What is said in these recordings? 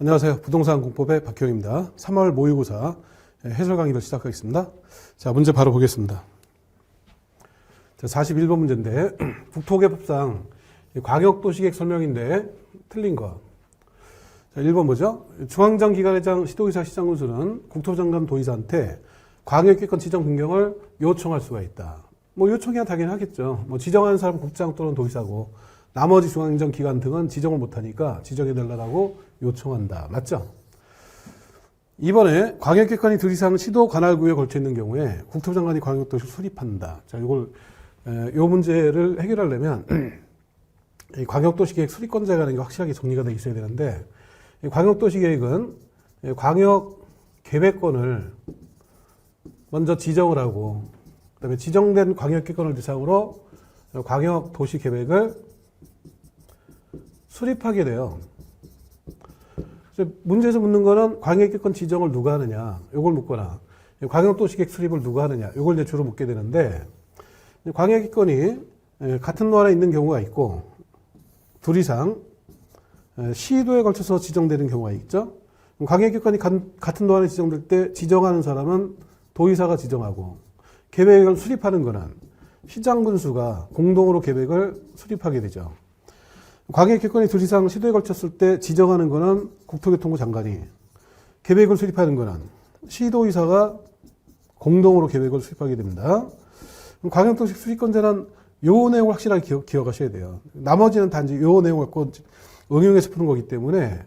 안녕하세요. 부동산 공법의 박형입니다. 3월 모의고사 해설 강의를 시작하겠습니다. 자, 문제 바로 보겠습니다. 자, 41번 문제인데 국토개법상 광역도시계획 설명인데 틀린 거. 자, 1번 뭐죠? 중앙정기관회장, 시도의사, 시장군수는 국토장관 도의사한테 광역기권 지정 변경을 요청할 수가 있다. 뭐 요청해야 당연히 하겠죠. 뭐 지정하는 사람은 국장 또는 도의사고 나머지 중앙정기관 등은 지정을 못하니까 지정해달라고 요청한다. 맞죠? 이번에 광역기권이 둘 이상 시도 관할구에 걸쳐 있는 경우에 국토장관이 광역도시 수립한다. 자, 요 문제를 해결하려면 이 광역도시계획 수립권자라는 게 확실하게 정리가 돼 있어야 되는데, 이 광역도시계획은 광역계획권을 먼저 지정을 하고, 그 다음에 지정된 광역기권을 대상으로 광역도시계획을 수립하게 돼요. 문제에서 묻는 거는 광역기권 지정을 누가 하느냐, 요걸 묻거나, 광역도시계획 수립을 누가 하느냐, 요걸 이제 주로 묻게 되는데, 광역기권이 같은 노안에 있는 경우가 있고, 둘 이상 시도에 걸쳐서 지정되는 경우가 있죠. 광역기권이 같은 노안에 지정될 때 지정하는 사람은 도의사가 지정하고, 계획을 수립하는 거는 시장군수가 공동으로 계획을 수립하게 되죠. 광역기권이 둘 이상 시도에 걸쳤을 때 지정하는 거는 국토교통부 장관이, 계획을 수립하는 거는 시도의사가 공동으로 계획을 수립하게 됩니다. 광역도시 수립권자는 요 내용을 확실하게 기억하셔야 돼요. 나머지는 단지 요 내용을 갖고 응용해서 푸는 거기 때문에,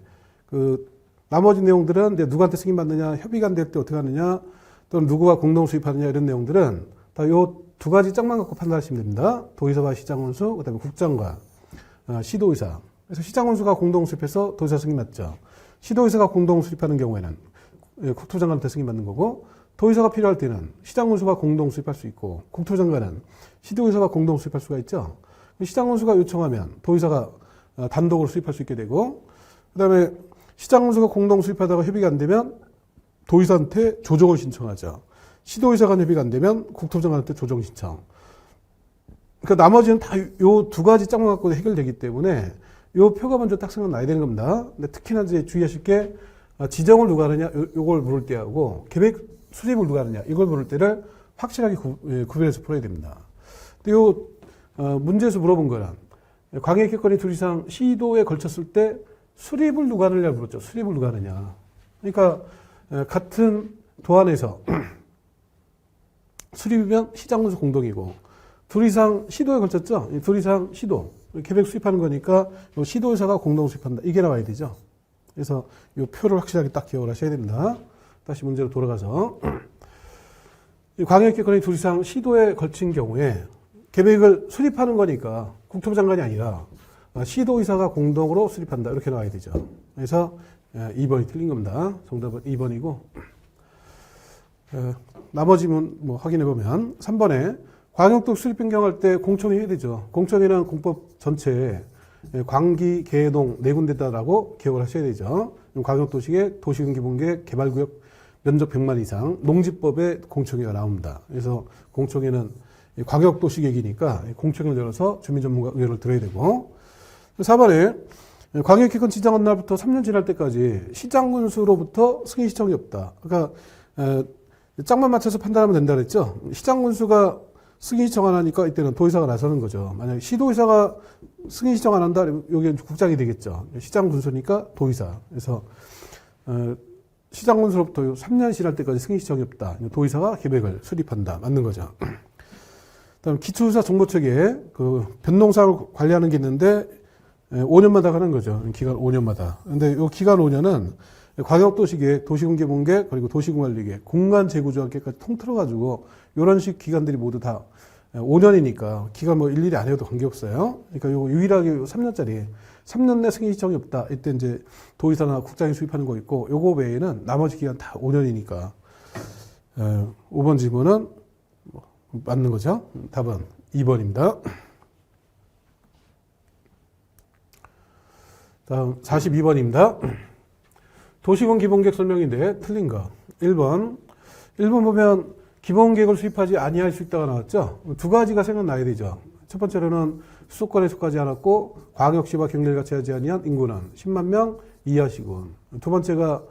나머지 내용들은 이제 누구한테 승인받느냐, 협의가 안 될 때 어떻게 하느냐, 또는 누구가 공동 수립하느냐, 이런 내용들은 다 요 두 가지 짝만 갖고 판단하시면 됩니다. 도의사와 시장군수, 그 다음에 국장과 시도의사. 그래서 시장군수가 공동 수립해서 도의사 승인받죠. 시도의사가 공동 수립하는 경우에는 국토장관한테 승인받는 거고, 도의사가 필요할 때는 시장군수가 공동 수립할 수 있고, 국토장관은 시도의사가 공동 수립할 수가 있죠. 시장군수가 요청하면 도의사가 단독으로 수립할 수 있게 되고, 그 다음에 시장군수가 공동 수립하다가 협의가 안 되면 도의사한테 조정을 신청하죠. 시도의사 간 협의가 안 되면 국토장관한테 조정 신청. 그러니까 나머지는 다 요 두 가지 짝만 갖고 해결되기 때문에 요 표가 먼저 딱 생각나야 되는 겁니다. 근데 특히나 이제 주의하실 게, 지정을 누가 하느냐, 요걸 물을 때하고, 계획 수립을 누가 하느냐, 이걸 물을 때를 확실하게 구별해서 풀어야 됩니다. 근데 문제에서 물어본 거는, 광역기권이 둘 이상 시도에 걸쳤을 때 수립을 누가 하느냐 물었죠. 수립을 누가 하느냐. 그러니까, 같은 도안에서 수립이면 시장군수 공동이고, 둘 이상 시도에 걸쳤죠. 둘 이상 시도. 계획 수립하는 거니까 시도의사가 공동 수립한다. 이게 나와야 되죠. 그래서 이 표를 확실하게 딱 기억을 하셔야 됩니다. 다시 문제로 돌아가서. 광역기권이 둘 이상 시도에 걸친 경우에 계획을 수립하는 거니까 국토부 장관이 아니라 시도의사가 공동으로 수립한다. 이렇게 나와야 되죠. 그래서 2번이 틀린 겁니다. 정답은 2번이고. 나머지 뭐 확인해보면 3번에 광역도시 수립 변경할 때 공청회 해야 되죠. 공청회는 공법 전체에 광기, 계동 네 군데다라고 기억을 하셔야 되죠. 광역도시계, 도시군기본계획, 개발구역 면적 100만 이상, 농지법에 공청회가 나옵니다. 그래서 공청회는 광역도시계획이니까 공청회를 열어서 주민전문가 의견을 들어야 되고, 4번에 광역기권 지정한 날부터 3년 지날 때까지 시장군수로부터 승인 신청이 없다. 그러니까 짝만 맞춰서 판단하면 된다 그랬죠. 시장군수가 승인 신청 안 하니까 이때는 도의사가 나서는 거죠. 만약에 시도의사가 승인 신청 안 한다, 여기는 국장이 되겠죠. 시장군수니까 도의사. 그래서 시장군수로부터 3년 지날 때까지 승인 신청이 없다. 도의사가 계획을 수립한다. 맞는 거죠. 그다음 기초수사 정보체계 변동사를 관리하는 게 있는데 5년마다 가는 거죠. 기간 5년마다. 근데 이 기간 5년은 광역도시계획, 도시군계획, 그리고 도시군관리계획, 공간재구조항계획까지 통틀어가지고 이런 식 기간들이 모두 다 5년이니까 기간 뭐 일일이 안 해도 관계없어요. 그러니까 요거 유일하게 3년짜리 3년 내 승인 신청이 없다. 이때 이제 도의사나 국장이 수립하는 거 있고, 요거 외에는 나머지 기간 다 5년이니까 5번 질문은 맞는 거죠. 답은 2번입니다. 다음 42번입니다. 도시군 기본계획 설명인데 틀린 거. 1번 보면 기본계획을 수립하지 아니할 수 있다가 나왔죠. 두 가지가 생각나야 되죠. 첫 번째로는 수도권에 속하지 않았고 광역시와 경계를 같이 하지 아니한 인구는 10만 명 이해하시고. 두 번째가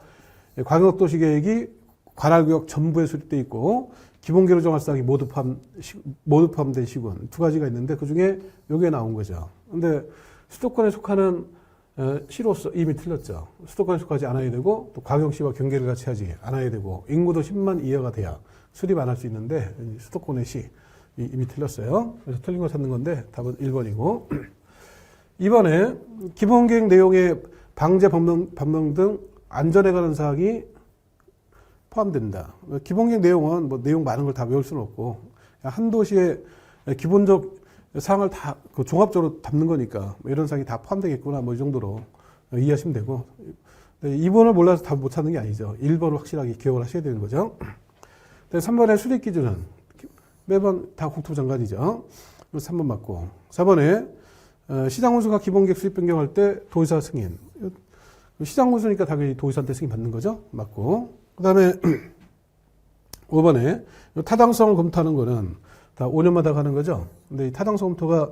광역도시계획이 관할구역 전부에 수립되어 있고 기본계획 정할 사항이 모두 포함된 시군 두 가지가 있는데 그 중에 요게 나온 거죠. 근데 수도권에 속하는 시로서 이미 틀렸죠. 수도권에 속하지 않아야 되고 또 광역시와 경계를 같이 하지 않아야 되고 인구도 10만 이하가 돼야 수립 안 할 수 있는데 수도권의 시 이미 틀렸어요. 그래서 틀린 거 찾는 건데 답은 1번이고 이번에 기본계획 내용의 방제 법령 등 안전에 관한 사항이 포함된다. 기본계획 내용은 뭐 내용 많은 걸 다 외울 수는 없고 한 도시의 기본적 사항을 다 종합적으로 담는 거니까 뭐 이런 사항이 다 포함되겠구나 뭐 이 정도로 이해하시면 되고 2번을 몰라서 답 못 찾는 게 아니죠. 1번을 확실하게 기억을 하셔야 되는 거죠. 3번의 수립 기준은 매번 다 국토부 장관이죠. 3번 맞고 4번에 시장군수가 기본계획 수립 변경할 때 도지사 승인. 시장군수니까 당연히 도지사한테 승인 받는 거죠. 맞고 그 다음에 5번에 타당성을 검토하는 거는 다 5년마다 가는 거죠. 근데 이 타당성 검토가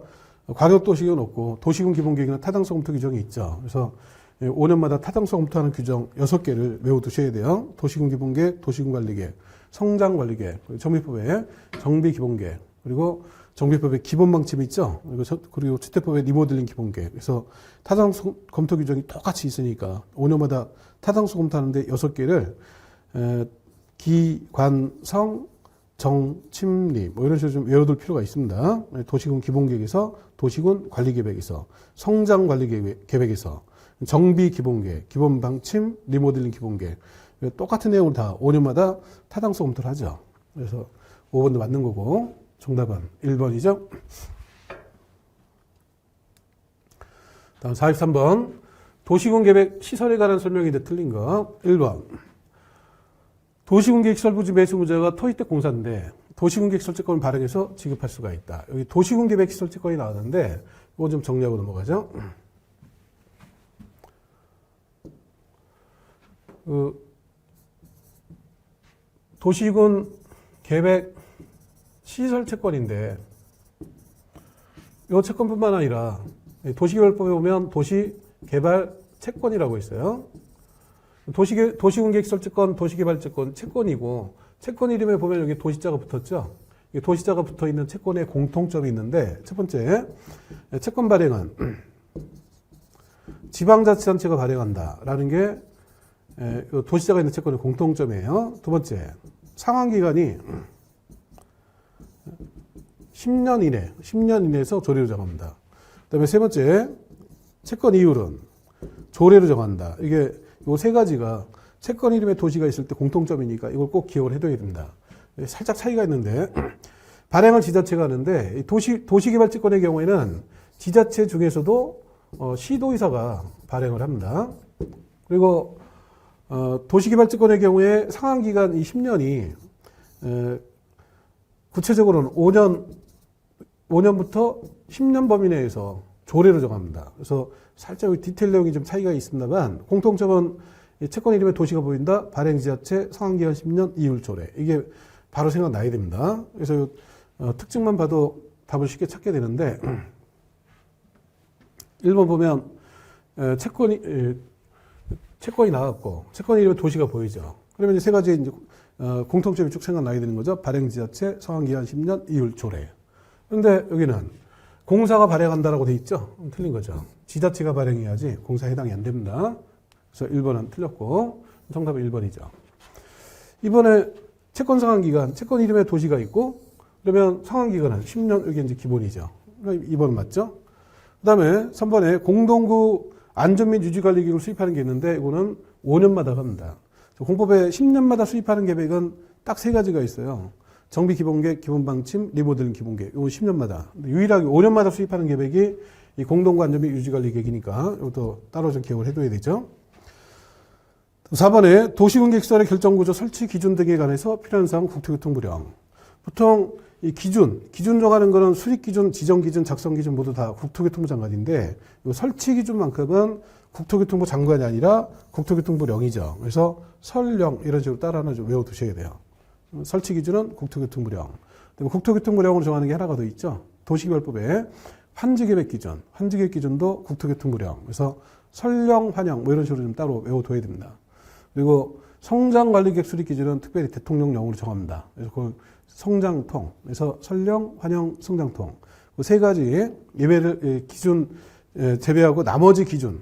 광역도시계획은 없고 도시군 기본계획에는 타당성 검토 규정이 있죠. 그래서 5년마다 타당성 검토하는 규정 6개를 외워두셔야 돼요. 도시군 기본계획, 도시군 관리계획, 성장관리계획, 정비법의 정비기본계획, 그리고 정비법의 기본방침이 있죠. 그리고 주택법의 리모델링 기본계획. 그래서 타당성 검토 규정이 똑같이 있으니까 5년마다 타당성 검토하는데 6개를 기관성, 정침리 뭐 이런 식으로 좀 외워둘 필요가 있습니다. 도시군 기본계획에서 도시군 관리계획에서 성장관리계획에서 정비기본계획, 기본방침, 리모델링 기본계획 똑같은 내용을 다 5년마다 타당성 검토를 하죠. 그래서 5번도 맞는 거고 정답은 1번이죠. 다음 43번 도시군 계획 시설에 관한 설명인데 틀린 거 1번 도시군계획시설부지 매수무자가 토지택 공사인데 도시군계획시설채권을 발행해서 지급할 수가 있다. 여기 도시군계획시설채권이 나왔는데 이거 좀 정리하고 넘어가죠. 도시군 계획 시설 채권인데 이 채권뿐만 아니라 도시개발법에 보면 도시개발 채권이라고 있어요. 도시군계획시설채권, 도시개발채권, 채권이고 채권 이름에 보면 여기 도시자가 붙었죠. 도시자가 붙어 있는 채권에 공통점이 있는데 첫 번째 채권 발행은 지방자치단체가 발행한다라는 게 도시자가 있는 채권의 공통점이에요. 두 번째 상환기간이 10년 이내에서 조례로 정합니다. 그 다음에 세 번째 채권 이율은 조례로 정한다. 이게 요 세 가지가 채권 이름에 도시가 있을 때 공통점이니까 이걸 꼭 기억을 해둬야 됩니다. 살짝 차이가 있는데 발행을 지자체가 하는데 도시개발채권의 경우에는 지자체 중에서도 시도의사가 발행을 합니다. 그리고 도시개발채권의 경우에 상환기간 이 10년이 구체적으로는 5년부터 10년 범위 내에서 조례로 정합니다. 그래서 살짝 디테일 내용이 좀 차이가 있습니다만 공통점은 채권 이름에 도시가 보인다. 발행지자체 상환기간 10년 이율 조례. 이게 바로 생각나야 됩니다. 그래서 특징만 봐도 답을 쉽게 찾게 되는데 1번 보면 채권이 나왔고 채권 이름에 도시가 보이죠. 그러면 이제 세 가지 이제 공통점이 쭉 생각나야 되는 거죠. 발행지자체 상환기간 10년 이율 조례. 그런데 여기는 공사가 발행한다라고 돼 있죠. 틀린 거죠. 지자체가 발행해야지 공사에 해당이 안 됩니다. 그래서 1번은 틀렸고 정답은 1번이죠. 이번에 채권 상환기간, 채권 이름에 도시가 있고 그러면 상환기간은 10년 이게 이제 기본이죠. 2번 맞죠? 그 다음에 3번에 공동구 안전 및 유지관리 계획을 수립하는 게 있는데 이거는 5년마다 합니다. 공법에 10년마다 수립하는 계획은 딱 세 가지가 있어요. 정비기본계획, 기본방침, 리모델링 기본계획. 이거 10년마다. 유일하게 5년마다 수립하는 계획이 이 공동구 안전 및 유지관리 계획이니까 이것도 따로 좀 기억을 해둬야 되죠. 4번에 도시군계획시설의 결정구조 설치 기준 등에 관해서 필요한 사항 국토교통부령. 보통 이 기준 정하는 거는 수립기준, 지정기준, 작성기준 모두 다 국토교통부 장관인데 이 설치 기준만큼은 국토교통부 장관이 아니라 국토교통부령이죠. 그래서 설령 이런 식으로 따라 하나 좀 외워두셔야 돼요. 설치 기준은 국토교통부령. 국토교통부령으로 정하는 게 하나가 더 있죠. 도시개발법에 환지계획 기준, 환지계획 기준도 국토교통부령. 그래서 설령, 환영 뭐 이런 식으로 좀 따로 외워둬야 됩니다. 그리고 성장관리계획 수립 기준은 특별히 대통령령으로 정합니다. 그래서 그 성장통, 그래서 설령, 환영, 성장통 그 세 가지 예외를 기준 제외하고 나머지 기준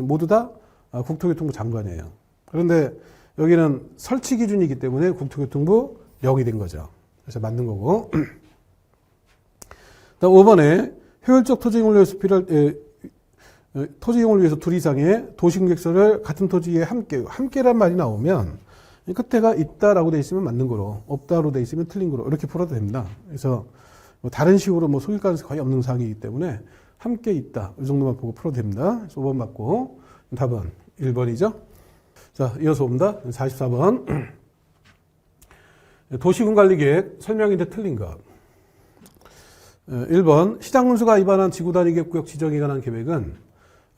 모두 다 국토교통부 장관이에요. 그런데 여기는 설치 기준이기 때문에 국토교통부 0이 된 거죠. 그래서 맞는 거고. 다음 5번에 효율적 토지 이용을 위해서 토지 이용을 위해서 둘 이상의 도시공객소를 같은 토지에 함께란 말이 나오면 끝에가 있다라고 돼 있으면 맞는 거로, 없다로 돼 있으면 틀린 거로 이렇게 풀어도 됩니다. 그래서 뭐 다른 식으로 뭐 속일 가능성이 거의 없는 사항이기 때문에 함께 있다 이 정도만 보고 풀어도 됩니다. 그래서 5번 맞고 답은 1번이죠. 자, 이어서 옵니다. 44번. 도시군관리계획 설명인데 틀린 것. 1번 시장군수가 위반한 지구단위계획구역 지정에 관한 계획은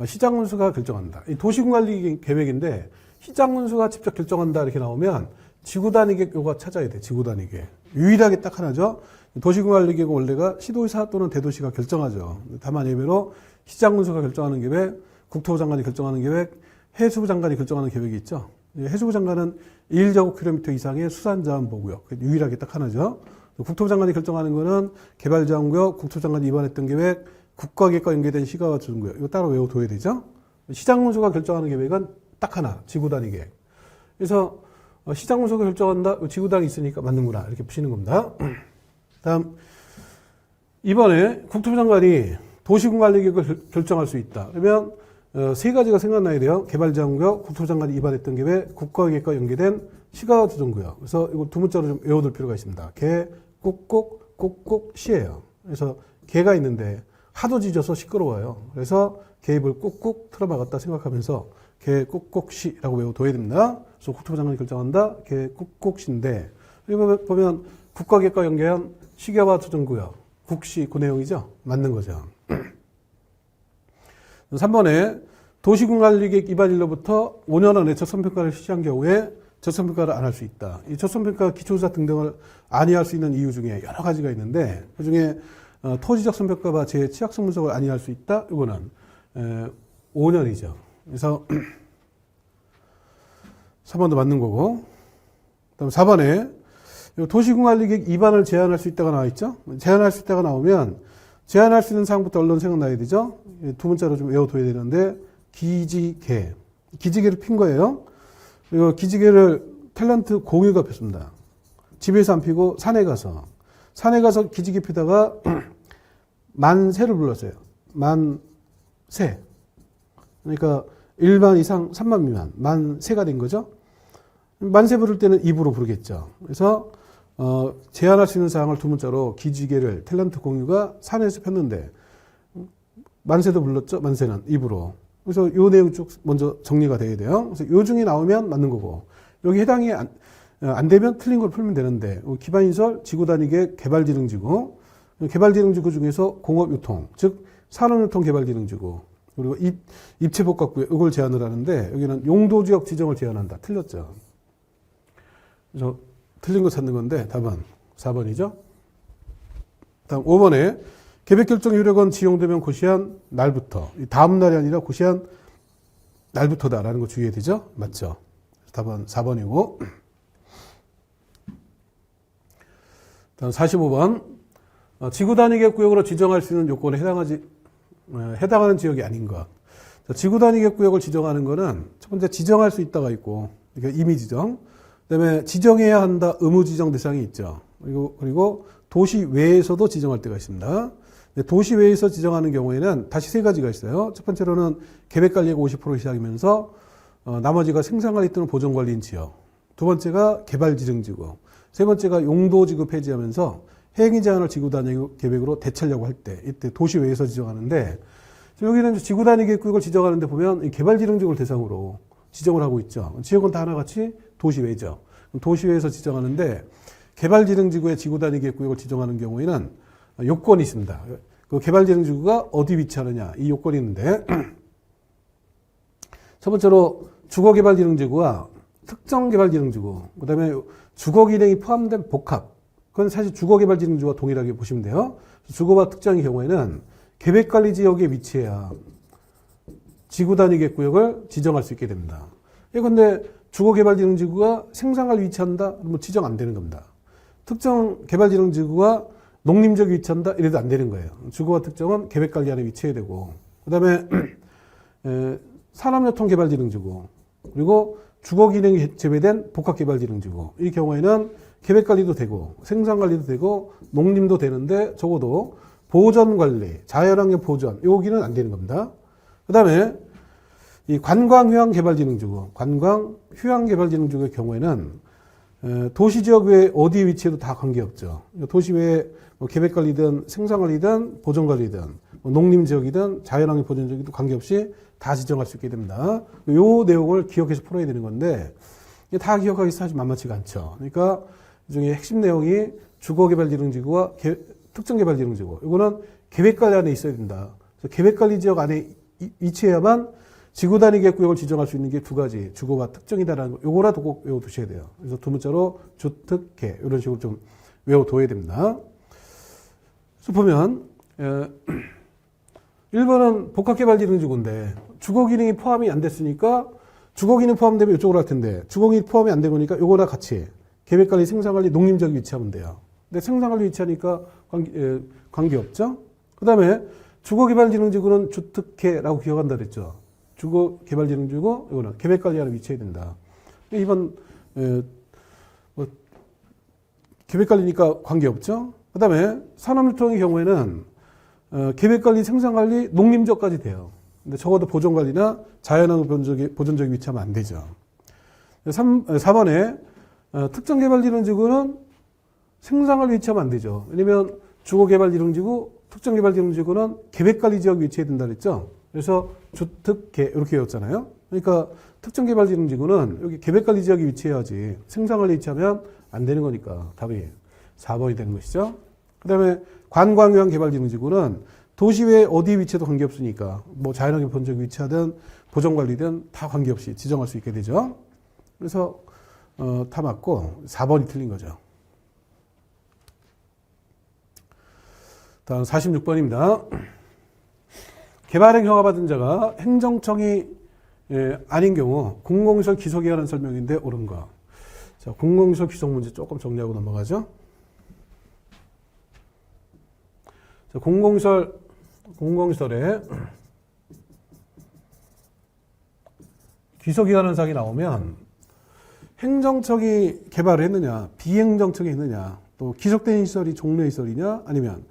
시장군수가 결정한다. 이 도시군관리계획인데 시장군수가 직접 결정한다 이렇게 나오면 지구단위계획 찾아야 돼. 지구단위계획. 유일하게 딱 하나죠. 도시군관리계획 원래가 시도의사 또는 대도시가 결정하죠. 다만 예외로 시장군수가 결정하는 계획, 국토부 장관이 결정하는 계획, 해수부 장관이 결정하는 계획이 있죠. 해수부 장관은 1제곱킬로미터 이상의 수산자원보구역. 유일하게 딱 하나죠. 국토부 장관이 결정하는 거는 개발자원구역, 국토부 장관이 위반했던 계획, 국가계획과 연계된 시가와 조정구역. 이거 따로 외워둬야 되죠. 시장군수가 결정하는 계획은 딱 하나, 지구단위 계획. 그래서 시장군수가 결정한다, 지구단위 있으니까 맞는구나 이렇게 푸시는 겁니다. 다음 이번에 국토부 장관이 도시군관리계획을 결정할 수 있다. 그러면 세 가지가 생각나야 돼요. 개발자원구역, 국토부 장관이 위반했던 계획, 국가계획과 연계된 시가와 조정구역. 그래서 이거 두 문자로 좀 외워둘 필요가 있습니다. 개, 꼭꼭 시예요. 그래서 개가 있는데 하도 짖어서 시끄러워요. 그래서 개입을 꾹꾹 틀어박았다 생각하면서 개 꼭꼭 시라고 외워둬야 됩니다. 그래서 국토부 장관이 결정한다. 개 꼭꼭 시인데 여기 보면 국가계획과 연계한 시가와 조정구역, 국시 그 내용이죠. 맞는 거죠. 3번에 도시군관리계획 위반일로부터 5년 안에 적성평가를 실시한 경우에 적성평가를 안 할 수 있다. 이 적성평가 기초조사 등등을 안이할 수 있는 이유 중에 여러 가지가 있는데 그중에 토지적성평가와 제 취약성 분석을 안이할 수 있다. 이거는 5년이죠. 그래서 3번도 맞는 거고. 그다음 4번에 도시군관리계획 위반을 제한할 수 있다가 나와 있죠. 제한할 수 있다가 나오면 제한할 수 있는 사항부터 얼른 생각나야 되죠. 두 문자로 좀 외워둬야 되는데 기지개를 핀 거예요. 그리고 기지개를 탤런트 공유가 폈습니다. 집에서 안 피고 산에 가서 기지개 피다가 만세를 불렀어요. 만세. 그러니까 1만 이상 3만 미만 만세가 된 거죠. 만세 부를 때는 입으로 부르겠죠. 그래서 제한할 수 있는 사항을 두 문자로 기지개를 탤런트 공유가 산에서 폈는데 만세도 불렀죠. 만세는 입으로. 그래서 요 내용 쭉 먼저 정리가 돼야 돼요. 그래서 요 중에 나오면 맞는 거고 여기 해당이 안 되면 틀린 걸 풀면 되는데 기반인설 지구단위계획 개발지능지구 개발지능지구 중에서 공업유통 즉 산업유통개발지능지구 그리고 입체복합구역 이걸 제한을 하는데 여기는 용도지역 지정을 제한한다. 틀렸죠. 그래서 틀린 거 찾는 건데 답은 4번이죠. 다음 5번에 계획결정 효력은 지용되면 고시한 날부터 다음 날이 아니라 고시한 날부터다라는 거 주의해야 되죠. 맞죠. 답은 4번이고 다음 45번 지구단위계획구역으로 지정할 수 있는 요건에 해당하는 지역이 아닌 것. 지구단위계획구역을 지정하는 거는 첫 번째 지정할 수 있다가 있고 그러니까 임의 지정 그다음에 지정해야 한다 의무 지정 대상이 있죠. 그리고 도시 외에서도 지정할 때가 있습니다. 도시 외에서 지정하는 경우에는 다시 세 가지가 있어요. 첫 번째로는 계획관리액 50% 시작이면서 나머지가 생산관리 또는 보존관리인 지역. 두 번째가 개발지정지구. 세 번째가 용도지구 폐지하면서 행위 제한을 지구단위 계획으로 대체하려고 할 때 이때 도시 외에서 지정하는데 여기는 지구단위 계획구역을 지정하는데 보면 개발지정지구를 대상으로 지정을 하고 있죠. 지역은 다 하나같이 도시 외죠. 도시 외에서 지정하는데 개발지정지구의 지구단위 계획구역을 지정하는 경우에는 요건이 있습니다. 그 개발지정지구가 어디 위치하느냐 이 요건이 있는데 첫 번째로 주거개발지정지구와 특정개발지정지구 그 다음에 주거기능이 포함된 복합 그건 사실 주거개발지정지구와 동일하게 보시면 돼요. 주거와 특정의 경우에는 계획관리지역에 위치해야 지구 단위 계획구역을 지정할 수 있게 됩니다. 근데 주거개발지능지구가 생산을 위치한다? 뭐 지정 안 되는 겁니다. 특정 개발지능지구가 농림지역에 위치한다? 이래도 안 되는 거예요. 주거와 특정은 계획관리안에 위치해야 되고, 그 다음에 산업교통개발지능지구, 그리고 주거기능이 제외된 복합개발지능지구, 이 경우에는 계획관리도 되고 생산관리도 되고 농림도 되는데 적어도 보전관리, 자연환경 보전, 여기는 안 되는 겁니다. 그 다음에 이 관광휴양개발지능지구, 관광휴양개발지능지구의 경우에는 도시지역 외에 어디에 위치해도 다 관계없죠. 도시 외에 뭐 계획관리든 생산관리든 보전관리든 뭐 농림지역이든 자연환경 보전지역이든 관계없이 다 지정할 수 있게 됩니다. 요 내용을 기억해서 풀어야 되는 건데 다 기억하기 사실 만만치가 않죠. 그러니까 이 중에 핵심 내용이 주거개발지능지구와 특정개발지능지구, 이거는 계획관리 안에 있어야 된다. 그래서 계획관리지역 안에 위치해야만 지구 단위 계획구역을 지정할 수 있는 게 두 가지, 주거가 특정이다라는 거, 요거라도 꼭 외워두셔야 돼요. 그래서 두 문자로 주특계, 이런 식으로 좀 외워둬야 됩니다. 그래서 보면 1번은 복합개발지능지구인데 주거기능이 포함이 안 됐으니까 주거기능 포함되면 이쪽으로 할 텐데 주거기능 포함이 안 되고 니까 요거랑 같이 계획관리, 생산관리, 농림지역에 위치하면 돼요. 근데 생산관리 위치하니까 관계없죠. 그 다음에 주거개발지능지구는 주특계라고 기억한다 그랬죠. 주거개발지능지구, 이거는 계획관리안에 위치해야 된다. 이번 뭐 계획관리니까 관계없죠. 그 다음에 산업유통의 경우에는 계획관리, 생산관리, 농림지역까지 돼요. 근데 적어도 보존관리나 자연환경 보존지역에 위치하면 안 되죠. 4번에 특정개발지능지구는 생산관리 위치하면 안 되죠. 왜냐면 주거개발지능지구, 특정개발지능지구는 계획관리지역에 위치해야 된다 그랬죠. 그래서 주특계 이렇게 외웠잖아요. 그러니까 특정개발지능지구는 여기 계획관리지역에 위치해야지 생산관리 위치하면 안 되는 거니까 답이 4번이 되는 것이죠. 그 다음에 관광휴양개발지능지구는 도시 외에 어디 위치해도 관계없으니까 뭐 자연환경 보존지역에 위치하든 보존관리든 다 관계없이 지정할 수 있게 되죠. 그래서 다 맞고 4번이 틀린 거죠. 다음 46번입니다. 개발행 허가받은 자가 행정청이 아닌 경우 공공시설 기속에 관한 설명인데 옳은 거. 자, 공공시설 기속 문제 조금 정리하고 넘어가죠. 자, 공공시설에 기속에 관한 사항이 나오면 행정청이 개발을 했느냐, 비행정청이 했느냐, 또 기속된 시설이 종래 시설이냐, 아니면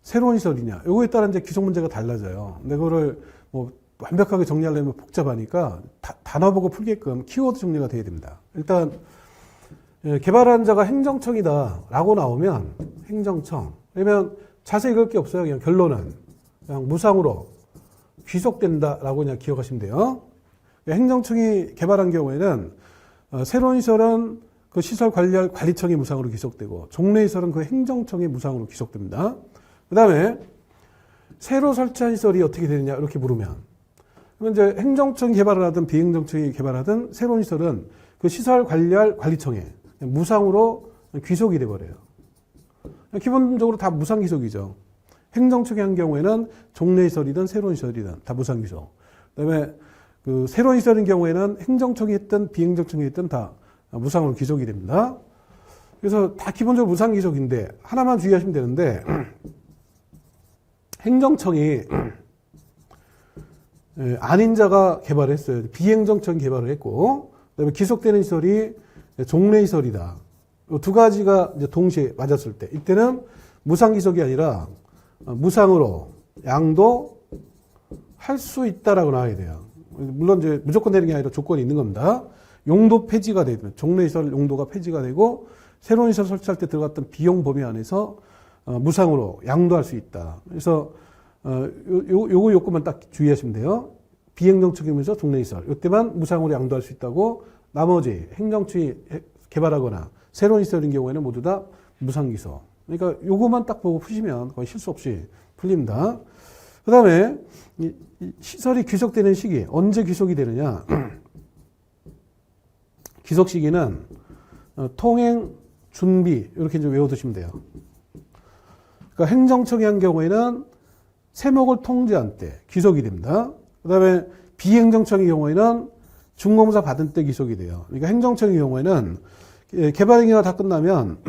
새로운 시설이냐, 요거에 따라 이제 기속 문제가 달라져요. 근데 그거를 뭐 완벽하게 정리하려면 복잡하니까 단어 보고 풀게끔 키워드 정리가 돼야 됩니다. 일단 개발한 자가 행정청이다라고 나오면 행정청. 그러면 자세히 읽을 게 없어요. 그냥 결론은 그냥 무상으로 귀속된다라고 그냥 기억하시면 돼요. 행정청이 개발한 경우에는 새로운 시설은 그 시설 관리할 관리청이 무상으로 귀속되고 종래 시설은 그 행정청이 무상으로 귀속됩니다. 그 다음에 새로 설치한 시설이 어떻게 되느냐 이렇게 물으면 그러면 이제 행정청이 개발을 하든 비행정청이 개발하든 새로운 시설은 그 시설 관리할 관리청에 무상으로 귀속이 돼버려요. 기본적으로 다 무상 귀속이죠. 행정청이 한 경우에는 종래 시설이든 새로운 시설이든 다 무상 귀속. 그다음에 그 새로운 시설인 경우에는 행정청이 했든 비행정청이 했든 다 무상으로 귀속이 됩니다. 그래서 다 기본적으로 무상 귀속인데 하나만 주의하시면 되는데 행정청이 아닌 자가 개발을 했어요. 비행정청이 개발을 했고 그다음에 귀속되는 시설이 종래 시설이다. 두 가지가 이제 동시에 맞았을 때 이때는 무상 귀속이 아니라 무상으로 양도 할 수 있다라고 나와야 돼요. 물론 이제 무조건 되는 게 아니라 조건이 있는 겁니다. 용도 폐지가 되면 종래 시설 용도가 폐지가 되고 새로운 시설 설치할 때 들어갔던 비용 범위 안에서 무상으로 양도할 수 있다. 그래서 요거 요건만 딱 주의하시면 돼요. 비행정청이면서 종래 시설 이때만 무상으로 양도할 수 있다고 나머지 행정청이 개발하거나 새로운 시설인 경우에는 모두 다 무상 귀속. 그러니까 요거만 딱 보고 푸시면 거의 실수 없이 풀립니다. 그 다음에 시설이 귀속되는 시기 언제 귀속이 되느냐? 귀속 시기는 통행 준비 이렇게 이제 외워두시면 돼요. 그러니까 행정청이 한 경우에는 세목을 통제한 때 귀속이 됩니다. 그 다음에 비행정청의 경우에는 중공사 받은 때 기속이 돼요. 그러니까 행정청의 경우에는 개발행위가 다 끝나면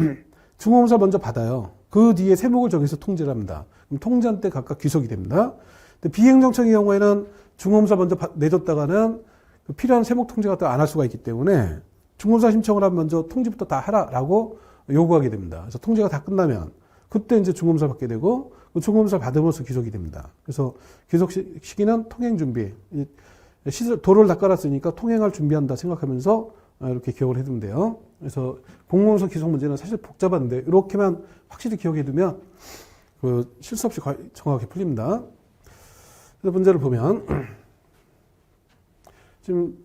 중공사 먼저 받아요. 그 뒤에 세목을 정해서 통지를 합니다. 그럼 통지한 때 각각 기속이 됩니다. 근데 비행정청의 경우에는 중공사 먼저 내줬다가는 그 필요한 세목 통지 같은 거 안 할 수가 있기 때문에 중공사 신청을 하면 먼저 통지부터 다 하라라고 요구하게 됩니다. 그래서 통지가 다 끝나면 그때 이제 중공사 받게 되고 그 중공사 받으면서 기속이 됩니다. 그래서 기속 시기는 통행 준비. 시설 도로를 다 깔았으니까 통행할 준비한다 생각하면서 이렇게 기억을 해두면 돼요. 그래서 공공서 기속 문제는 사실 복잡한데 이렇게만 확실히 기억해두면 그 실수 없이 정확하게 풀립니다. 그래서 문제를 보면 지금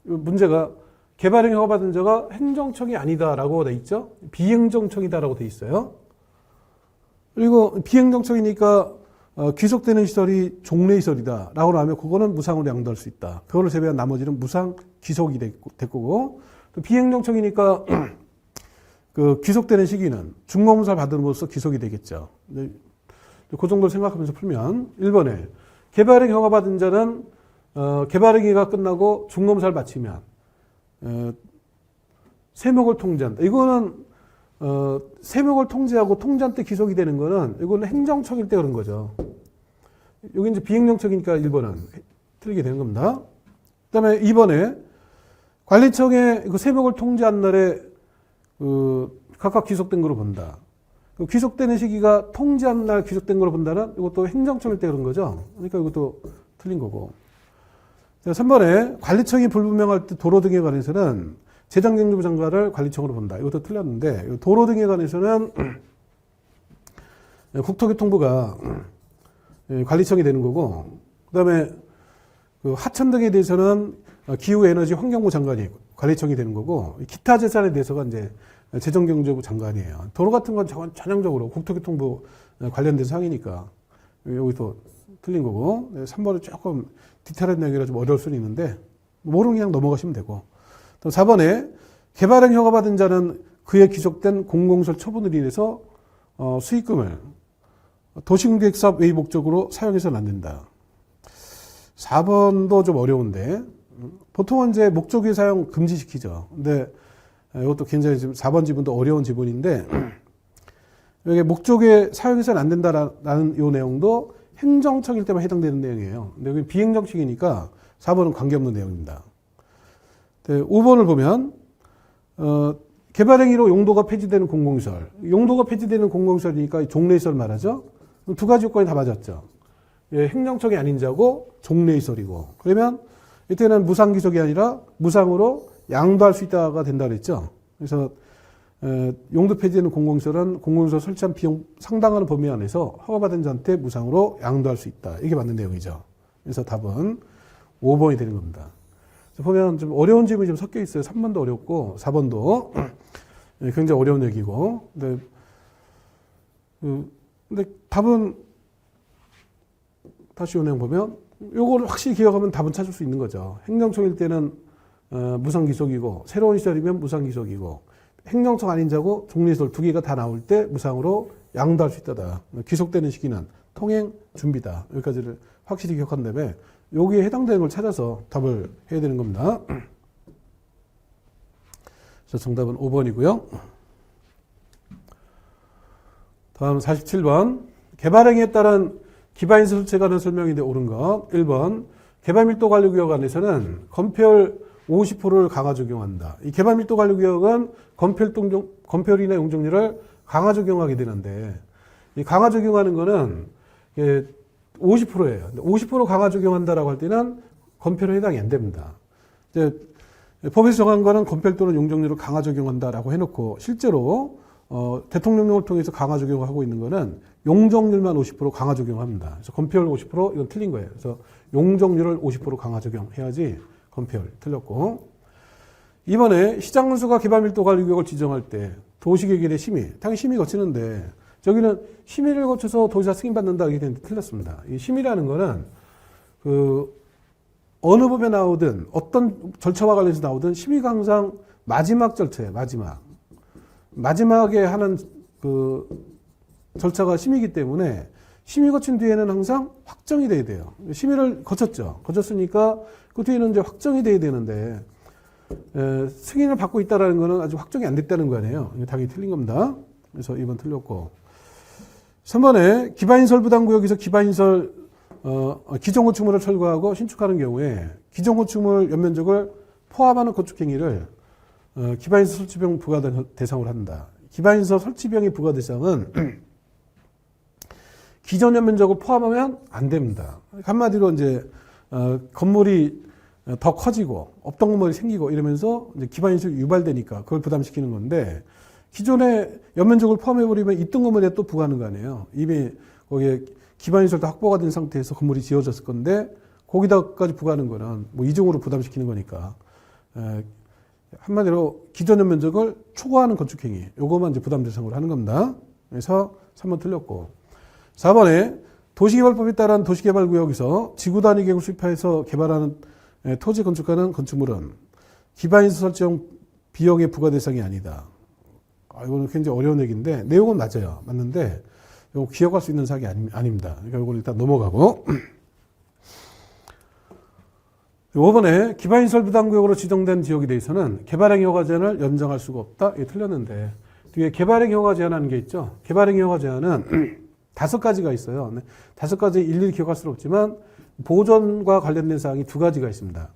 문제가 개발행 허가받은 자가 행정청이 아니다라고 돼 있죠. 비행정청이다라고 돼 있어요. 그리고 비행정청이니까 귀속되는 시설이 종래시설이다라고 하면 그거는 무상으로 양도할 수 있다. 그거를 제외한 나머지는 무상 귀속이 될 거고, 또 비행정청이니까 그 귀속되는 시기는 중공사를 받음으로써 귀속이 되겠죠. 그 정도를 생각하면서 풀면 1번에 개발행 허가받은 자는 개발행위가 끝나고 중검사를 마치면 세목을 통지한다. 이거는 세목을 통지하고 통지한 때 기속이 되는 거는 이거는 행정청일 때 그런 거죠. 여기 이제 비행정청이니까 1번은 틀리게 되는 겁니다. 그 다음에 2번에 관리청에 그 세목을 통지한 날에 각각 귀속된 거로 본다. 그 귀속되는 시기가 통지한 날 귀속된 거로 본다는 이것도 행정청일 때 그런 거죠. 그러니까 이것도 틀린 거고. 3번에 관리청이 불분명할 때 도로 등에 관해서는 재정경제부 장관을 관리청으로 본다. 이것도 틀렸는데 도로 등에 관해서는 국토교통부가 관리청이 되는 거고, 그다음에 그 하천 등에 대해서는 기후에너지 환경부 장관이 관리청이 되는 거고, 기타 재산에 대해서가 이제 재정경제부 장관이에요. 도로 같은 건 전형적으로 국토교통부 관련된 사항이니까 여기서 틀린 거고, 3번은 조금 디테일한 내용이라 좀 어려울 수는 있는데 모르면 그냥 넘어가시면 되고. 또 4번에 개발행 허가받은 자는 그에 귀속된 공공시설 처분으로 인해서 수익금을 도시공객사업 외의 목적으로 사용해서는 안 된다. 4번도 좀 어려운데 보통은 이제 목적의 사용 금지시키죠. 근데 이것도 굉장히 지금 4번 지분도 어려운 지분인데 여기 목적에 사용해서는 안 된다라는 이 내용도 행정청일 때만 해당되는 내용이에요. 근데 여기 비행정청이니까 4번은 관계없는 내용입니다. 5번을 보면 개발행위로 용도가 폐지되는 공공시설. 용도가 폐지되는 공공시설이니까 종래시설 말하죠. 두 가지 요건이 다 맞았죠. 예, 행정청이 아닌 자고 종래시설이고. 그러면 이때는 무상기속이 아니라 무상으로 양도할 수 있다가 된다 그랬죠. 그래서 용도 폐지되는 공공시설은 공공시설 설치한 비용 상당한 범위 안에서 허가받은 자한테 무상으로 양도할 수 있다. 이게 맞는 내용이죠. 그래서 답은 5번이 되는 겁니다. 보면 좀 어려운 질문이 좀 섞여 있어요. 3번도 어렵고 4번도 굉장히 어려운 얘기고. 근데 답은 다시 운행 보면 요거를 확실히 기억하면 답은 찾을 수 있는 거죠. 행정청일 때는 무상기속이고 새로운 시설이면 무상기속이고 행정청 아닌 자고 종래시설 두 개가 다 나올 때 무상으로 양도할 수 있다다. 기속되는 시기는 통행 준비다. 여기까지를 확실히 기억한 다음에 여기에 해당되는 걸 찾아서 답을 해야 되는 겁니다. 그래서 정답은 5번이고요. 다음 47번. 개발행위에 따른 기반시설 설치에 관한 설명인데 옳은 것. 1번. 개발밀도관리구역 안에서는 건폐율 50%를 강화 적용한다. 이 개발밀도관리구역은 건폐율이나 용적률을 강화 적용하게 되는데 이 강화 적용하는 거는 50%예요. 50% 강화 적용한다라고 할 때는 건폐율에 해당이 안 됩니다. 이제 법에서 정한 거는 건폐율 또는 용적률을 강화 적용한다라고 해놓고 실제로 대통령령을 통해서 강화 적용하고 있는 거는 용적률만 50% 강화 적용합니다. 그래서 건폐율 50% 이건 틀린 거예요. 그래서 용적률을 50% 강화 적용해야지 건폐율 틀렸고. 이번에 시장군수가 개발밀도관리구역을 지정할 때 도시계획의 심의, 당연히 심의 거치는데 저기는 심의를 거쳐서 도지사 승인받는다 이게 되는데 틀렸습니다. 이 심의라는 거는 어느 법에 나오든 어떤 절차와 관련해서 나오든 심의가 항상 마지막 절차예요. 마지막에 하는 절차가 심의이기 때문에 심의 거친 뒤에는 항상 확정이 돼야 돼요. 심의를 거쳤죠. 거쳤으니까 그 뒤에는 이제 확정이 돼야 되는데 승인을 받고 있다는 거는 아직 확정이 안 됐다는 거 아니에요. 이거 당연히 틀린 겁니다. 그래서 2번 틀렸고 3번에 기반시설 부담구역에서 기반시설 기존 건축물을 철거하고 신축하는 경우에 기존 건축물 연면적을 포함하는 건축행위를 기반시설 설치비용 부과 대상으로 한다. 기반시설 설치비용의 부과 대상은 기존 연면적을 포함하면 안 됩니다. 한마디로 이제 건물이 더 커지고 없던 건물이 생기고 이러면서 이제 기반시설이 유발되니까 그걸 부담시키는 건데 기존의 연면적을 포함해버리면 있던 건물에 또 부과하는 거 아니에요. 이미 거기에 기반시설도 확보가 된 상태에서 건물이 지어졌을 건데 거기다까지 부과하는 거는 뭐 이중으로 부담시키는 거니까 한마디로 기존 연면적을 초과하는 건축행위 요거만 이제 부담 대상으로 하는 겁니다. 그래서 3번 틀렸고 4번에 도시개발법에 따른 도시개발구역에서 지구단위 계획을 수립해서 개발하는 토지 건축하는 건축물은 기반시설 설치용 비용의 부과 대상이 아니다. 이거는 굉장히 어려운 얘기인데 내용은 맞아요. 맞는데 이거 기억할 수 있는 사항이 아닙니다. 그러니까 이걸 일단 넘어가고 5번에 기반시설 부담구역으로 지정된 지역에 대해서는 개발행위 허가 제한을 연장할 수가 없다. 이게 틀렸는데 뒤에 개발행위 허가 제한하는 게 있죠. 개발행위 허가 제한은 5가지가 있어요. 5가지 일일이 기억할 수는 없지만 보존과 관련된 사항이 2가지가 있습니다.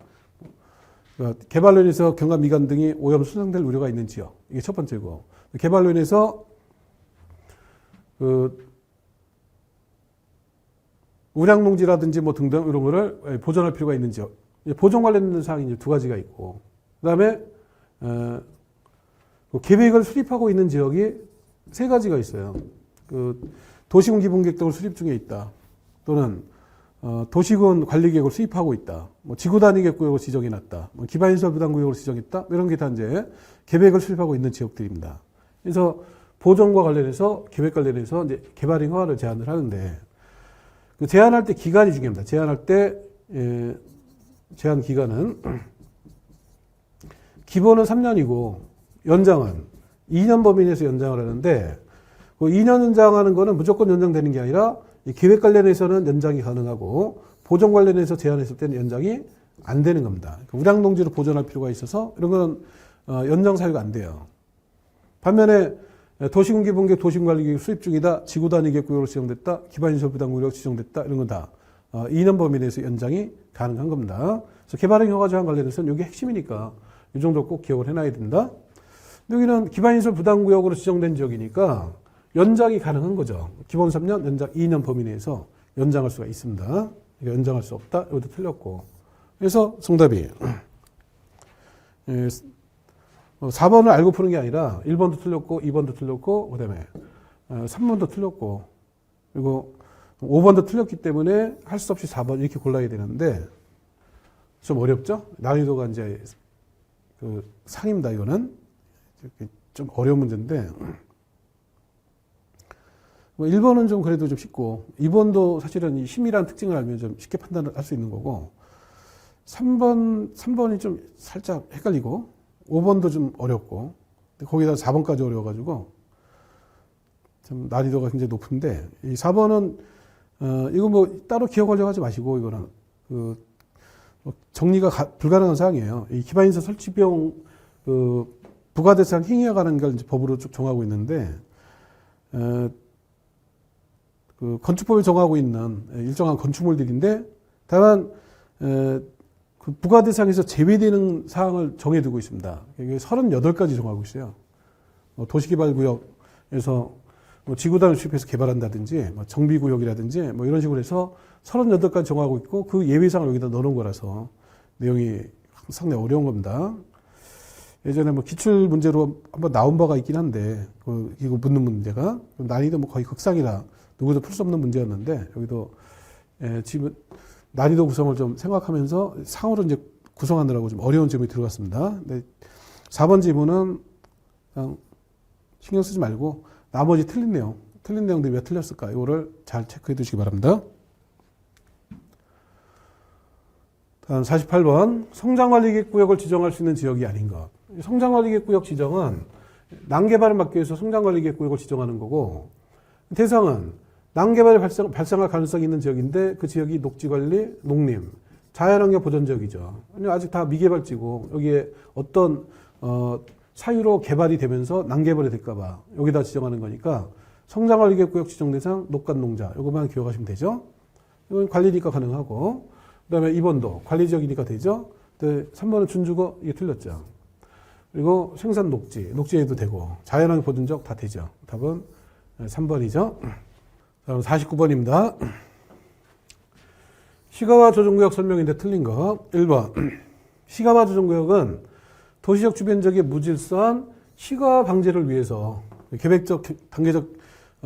개발로 인해서 경관 미관 등이 오염 손상될 우려가 있는 지역. 이게 첫 번째고 개발로 인해서 우량농지라든지 뭐 등등 이런 거를 보존할 필요가 있는 지역. 보존 관련된 사항이 이제 2가지가 있고 그 다음에 계획을 수립하고 있는 지역이 3가지가 있어요. 도시군 기본계획 등을 수립 중에 있다. 또는 도시군 관리계획을 수립하고 있다. 뭐 지구단위계획구역으로 지정해놨다. 뭐 기반시설 부담구역으로 지정했다. 이런 게 다 이제 계획을 수립하고 있는 지역들입니다. 그래서 보존과 관련해서 계획 관련해서 이제 개발행 허가를 제한을 하는데 그 제한할 때 기간이 중요합니다. 제한할 때 제한 기간은 기본은 3년이고 연장은 2년 범위 내에서 연장을 하는데 그 2년 연장하는 거는 무조건 연장되는 게 아니라 계획 관련해서는 연장이 가능하고 보존 관련해서 제한했을 때는 연장이 안 되는 겁니다. 그러니까 우량농지로 보존할 필요가 있어서 이런 거는 연장 사유가 안 돼요. 반면에 도시군 기본계획, 도시군 관리계획 수립 중이다, 지구단위 계획구역으로 지정됐다, 기반시설 부담구역으로 지정됐다 이런 건 다 2년 범위 내에서 연장이 가능한 겁니다. 그래서 개발행 허가 제한 관련해서는 이게 핵심이니까 이 정도 꼭 기억을 해놔야 된다. 여기는 기반시설 부담구역으로 지정된 지역이니까 연장이 가능한 거죠. 기본 3년, 연장 2년 범위 내에서 연장할 수가 있습니다. 그러니까 연장할 수 없다. 이것도 틀렸고. 그래서 정답이 4번을 알고 푸는 게 아니라 1번도 틀렸고 2번도 틀렸고 그다음에 3번도 틀렸고 그리고 5번도 틀렸기 때문에 할 수 없이 4번 이렇게 골라야 되는데 좀 어렵죠? 난이도가 이제 상입니다. 이거는 좀 어려운 문제인데 1번은 좀 그래도 좀 쉽고 2번도 사실은 이 힘이라는 특징을 알면 좀 쉽게 판단을 할 수 있는 거고 3번이 좀 살짝 헷갈리고 5번도 좀 어렵고 거기다 4번까지 어려워가지고 좀 난이도가 굉장히 높은데 이 4번은 이거 뭐 따로 기억하려고 하지 마시고 이거는 정리가 불가능한 사항이에요. 이 기반시설 설치 비용 부과대상 행위에 관한 걸 이제 법으로 쭉 정하고 있는데 건축법이 정하고 있는 일정한 건축물들인데 다만 그 부과 대상에서 제외되는 사항을 정해두고 있습니다. 이게 38가지 정하고 있어요. 도시개발구역에서 지구단을 수립해서 개발한다든지 정비구역이라든지 뭐 이런 식으로 해서 38가지 정하고 있고 그 예외사항을 여기다 넣어놓은 거라서 내용이 상당히 어려운 겁니다. 예전에 뭐 기출 문제로 한번 나온 바가 있긴 한데 이거 묻는 문제가 난이도 뭐 거의 극상이라 누구도 풀 수 없는 문제였는데 여기도 지금 난이도 구성을 좀 생각하면서 상으로 이제 구성하느라고 좀 어려운 점이 들어갔습니다. 근데 4번 지문은 그냥 신경 쓰지 말고 나머지 틀린 내용들이 왜 틀렸을까 이거를 잘 체크해 두시기 바랍니다. 다음 48번 성장관리계획구역을 지정할 수 있는 지역이 아닌 것. 성장관리계획구역 지정은 난개발을 막기 위해서 성장관리계획구역을 지정하는 거고 대상은 난개발이 발생할 가능성이 있는 지역인데 그 지역이 녹지관리, 농림, 자연환경 보전 지역이죠. 아직 다 미개발지고 여기에 어떤 사유로 개발이 되면서 난개발이 될까봐 여기다 지정하는 거니까 성장관리계획구역 지정 대상 녹간농자 이것만 기억하시면 되죠. 이건 관리니까 가능하고 그 다음에 2번도 관리지역이니까 되죠. 3번은 준주거 이게 틀렸죠. 그리고 생산 녹지에도 되고 자연환경 보전 지역 다 되죠. 답은 3번이죠. 다음 49번입니다. 시가와 조정구역 설명인데 틀린 거 1번 시가와 조정구역은 도시적 주변 지역의 무질서한 시가 방지를 위해서 계획적 단계적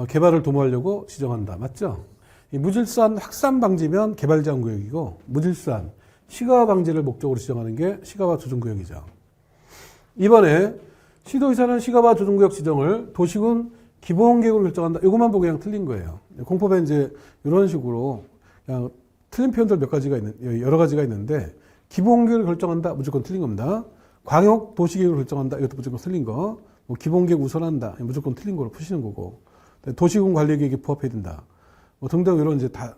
개발을 도모하려고 지정한다. 맞죠? 이 무질서한 확산 방지면 개발 제한 구역이고 무질서한 시가 방지를 목적으로 지정하는 게 시가와 조정구역이죠. 이번에 시도의사는 시가와 조정구역 지정을 도시군 기본계획으로 결정한다. 이것만 보고 그냥 틀린 거예요. 공법에 이제 이런 식으로 그냥 틀린 표현들 여러 가지가 있는데 기본계획을 결정한다. 무조건 틀린 겁니다. 광역 도시계획을 결정한다. 이것도 무조건 틀린 거. 뭐 기본계획 우선한다. 무조건 틀린 거로 푸시는 거고. 도시군 관리계획에 부합해야 된다. 뭐 등등 이런 이제 다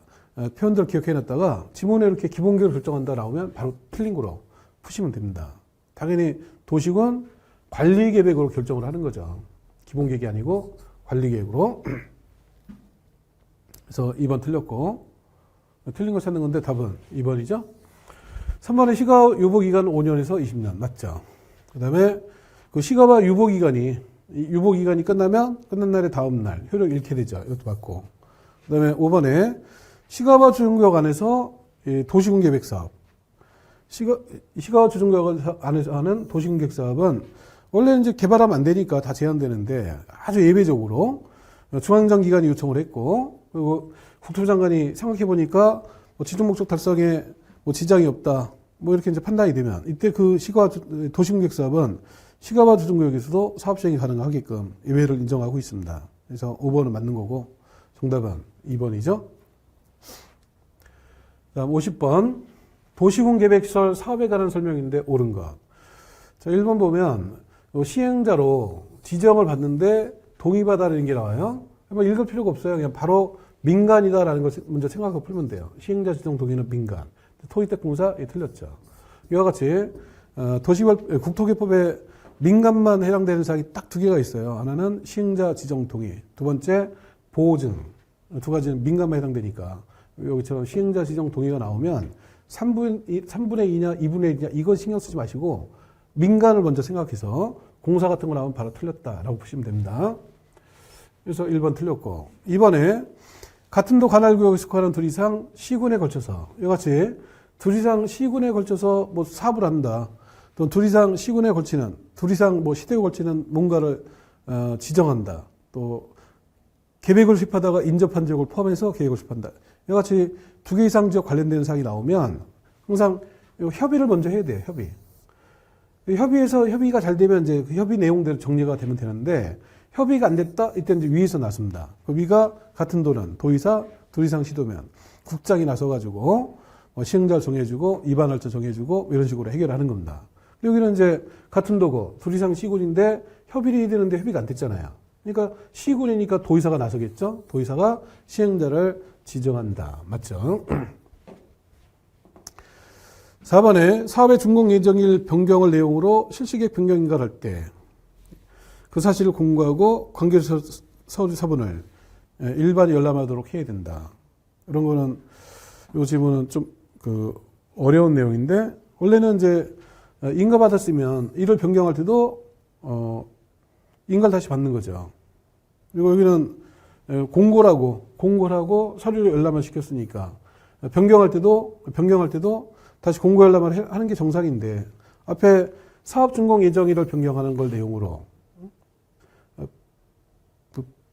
표현들 기억해 놨다가 지문에 이렇게 기본계획을 결정한다 나오면 바로 틀린 거로 푸시면 됩니다. 당연히 도시군 관리계획으로 결정을 하는 거죠. 기본계획이 아니고 관리계획으로. 그래서 2번 틀렸고 틀린 거 찾는 건데 답은 2번이죠. 3번에 시가 유보기간 5년에서 20년 맞죠. 그 다음에 그 시가와 유보기간이 끝나면 끝난 날의 다음 날 효력 잃게 되죠. 이것도 맞고. 그 다음에 5번에 시가와 조정구역 안에서 도시군 계획 사업. 시가와 조정구역 안에서 하는 도시군 계획 사업은 원래 이제 개발하면 안 되니까 다 제한되는데 아주 예외적으로 중앙장 기관이 요청을 했고 그리고 국토부 장관이 생각해 보니까 지정 목적 달성에 지장이 없다. 이렇게 이제 판단이 되면 이때 그 시가 도시군 계획 사업은 시가와 조정구역에서도 사업 시행이 가능하게끔 예외를 인정하고 있습니다. 그래서 5번은 맞는 거고 정답은 2번이죠. 다음 50번 도시군 계획시설 사업에 관한 설명인데 옳은 것. 자, 1번 보면 시행자로 지정을 받는데 동의받아라는 게 나와요. 읽을 필요가 없어요. 그냥 바로 민간이다라는 걸 먼저 생각하고 풀면 돼요. 시행자 지정 동의는 민간. 토지대공사 틀렸죠. 이와 같이 국토개법에 민간만 해당되는 사항이 딱 2개가 있어요. 하나는 시행자 지정 동의, 두 번째 보호증. 두 가지는 민간만 해당되니까 여기처럼 시행자 지정 동의가 나오면 3분의 2냐 2분의 1이냐 이거 신경 쓰지 마시고 민간을 먼저 생각해서 공사 같은 거 나오면 바로 틀렸다라고 보시면 됩니다. 그래서 1번 틀렸고 2번에 같은 도 관할구역에 속하는 둘 이상 시군에 걸쳐서 이같이 둘 이상 시군에 걸쳐서 사업을 한다. 또 둘 이상 시군에 걸치는 둘 이상 시대에 걸치는 뭔가를 지정한다. 또 계획을 수립하다가 인접한 지역을 포함해서 계획을 수립한다. 이같이 2개 이상 지역 관련된 사항이 나오면 항상 협의를 먼저 해야 돼요. 협의가 잘 되면 이제 그 협의 내용대로 정리가 되면 되는데 협의가 안 됐다? 이때 이제 위에서 나섭니다. 그 위가 같은 도는 도의사, 둘 이상 시도면 국장이 나서가지고 시행자를 정해주고 입안할자 정해주고 이런 식으로 해결하는 겁니다. 여기는 이제 같은 도고 둘 이상 시군인데 협의를 되는데 협의가 안 됐잖아요. 그러니까 시군이니까 도의사가 나서겠죠. 도의사가 시행자를 지정한다. 맞죠? 4번에 사업의 준공 예정일 변경을 내용으로 실시계획 변경 인가할 때 그 사실을 공고하고 관계자 서류 사본을 일반이 열람하도록 해야 된다. 이런 거는 이 지문은 좀 어려운 내용인데 원래는 이제 인가 받았으면 이를 변경할 때도 인가를 다시 받는 거죠. 그리고 여기는 공고를 하고 서류를 열람을 시켰으니까 변경할 때도 다시 공고 열람을 하는 게 정상인데 앞에 사업 준공 예정일을 변경하는 걸 내용으로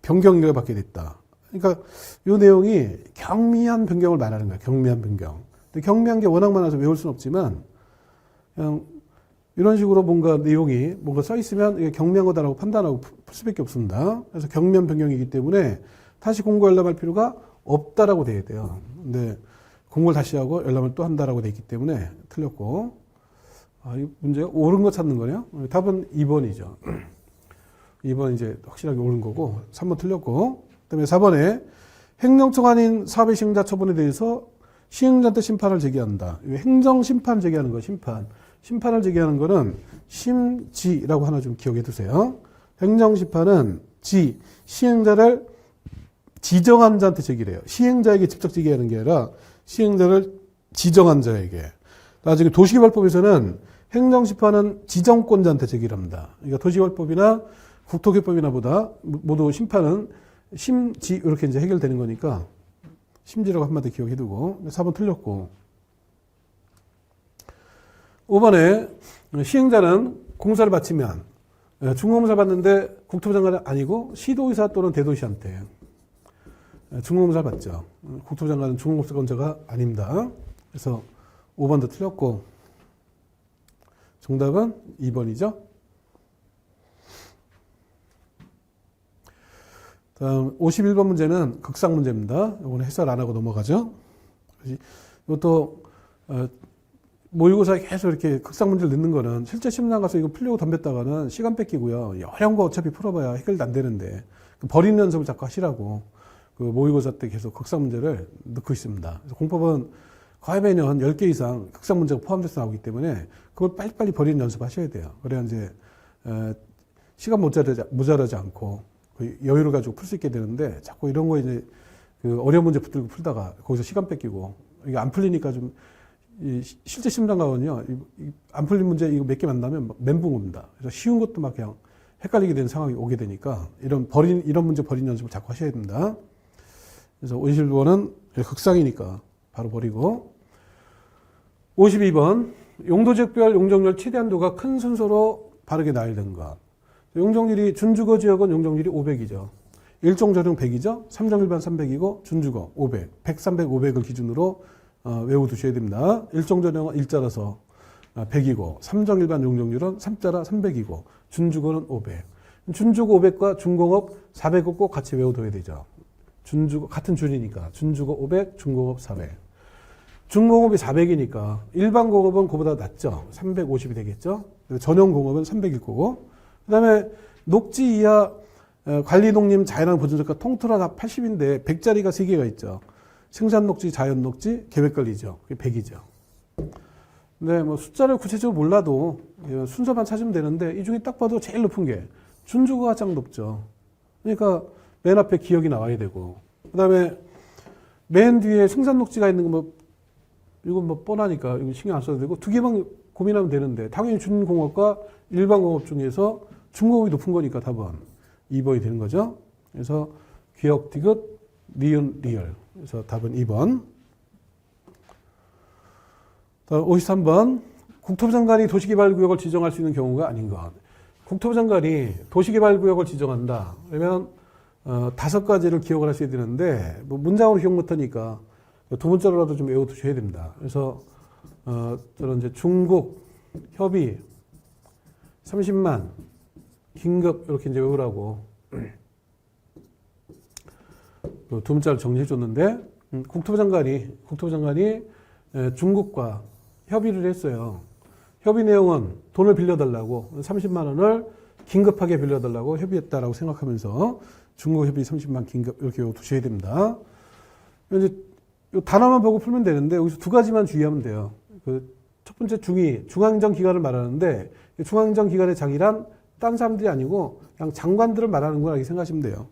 변경인가를 받게 됐다. 그러니까 이 내용이 경미한 변경을 말하는 거예요. 경미한 변경. 근데 경미한 게 워낙 많아서 외울 수는 없지만 그냥 이런 식으로 내용이 써 있으면 이게 경미한 거다라고 판단하고 풀 수밖에 없습니다. 그래서 경미한 변경이기 때문에 다시 공고 열람할 필요가 없다라고 되어야 돼요. 근데 공고를 다시 하고 열람을 또 한다라고 되어 있기 때문에 틀렸고 이 문제가 옳은 거 찾는 거네요. 답은 2번이죠. 2번 이제 확실하게 옳은 거고 3번 틀렸고 그다음에 4번에 행정처가 아닌 사업의 시행자 처분에 대해서 시행자한테 심판을 제기한다. 행정심판 제기하는 거, 심판. 심판을 제기하는 거는 심지라고 하나 좀 기억해 두세요. 행정심판은 시행자를 지정한 자한테 제기를 해요. 시행자에게 직접 제기하는 게 아니라 시행자를 지정한 자에게. 나중에 도시개발법에서는 행정심판은 지정권자한테 제기를 합니다. 그러니까 도시개발법이나 국토개법이나 보다 모두 심판은 심지 이렇게 이제 해결되는 거니까 심지라고 한마디 기억해 두고 4번 틀렸고 5번에 시행자는 공사를 마치면 중공검사를 받는데 국토부 장관이 아니고 시도의사 또는 대도시한테 중공검사를 받죠. 국토부 장관은 중공검사권자가 아닙니다. 그래서 5번도 틀렸고 정답은 2번이죠. 다음 51번 문제는 극상 문제입니다. 이거는 해설 안 하고 넘어가죠. 이것도 모의고사에 계속 이렇게 극상 문제를 넣는 거는 실제 시험장 가서 이거 풀려고 덤볐다가는 시간 뺏기고요. 어려운 거 어차피 풀어봐야 해결도 안 되는데 버리는 연습을 자꾸 하시라고 그 모의고사 때 계속 극상 문제를 넣고 있습니다. 그래서 공법은 거의 매년 한 10개 이상 극상 문제가 포함돼서 나오기 때문에 그걸 빨리빨리 버리는 연습을 하셔야 돼요. 그래야 이제 시간 모자라지 않고 여유를 가지고 풀 수 있게 되는데 자꾸 이런 거 이제 그 어려운 문제 붙들고 풀다가 거기서 시간 뺏기고 이게 안 풀리니까 좀 실제 시험장 가면요 안 풀린 문제 이거 몇 개 만나면 멘붕 옵니다. 그래서 쉬운 것도 막 그냥 헷갈리게 되는 상황이 오게 되니까 이런 문제 버리는 연습을 자꾸 하셔야 됩니다. 그래서 51번은 극상이니까 바로 버리고 52번 용도지역별 용적률 최대한도가 큰 순서로 바르게 나열된 것. 용적률이 준주거 지역은 용적률이 500이죠. 일종전용 100이죠. 3정일반 300이고 준주거 500. 100, 300, 500을 기준으로 외워두셔야 됩니다. 일종전용은 일자라서 100이고 3정일반 용적률은 3자라 300이고 준주거는 500. 준주거 500과 준공업 400을 꼭 같이 외워둬야 되죠. 준주거 같은 줄이니까 준주거 500, 준공업 400. 준공업이 400이니까 일반 공업은 그보다 낮죠. 350이 되겠죠. 전용 공업은 300일 거고 그 다음에 녹지 이하 관리농림 자연환 보존지가 통틀어 다 80인데 100자리가 3개가 있죠. 생산녹지, 자연녹지, 계획관리죠. 그게 100이죠. 근데 뭐 숫자를 구체적으로 몰라도 순서만 찾으면 되는데 이 중에 딱 봐도 제일 높은 게 준주거가 가장 높죠. 그러니까 맨 앞에 기억이 나와야 되고 그 다음에 맨 뒤에 생산녹지가 있는 거 뭐 이건 뭐 뻔하니까 이거 신경 안 써도 되고 두 개만 고민하면 되는데 당연히 준공업과 일반공업 중에서 준공업이 높은 거니까 답은 2번이 되는 거죠. 그래서 기억, 디귿, 니은, 리얼. 그래서 답은 2번. 다음 53번. 국토부 장관이 도시개발구역을 지정할 수 있는 경우가 아닌 것. 국토부 장관이 도시개발구역을 지정한다. 그러면 5가지를 기억을 하셔야 되는데 뭐 문장으로 기억 못하니까 두 문자로라도 좀 외워두셔야 됩니다. 그래서 저는 이제 중국 협의 30만 긴급 이렇게 이제 외우라고 두 문자를 정리해 줬는데 국토부 장관이 중국과 협의를 했어요. 협의 내용은 돈을 빌려달라고 30만 원을 긴급하게 빌려달라고 협의했다라고 생각하면서 중국 협의 30만 긴급 이렇게 외워두셔야 됩니다. 이제 이 단어만 보고 풀면 되는데 여기서 2가지만 주의하면 돼요. 첫 번째 중앙정 기관을 말하는데 중앙정 기관의 장이란 딴 사람들이 아니고 그냥 장관들을 말하는 거라 이렇게 생각하시면 돼요.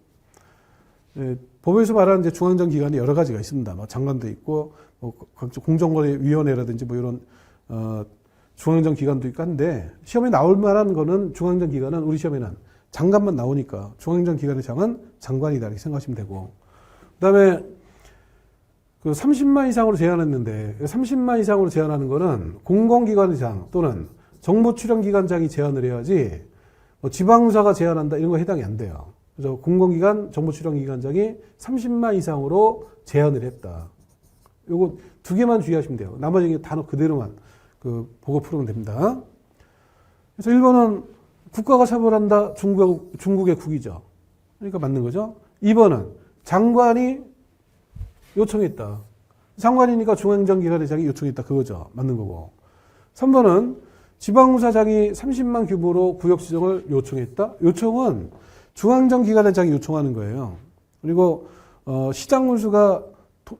법에서 말하는 이제 중앙정 기관이 여러 가지가 있습니다. 뭐 장관도 있고 뭐 공정거래위원회라든지 뭐 이런 중앙정 기관도 있고 한데 시험에 나올 만한 거는 중앙정 기관은 우리 시험에는 장관만 나오니까 중앙정 기관의 장은 장관이다 이렇게 생각하시면 되고 그다음에 30만 이상으로 제한했는데 30만 이상으로 제한하는 거는 공공기관의 장 또는 정보출연기관장이 제한을 해야지 뭐 지방사가 제한한다 이런 거 해당이 안 돼요. 그래서 공공기관 정보출연기관장이 30만 이상으로 제한을 했다. 요거 2개만 주의하시면 돼요. 나머지 단어 그대로만 보고 풀으면 됩니다. 그래서 1번은 국가가 처벌한다 중국의 국이죠. 그러니까 맞는 거죠. 2번은 장관이 요청했다. 장관이니까 중앙정기관의 장이 요청했다. 그거죠. 맞는 거고. 3번은 지방공사장이 30만 규모로 구역 지정을 요청했다. 요청은 중앙정기관의 장이 요청하는 거예요. 그리고 시장군수가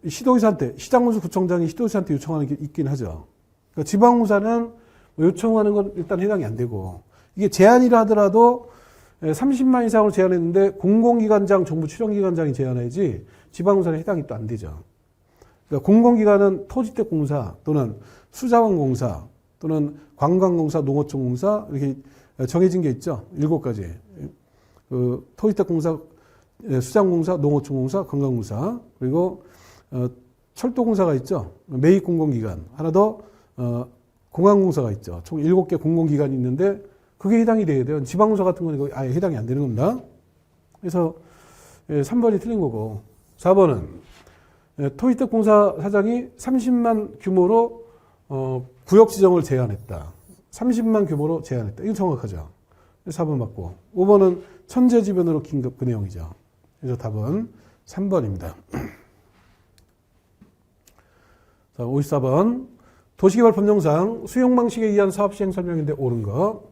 시도의사한테, 시장군수 구청장이 시도의사한테 요청하는 게 있긴 하죠. 그러니까 지방공사는 요청하는 건 일단 해당이 안 되고, 이게 제한이라 하더라도 30만 이상으로 제한했는데 공공기관장, 정부 출연기관장이 제한해야지 지방공사는 해당이 또 안 되죠. 그러니까 공공기관은 토지택공사 또는 수자원공사 또는 관광공사, 농어촌공사 이렇게 정해진 게 있죠. 7가지. 그 토지택공사, 수장공사, 농어촌공사, 관광공사, 그리고 철도공사가 있죠. 매입공공기관. 하나 더 공항공사가 있죠. 총 7개 공공기관이 있는데 그게 해당이 돼야 돼요. 지방공사 같은 건 아예 해당이 안 되는 겁니다. 그래서 3번이 틀린 거고, 4번은 토지택공사 사장이 30만 규모로 구역 지정을 제한했다. 30만 규모로 제한했다. 이거 정확하죠. 4번 맞고, 5번은 천재지변으로 긴급 그 내용이죠. 그래서 답은 3번입니다. 자, 54번. 도시개발법령상 수용방식에 의한 사업시행 설명인데 옳은 거.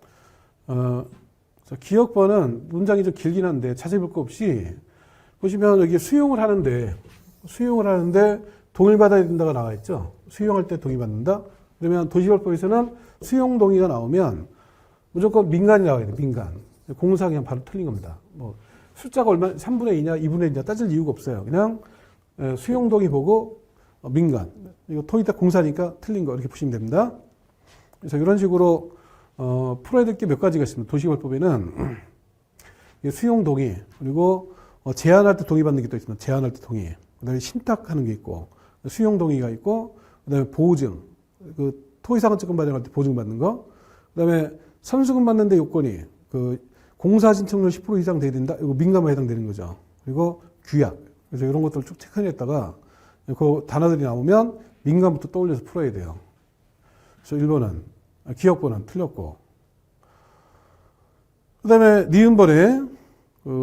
기억번은 문장이 좀 길긴 한데 자세히 볼 거 없이 보시면 여기 수용을 하는데 동의받아야 된다가 나와 있죠. 수용할 때 동의받는다. 그러면 도시개발법에서는 수용 동의가 나오면 무조건 민간이 나와야 돼. 민간. 공사 그냥 바로 틀린 겁니다. 뭐 숫자가 얼마 3분의 2냐 2분의 1이냐 따질 이유가 없어요. 그냥 수용 동의 보고 민간. 이거 토지택 공사니까 틀린 거 이렇게 보시면 됩니다. 그래서 이런 식으로 풀어야 될 게 몇 가지가 있습니다. 도시개발법에는 수용 동의, 그리고 제한할 때 동의받는 게 또 있습니다. 제한할 때 동의. 그다음에 신탁하는 게 있고, 수용 동의가 있고, 그다음에 보증, 그 토지상한증권 발행할 때 보증 받는 거, 그다음에 선수금 받는데 요건이 그 공사 신청률 10% 이상 돼야 된다. 이거 민감에 해당되는 거죠. 그리고 규약. 그래서 이런 것들을 쭉 체크했다가 그 단어들이 나오면 민감부터 떠올려서 풀어야 돼요. 그래서 1번은 기억번은 틀렸고, 그 다음에 니은번에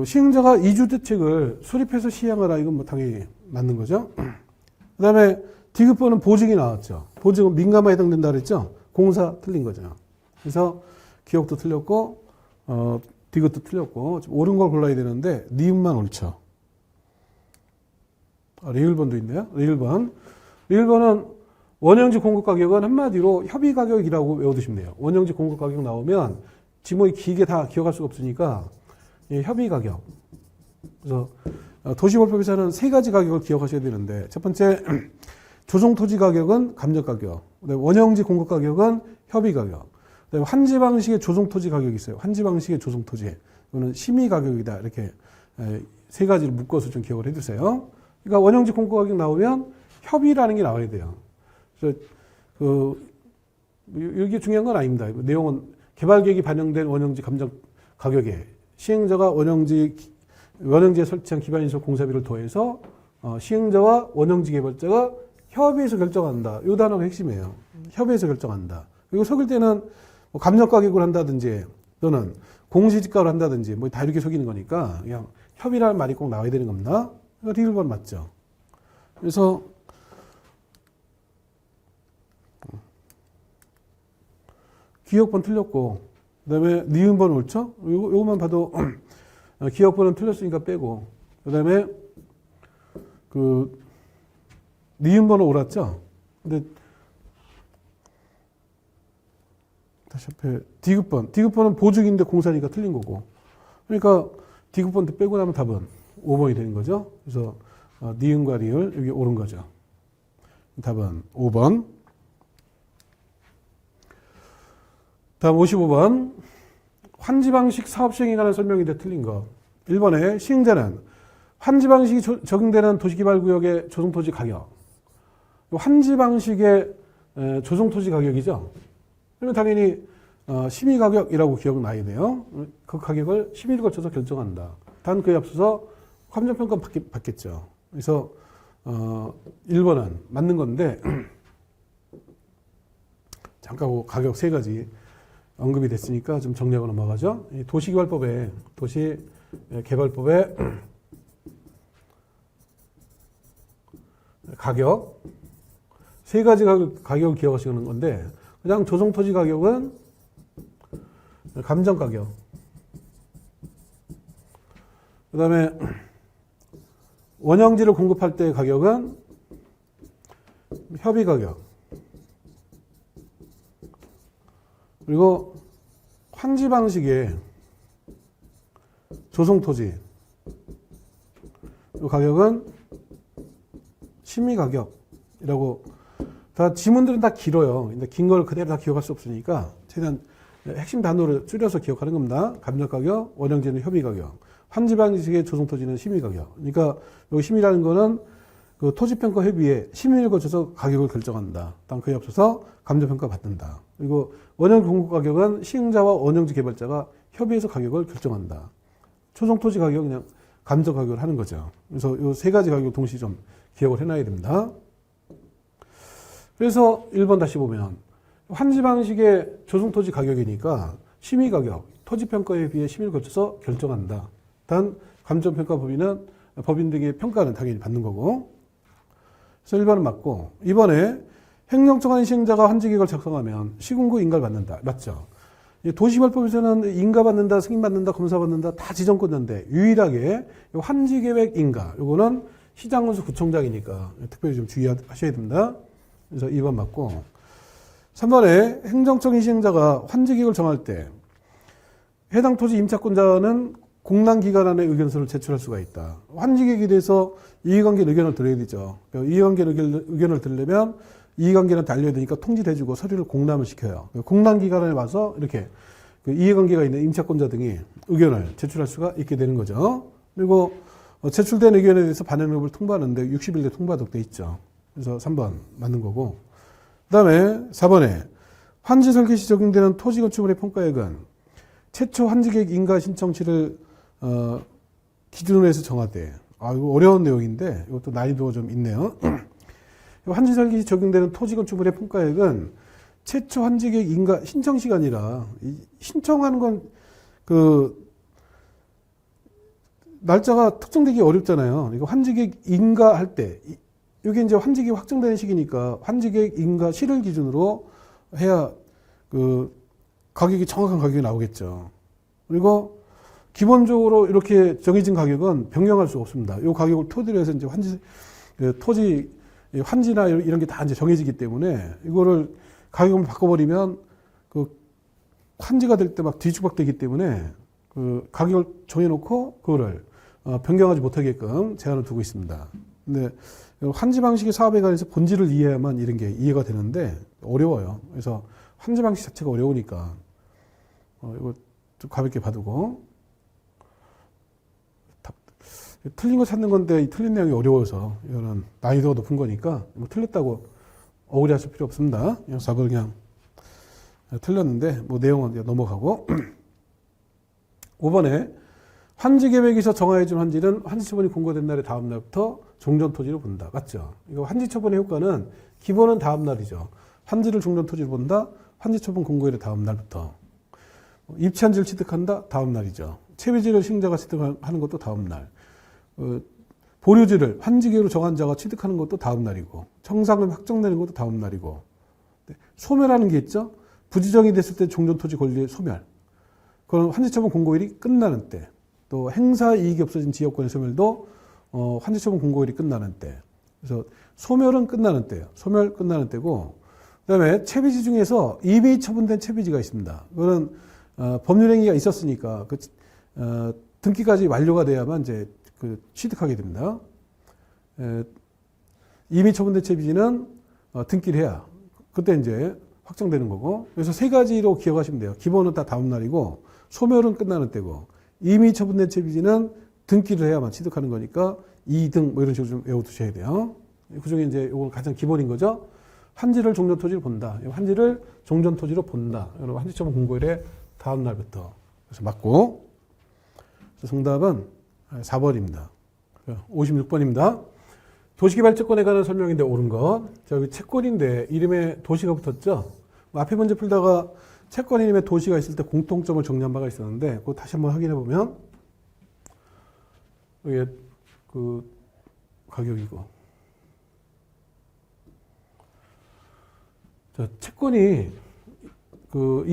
시행자가 이주대책을 수립해서 시행하라. 이건 뭐 당연히 맞는 거죠. 그 다음에 디귿번은 보증이 나왔죠. 보증은 민감에 해당된다 그랬죠. 공사 틀린 거죠. 그래서 기억도 틀렸고 디귿도 틀렸고 옳은 걸 골라야 되는데 니은만 옳죠. 리을번도 있네요. 리을번은 원형지 공급가격은 한마디로 협의가격이라고 외워두시면 돼요. 원형지 공급가격 나오면 지목이 길게 다 기억할 수가 없으니까 협의가격. 그래서 도시개발법에서는 3가지 가격을 기억하셔야 되는데, 첫 번째 조정토지가격은 감정가격, 원형지 공급가격은 협의가격, 그다음에 환지 방식의 조정토지 가격이 있어요. 환지 방식의 조정토지. 이거는 심의가격이다. 이렇게 3가지를 묶어서 좀 기억을 해두세요. 그러니까 원형지 공급가격 나오면 협의라는 게 나와야 돼요. 그래서 이게 중요한 건 아닙니다. 내용은 개발계획이 반영된 원형지 감정 가격에 시행자가 원형지에 설치한 기반인설 공사비를 더해서 시행자와 원형지 개발자가 협의해서 결정한다. 이 단어가 핵심이에요. 협의해서 결정한다. 그리고 속일 때는 뭐 감정 가격을 한다든지 또는 공시지가를 한다든지 뭐 다 이렇게 속이는 거니까 그냥 협의라는 말이 꼭 나와야 되는 겁니다. 그러니까 1번 맞죠. 그래서 기억번 틀렸고, 그 다음에 니은번 옳죠? 요것만 봐도 기억번은 틀렸으니까 빼고, 그 다음에 니은번은 옳았죠? 근데 다시 앞에 디귿번은 보증인데 공사니까 틀린 거고, 그러니까 디귿번도 빼고 나면 답은 5번이 되는 거죠. 그래서 니은과 리을 여기 옳은 거죠. 답은 5번. 다음 55번. 환지 방식 사업 시행에 관한 설명인데 틀린 거. 1번에 시행자는 환지 방식이 적용되는 도시개발구역의 조성토지 가격. 환지 방식의 조성토지 가격이죠. 그러면 당연히 심의가격이라고 기억나야 돼요. 그 가격을 심의를 거쳐서 결정한다. 단 그에 앞서서 감정평가 받겠죠. 그래서 1번은 맞는 건데 잠깐 그 가격 3가지 언급이 됐으니까 좀 정리하고 넘어가죠. 도시개발법에 가격 3가지 가격을 기억하시는 건데, 그냥 조성토지 가격은 감정가격, 그 다음에 원형지를 공급할 때 가격은 협의 가격. 그리고 환지 방식의 조성 토지. 이 가격은 심의 가격이라고. 다 지문들은 다 길어요. 근데 긴 걸 그대로 다 기억할 수 없으니까 최대한 핵심 단어를 줄여서 기억하는 겁니다. 감정 가격, 원형지는 협의 가격, 환지 방식의 조성 토지는 심의 가격. 그러니까 여기 심의라는 거는 그 토지평가 협의에 심의를 거쳐서 가격을 결정한다. 다음 그에 앞서서 감정평가 받는다. 그리고 원형 공급 가격은 시행자와 원형지 개발자가 협의해서 가격을 결정한다. 초성 토지 가격 그냥 감정 가격을 하는 거죠. 그래서 이 세 가지 가격을 동시에 좀 기억을 해놔야 됩니다. 그래서 1번 다시 보면 환지 방식의 조성 토지 가격이니까 심의 가격, 토지평가에 비해 심의를 거쳐서 결정한다. 단 감정평가 법인은 법인들에게 평가는 당연히 받는 거고. 그래서 1번은 맞고, 2번에 행정청한 시행자가 환지계획을 작성하면 시군구 인가를 받는다. 맞죠? 도시개발법에서는 인가받는다, 승인받는다, 검사받는다 다 지정권인데 유일하게 환지계획 인가, 요거는 시장군수 구청장이니까 특별히 좀 주의하셔야 됩니다. 그래서 2번 맞고, 3번에 행정청인 시행자가 환지계획을 정할 때 해당 토지 임차권자는 공란기관안에 의견서를 제출할 수가 있다. 환지계획에 대해서 이해관계 의견을 들어야 되죠. 이해관계 의견을 들으려면 이해관계는 알려야 되니까 통지를 해주고 서류를 공람을 시켜요. 공란기관에 와서 이렇게 그 이해관계가 있는 임차권자 등이 의견을 제출할 수가 있게 되는 거죠. 그리고 제출된 의견에 대해서 반영 여부를 통보하는데 60일 내 통보하도록 돼 있죠. 그래서 3번 맞는 거고. 그 다음에 4번에 환지 설계 시 적용되는 토지 건축물의 평가액은 최초 환지계획 인가 신청치를 기준으로 해서 정하되. 아, 이거 어려운 내용인데 이것도 난이도가 좀 있네요. 환지 설계 시 적용되는 토지 건축물의 평가액은 최초 환지계획 인가 신청시가 아니라 신청하는 건 그 날짜가 특정되기 어렵잖아요. 이거 환지계획 인가할 때 이게 이제 환지계획 확정되는 시기니까 환지계획 인가 시를 기준으로 해야 그 가격이 정확한 가격이 나오겠죠. 그리고 기본적으로 이렇게 정해진 가격은 변경할 수 없습니다. 이 가격을 토대로 해서 이제 토지 환지나 이런 게 다 이제 정해지기 때문에 이거를 가격을 바꿔버리면 그 환지가 될 때 막 뒤죽박되기 때문에 그 가격을 정해놓고 그거를 변경하지 못하게끔 제한을 두고 있습니다. 근데 환지 방식의 사업에 관해서 본질을 이해해야만 이런 게 이해가 되는데 어려워요. 그래서 환지 방식 자체가 어려우니까 이거 좀 가볍게 봐두고. 틀린 거 찾는 건데 이 틀린 내용이 어려워서 이거는 난이도가 높은 거니까 뭐 틀렸다고 억울해하실 필요 없습니다. 그냥 4번 그냥 틀렸는데 뭐 내용은 넘어가고. 5번에 환지계획에서 정하여진 환지는 환지처분이 공고된 날의 다음 날부터 종전토지로 본다. 맞죠? 이거 환지처분의 효과는 기본은 다음 날이죠. 환지를 종전토지로 본다. 환지처분 공고일의 다음 날부터. 입치한지를 취득한다. 다음 날이죠. 채비지를 시행자가 취득하는 것도 다음 날. 보류지를 환지계획으로 정한 자가 취득하는 것도 다음 날이고, 청산금이 확정되는 것도 다음 날이고, 소멸하는 게 있죠. 부지정이 됐을 때 종전토지 권리의 소멸. 그건 환지처분 공고일이 끝나는 때. 또 행사 이익이 없어진 지역권의 소멸도 환지처분 공고일이 끝나는 때. 그래서 소멸은 끝나는 때예요. 소멸 끝나는 때고, 그다음에 채비지 중에서 이미 처분된 채비지가 있습니다. 그거는 법률행위가 있었으니까 그 등기까지 완료가 돼야만 이제 그 취득하게 됩니다. 이미 처분된 채비지는 등기를 해야 그때 이제 확정되는 거고. 그래서 세 가지로 기억하시면 돼요. 기본은 다 다음 날이고, 소멸은 끝나는 때고, 이미 처분된 채비지는 등기를 해야만 취득하는 거니까 2등 뭐 이런 식으로 좀 외워두셔야 돼요. 그 중에 이제 이건 가장 기본인 거죠. 환지를 종전토지로 본다. 환지를 종전토지로 본다. 여러분 환지처분 공고일의 다음 날부터. 그래서 맞고. 그래서 정답은 4번입니다. 56번입니다. 도시개발채권에 관한 설명인데 옳은 것. 여기 채권인데 이름에 도시가 붙었죠. 앞에 문제 풀다가 채권 이름에 도시가 있을 때 공통점을 정리한 바가 있었는데 그거 다시 한번 확인해 보면 이게 그 가격이고, 자, 채권이 그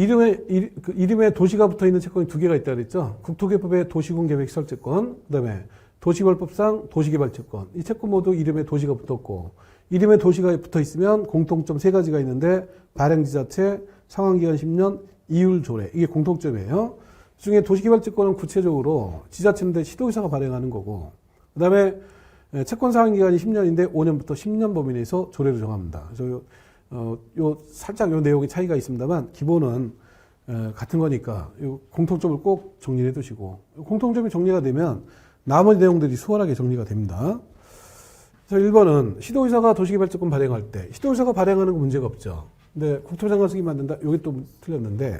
이름에 도시가 붙어 있는 채권이 두 개가 있다 그랬죠. 국토개법의 도시군계획시설채권, 그다음에 도시개발법상 도시개발채권. 이 채권 모두 이름에 도시가 붙었고, 이름에 도시가 붙어 있으면 공통점 세 가지가 있는데, 발행지자체, 상환기간 10년, 이율조례. 이게 공통점이에요. 그 중에 도시개발채권은 구체적으로 지자체인데 시도의사가 발행하는 거고, 그 다음에 채권 상환기간이 10년인데 5년부터 10년 범위 내에서 조례로 정합니다. 그래서 살짝 요 내용의 차이가 있습니다만, 기본은 같은 거니까 요 공통점을 꼭 정리해 두시고, 공통점이 정리가 되면 나머지 내용들이 수월하게 정리가 됩니다. 그래서 1번은 시도의사가 도시개발채권 발행할 때, 시도의사가 발행하는 건 문제가 없죠. 근데 국토장관 승인 만든다? 이게 또 틀렸는데,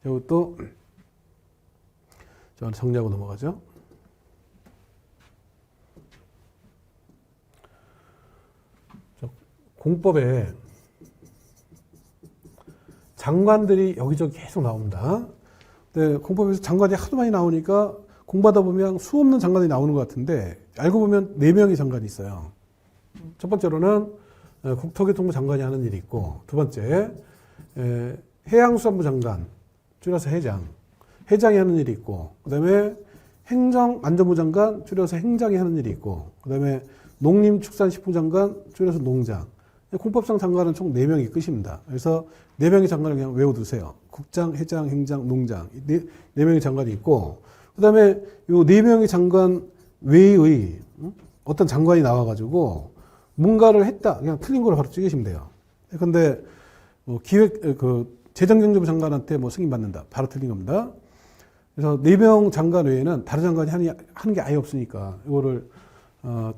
이것도 정리하고 넘어가죠. 공법에 장관들이 여기저기 계속 나옵니다. 근데 공법에서 장관이 하도 많이 나오니까 공부하다 보면 수 없는 장관이 나오는 것 같은데, 알고 보면 4명의 장관이 있어요. 첫 번째로는 국토교통부 장관이 하는 일이 있고, 두 번째 해양수산부 장관, 줄여서 해장, 해장이 하는 일이 있고, 그 다음에 행정안전부 장관, 줄여서 행장이 하는 일이 있고, 그 다음에 농림축산식품 장관, 줄여서 농장. 공법상 장관은 총 4명이 끝입니다. 그래서 4명의 장관을 그냥 외워두세요. 국장, 해장, 행장, 농장. 4명의 장관이 있고, 그 다음에 이 4명의 장관 외의 어떤 장관이 나와가지고 뭔가를 했다. 그냥 틀린 걸 바로 찍으시면 돼요. 근데 재정경제부 장관한테 승인받는다. 바로 틀린 겁니다. 그래서 4명 장관 외에는 다른 장관이 하는 게 아예 없으니까 이거를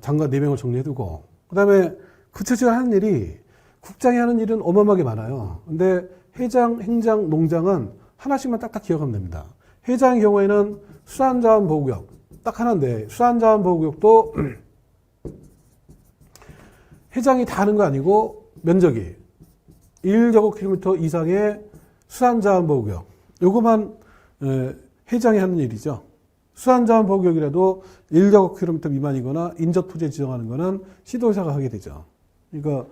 장관 4명을 정리해두고, 그 다음에 구체적으로 하는 일이, 국장이 하는 일은 어마어마하게 많아요. 근데 해장, 행장, 농장은 하나씩만 딱딱 기억하면 됩니다. 해장의 경우에는 수산자원보호구역 딱 하나인데, 수산자원보호구역도 해장이 다 하는 거 아니고 면적이 1제곱킬로미터 이상의 수산자원보호구역, 요거만 해장이 하는 일이죠. 수산자원보호구역이라도 1제곱킬로미터 미만이거나 인접토지에 지정하는 거는 시도의사가 하게 되죠. 그러니까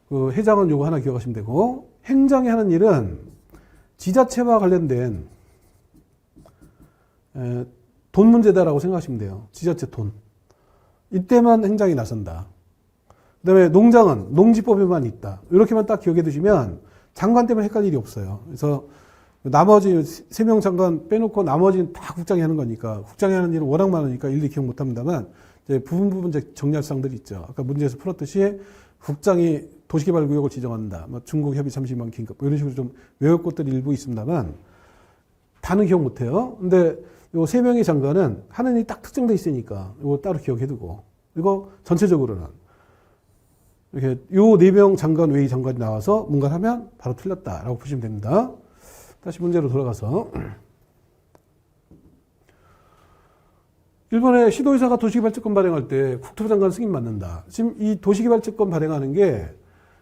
그 해장은 요거 하나 기억하시면 되고, 행장이 하는 일은 지자체와 관련된 돈 문제다라고 생각하시면 돼요. 지자체 돈. 이때만 행장이 나선다. 그 다음에 농장은 농지법에만 있다. 이렇게만 딱 기억해 두시면 장관 때문에 헷갈릴 일이 없어요. 그래서 나머지 3명 장관 빼놓고 나머지는 다 국장이 하는 거니까, 국장이 하는 일은 워낙 많으니까 일일이 기억 못 합니다만, 이제 부분 정리할 사항들이 있죠. 아까 문제에서 풀었듯이 국장이 도시개발구역을 지정한다. 중국협의 30만 긴급. 이런 식으로 좀 외울 것들이 일부 있습니다만, 다는 기억 못 해요. 근데 요 3명의 장관은 하는 일이 딱 특정돼 있으니까 이거 따로 기억해 두고, 그리고 전체적으로는 이렇게 요 4명 장관 외의 장관이 나와서 뭔가를 하면 바로 틀렸다라고 보시면 됩니다. 다시 문제로 돌아가서, 일본의 시도의사가 도시개발채권 발행할 때 국토부 장관 승인 받는다. 지금 이 도시개발채권 발행하는 게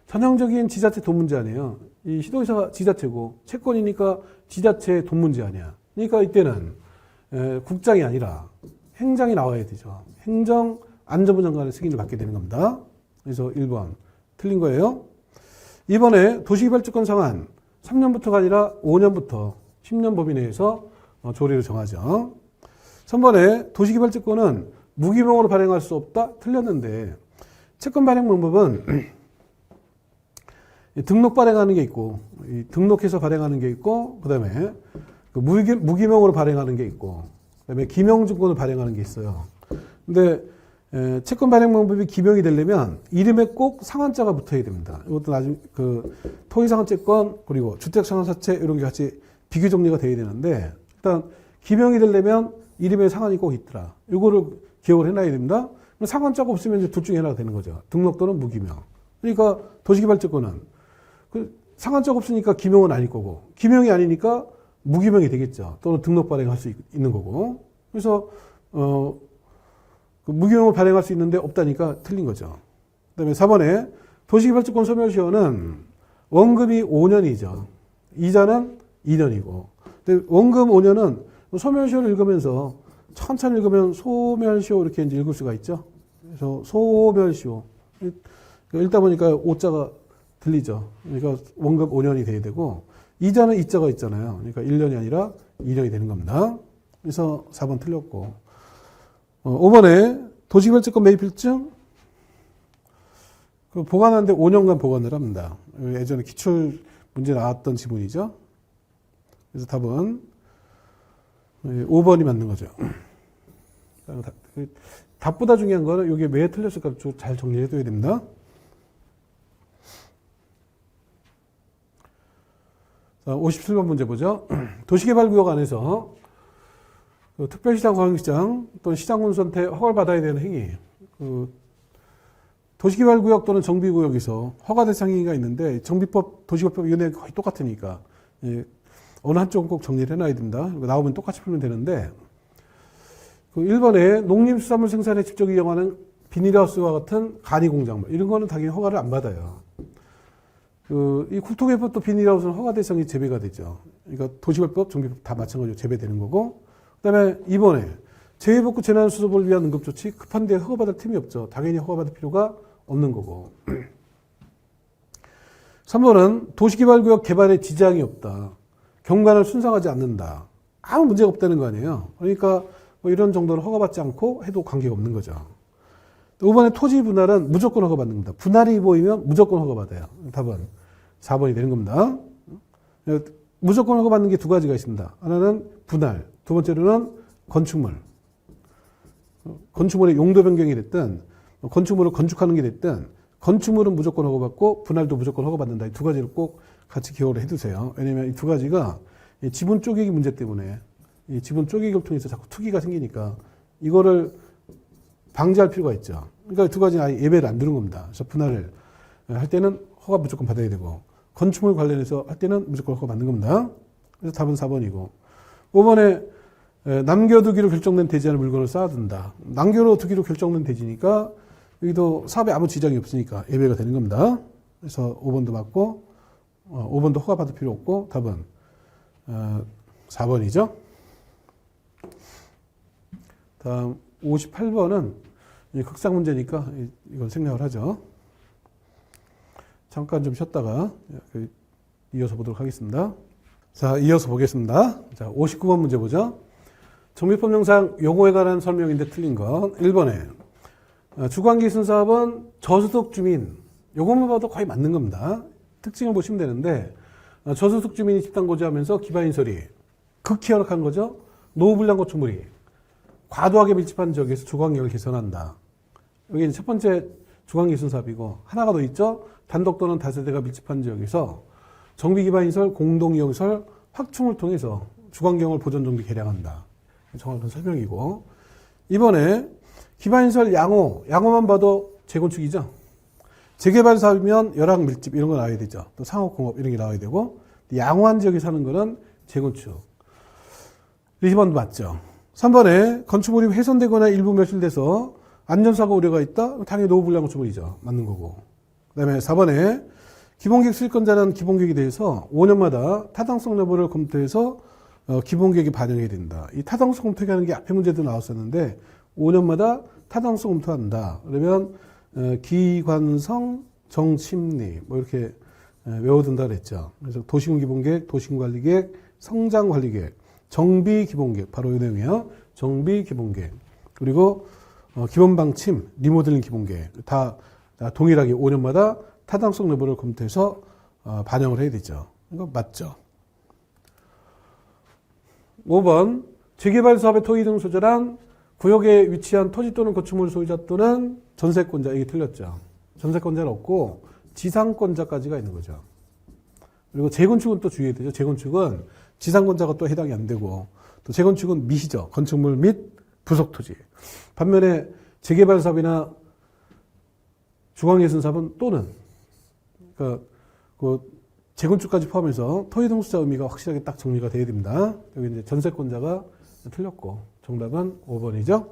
전형적인 지자체 돈 문제 아니에요. 이 시도의사가 지자체고 채권이니까 지자체 돈 문제 아니야. 그러니까 이때는 국장이 아니라 행장이 나와야 되죠. 행정안전부 장관의 승인을 받게 되는 겁니다. 그래서 1번 틀린 거예요. 이번에 도시개발채권 상한 3년부터가 아니라 5년부터 10년 범위 내에서 조례를 정하죠. 3번에 도시개발채권은 무기명으로 발행할 수 없다? 틀렸는데, 채권 발행 방법은 등록 발행하는 게 있고, 등록해서 발행하는 게 있고, 그 다음에 무기명으로 발행하는 게 있고, 그 다음에 기명증권을 발행하는 게 있어요. 근데 채권 발행 방법이 기명이 되려면 이름에 꼭 상한자가 붙어야 됩니다. 이것도 나중에 토지상한채권 그리고 주택상한사채 이런 게 같이 비교 정리가 돼야 되는데, 일단 기명이 되려면 이름에 상한이 꼭 있더라. 이거를 기억을 해놔야 됩니다. 상한자가 없으면 이제 둘 중에 하나가 되는 거죠. 등록 또는 무기명. 그러니까 도시개발채권은 상한자가 없으니까 기명은 아닐 거고, 기명이 아니니까 무기명이 되겠죠. 또는 등록 발행할 수 있는 거고. 그래서 무기명을 발행할 수 있는데 없다니까 틀린 거죠. 그 다음에 4번에 도시개발채권 소멸시효는 원금이 5년이죠. 이자는 2년이고. 근데 원금 5년은 소멸시효를 읽으면서 천천히 읽으면 소멸시효 이렇게 이제 읽을 수가 있죠. 그래서 소멸시효. 읽다 보니까 오자가 들리죠. 그러니까 원금 5년이 돼야 되고, 이자는 이자가 있잖아요. 그러니까 1년이 아니라 2년이 되는 겁니다. 그래서 4번 틀렸고. 5번에 도시개발지권 매입일증 보관하는데 5년간 보관을 합니다. 예전에 기출 문제 나왔던 지문이죠. 그래서 답은 5번이 맞는 거죠. 답보다 중요한 거는 이게 왜 틀렸을까 잘 정리해둬야 됩니다. 자, 57번 문제 보죠. 도시개발구역 안에서 특별시장, 광역시장 또는 시장군수한테 허가를 받아야 되는 행위. 도시개발구역 또는 정비구역에서 허가 대상 행위가 있는데 정비법, 도시개발법 위원회 거의 똑같으니까 어느 한쪽은 꼭 정리를 해놔야 됩니다. 나오면 똑같이 풀면 되는데 1번에 농림수산물 생산에 직접 이용하는 비닐하우스와 같은 간이공장 이런 거는 당연히 허가를 안 받아요. 이 국토개발법도 비닐하우스는 허가 대상이 제외가 되죠. 그러니까 도시개발법, 정비법 다 마찬가지로 제외되는 거고. 그다음에 2번에 재해복구 재난 수습을 위한 응급조치 급한데 허가받을 틈이 없죠. 당연히 허가받을 필요가 없는 거고. 3번은 도시개발구역 개발에 지장이 없다. 경관을 순상하지 않는다. 아무 문제가 없다는 거 아니에요. 그러니까 뭐 이런 정도는 허가받지 않고 해도 관계가 없는 거죠. 5번에 토지 분할은 무조건 허가받는 겁니다. 분할이 보이면 무조건 허가받아요. 답은 4번이 되는 겁니다. 무조건 허가받는 게 두 가지가 있습니다. 하나는 분할, 두 번째로는 건축물. 건축물의 용도 변경이 됐든 건축물을 건축하는 게 됐든 건축물은 무조건 허가받고 분할도 무조건 허가받는다. 이 두 가지를 꼭 같이 기억을 해두세요. 왜냐하면 이 두 가지가 지분 쪼개기 문제 때문에 이 지분 쪼개기를 통해서 자꾸 투기가 생기니까 이거를 방지할 필요가 있죠. 그러니까 두 가지는 아예 예배를 안 두는 겁니다. 그래서 분할을 할 때는 허가 무조건 받아야 되고 건축물 관련해서 할 때는 무조건 허가 받는 겁니다. 그래서 답은 4번이고 5번에 남겨두기로 결정된 대지 안에 물건을 쌓아둔다. 남겨두기로 결정된 대지니까 여기도 사업에 아무 지장이 없으니까 예배가 되는 겁니다. 그래서 5번도 맞고 5번도 허가 받을 필요 없고 답은 4번이죠. 다음 58번은 극상 문제니까 이건 생략을 하죠. 잠깐 좀 쉬었다가 이어서 보도록 하겠습니다. 자, 이어서 보겠습니다. 자, 59번 문제 보죠. 정비법령상 용어에 관한 설명인데 틀린 건 1번에 주관기순 사업은 저소득 주민 요것만 봐도 거의 맞는 겁니다. 특징을 보시면 되는데 저소득 주민이 집단 거주하면서 기반인설이 극히 열악한 거죠. 노후불량 건축물이 과도하게 밀집한 지역에서 주관경을 개선한다. 여기 첫 번째 주관기순 사업이고 하나가 더 있죠. 단독 또는 다세대가 밀집한 지역에서 정비기반인설, 공동이용설, 확충을 통해서 주관경을 보존 정비 개량한다. 정확한 설명이고 이번에 기반인설 양호만 봐도 재건축이죠. 재개발 사업이면 열악 밀집 이런 거 나와야 되죠. 또 상업공업 이런 게 나와야 되고 양호한 지역에 사는 거는 재건축. 2번도 맞죠. 3번에 건축물이 훼손되거나 일부 멸실돼서 안전사고 우려가 있다? 당연히 노후불량 건축물이죠. 맞는 거고. 그 다음에 4번에 기본계획 수익권자는 기본계획에 대해서 5년마다 타당성 여부를 검토해서 기본계획에 반영해야 된다. 이 타당성 검토하는 게 앞에 문제도 나왔었는데 5년마다 타당성 검토한다. 그러면 기관성, 정침리 뭐 이렇게 외워둔다 그랬죠. 그래서 도시군 기본계획, 도시군 관리계획, 성장 관리계획, 정비 기본계획 바로 이 내용이에요. 정비 기본계획 그리고 기본 방침, 리모델링 기본계획 다 동일하게 5년마다 타당성 여부를 검토해서 반영을 해야 되죠. 이거 맞죠? 5번 재개발 사업의 토지 등 소재란 구역에 위치한 토지 또는 건축물 소유자 또는 전세권자 이게 틀렸죠. 전세권자는 없고 지상권자까지가 있는 거죠. 그리고 재건축은 또 주의해야 되죠. 재건축은 지상권자가 또 해당이 안 되고 또 재건축은 미시죠. 건축물 및 부속 토지. 반면에 재개발 사업이나 주광예술 사업은 또는 그러니까 그 재건축까지 포함해서 토지 등수자 의미가 확실하게 딱 정리가 돼야 됩니다. 여기 이제 전세권자가 틀렸고 정답은 5번이죠.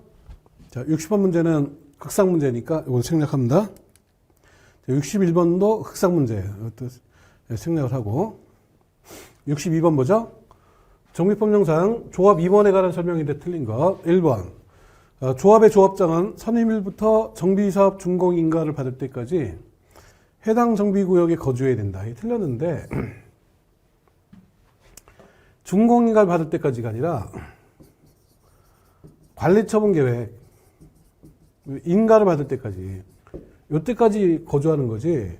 자, 60번 문제는 극상 문제니까 이걸 생략합니다. 61번도 극상 문제. 이것도 생략을 하고 62번 뭐죠? 정비법령상 조합 2번에 관한 설명인데 틀린 거 1번 조합의 조합장은 선임일부터 정비사업 준공인가를 받을 때까지 해당 정비구역에 거주해야 된다. 이게 틀렸는데 준공인가를 받을 때까지가 아니라 관리처분계획 인가를 받을 때까지. 요때까지 거주하는 거지.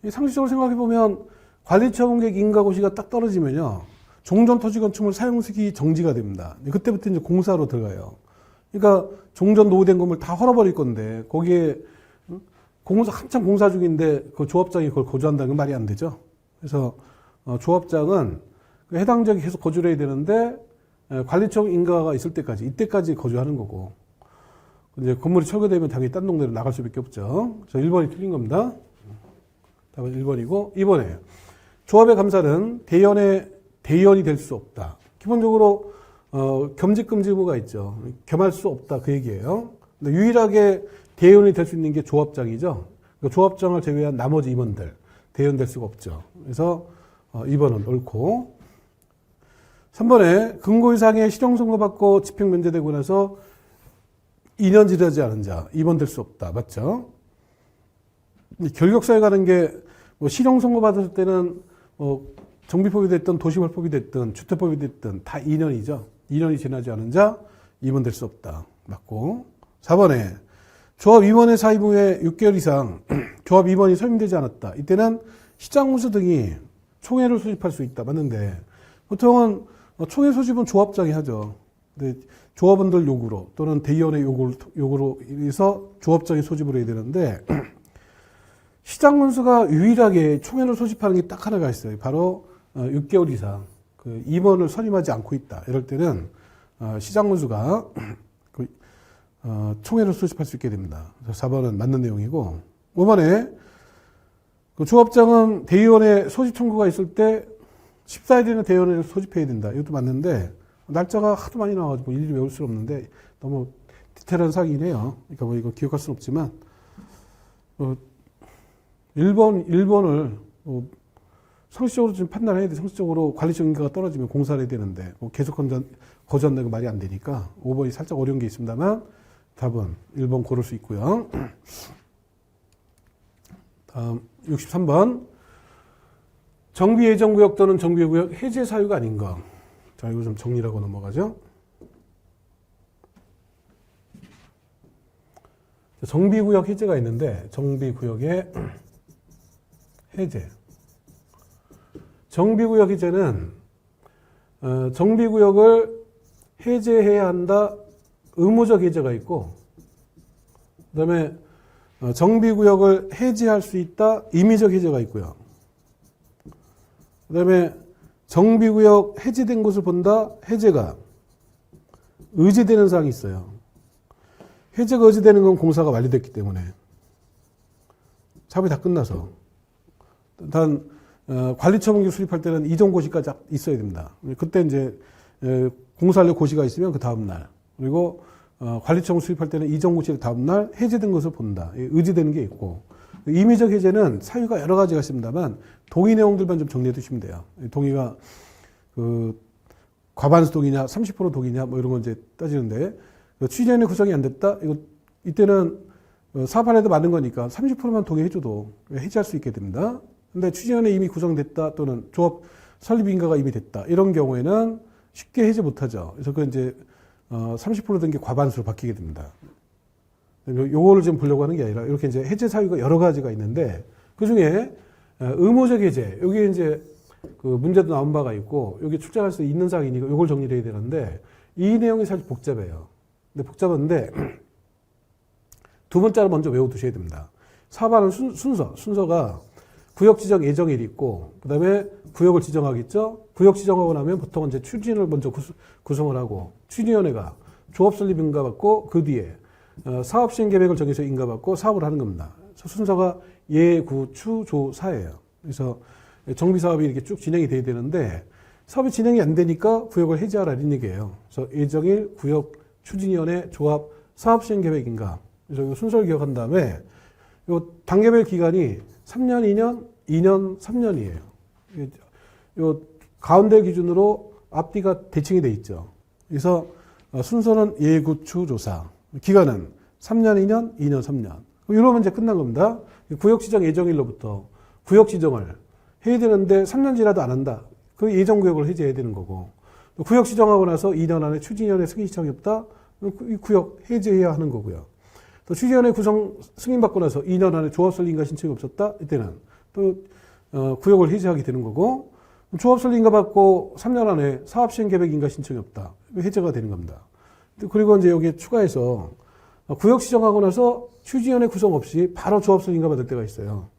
상식적으로 생각해보면 관리처분계획 인가고시가 딱 떨어지면요. 종전토지건축물 사용수익이 정지가 됩니다. 그때부터 이제 공사로 들어가요. 그러니까 종전 노후된 건물 다 헐어버릴 건데 거기에 한참 공사 중인데 그 조합장이 그걸 거주한다는 건 말이 안 되죠. 그래서 조합장은 해당 지역에 계속 거주를 해야 되는데 관리처분 인가가 있을 때까지 이때까지 거주하는 거고 이제 건물이 철거되면 당연히 딴 동네로 나갈 수밖에 없죠. 그래서 1번이 틀린 겁니다. 답은 1번이고 2번에 조합의 감사는 대연이 될 수 없다. 기본적으로 겸직금지 의무가 있죠. 겸할 수 없다 그 얘기예요. 근데 유일하게 대연이 될 수 있는 게 조합장이죠. 그러니까 조합장을 제외한 나머지 임원들 대연될 수가 없죠. 그래서 2번은 옳고 3번에 근고 이상의 실형 선고받고 집행 면제되고 나서 2년 지나지 않은 자 2번 될 수 없다. 맞죠? 결격사에 가는 게 뭐 실형 선고받았을 때는 정비법이 됐든 도시벌법이 됐든 주택법이 됐든 다 2년이죠. 2년이 지나지 않은 자 2번 될 수 없다. 맞고 4번에 조합 임원의 사임 후에 6개월 이상 조합 임원이 선임되지 않았다. 이때는 시장군수 등이 총회를 소집할 수 있다. 맞는데 보통은 총회 소집은 조합장이 하죠. 근데 조합원들 요구로 또는 대의원의 요구로 해서 조합장이 소집을 해야 되는데 시장군수가 유일하게 총회를 소집하는 게 딱 하나가 있어요. 바로 6개월 이상 그 임원을 선임하지 않고 있다. 이럴 때는 시장군수가 총회를 소집할 수 있게 됩니다. 그래서 4번은 맞는 내용이고 5번에 그 조합장은 대의원의 소집 청구가 있을 때 14일 이내에 대의원을 소집해야 된다. 이것도 맞는데 날짜가 하도 많이 나와가지고 일일이 외울 수는 없는데 너무 디테일한 사항이긴 해요. 그러니까 뭐 이거 기억할 수는 없지만 1번을 상식적으로 좀 판단해야 돼. 상식적으로 관리적 인가가 떨어지면 공사를 해야 되는데 계속 거주한다는 거 말이 안 되니까 5번이 살짝 어려운 게 있습니다만 답은 1번 고를 수 있고요. 다음 63번 정비예정구역 또는 정비구역 해제 사유가 아닌가. 자, 이거 좀 정리하고 넘어가죠. 정비구역 해제가 있는데 정비구역의 해제. 정비구역 해제는 정비구역을 해제해야 한다. 의무적 해제가 있고 그다음에 정비구역을 해제할 수 있다. 임의적 해제가 있고요. 그다음에 정비구역 해제된 것을 본다. 해제가 의지되는 사항이 있어요. 해제가 의지되는 건 공사가 완료됐기 때문에 작업이 다 끝나서 단 관리처분기 수립할 때는 이전 고시까지 있어야 됩니다. 그때 이제 공사하려 고시가 있으면 그 다음 날 그리고 관리처분 수립할 때는 이전 고시 다음 날 해제된 것을 본다. 의지되는 게 있고 임의적 해제는 사유가 여러 가지가 있습니다만 동의 내용들만 좀 정리해 두시면 돼요. 동의가 과반수 동의냐 30% 동의냐 뭐 이런 건 이제 따지는데 취지위원회 구성이 안 됐다. 이때는 사업안에도 맞는 거니까 30%만 동의해줘도 해제할 수 있게 됩니다. 근데 취지위원회 이미 구성됐다 또는 조합 설립 인가가 이미 됐다. 이런 경우에는 쉽게 해제 못하죠. 그래서 그 이제 30% 된 게 과반수로 바뀌게 됩니다. 요거를 지금 보려고 하는 게 아니라 이렇게 이제 해제 사유가 여러 가지가 있는데 그 중에 의무적 해제 여기에 이제 그 문제도 나온 바가 있고 여기 출제할 수 있는 사항이니까 요걸 정리를 해야 되는데 이 내용이 사실 복잡해요. 근데 복잡한데 두 번째로 먼저 외워두셔야 됩니다. 사업하는 순서가 구역 지정 예정일이 있고 그 다음에 구역을 지정하겠죠. 구역 지정하고 나면 보통은 이제 추진을 먼저 구성을 하고 추진위원회가 조합 설립 인가받고 그 뒤에 사업 시행 계획을 정해서 인가받고 사업을 하는 겁니다. 순서가 예, 구, 추, 조, 사예요. 그래서 정비 사업이 이렇게 쭉 진행이 돼야 되는데 사업이 진행이 안 되니까 구역을 해제하라 이런 얘기예요. 그래서 예정일, 구역, 추진위원회, 조합, 사업 시행 계획 인가. 그래서 이 순서를 기억한 다음에 이 단계별 기간이 3년, 2년, 2년, 3년이에요. 이 가운데 기준으로 앞뒤가 대칭이 돼 있죠. 그래서 순서는 예구추 조사. 기간은 3년, 2년, 2년, 3년. 이러면 이제 끝난 겁니다. 구역 지정 예정일로부터 구역 지정을 해야 되는데 3년 지나도 안 한다. 그 예정 구역을 해제해야 되는 거고. 구역 지정하고 나서 2년 안에 추진위원회 승인 신청이 없다. 이 구역 해제해야 하는 거고요. 또 취지위원회 구성 승인받고 나서 2년 안에 조합 설립인가 신청이 없었다. 이때는 또 구역을 해제하게 되는 거고, 조합 설립인가 받고 3년 안에 사업 시행 계획 인가 신청이 없다. 해제가 되는 겁니다. 그리고 이제 여기에 추가해서 구역 지정하고 나서 취지위원회 구성 없이 바로 조합 설립인가 받을 때가 있어요.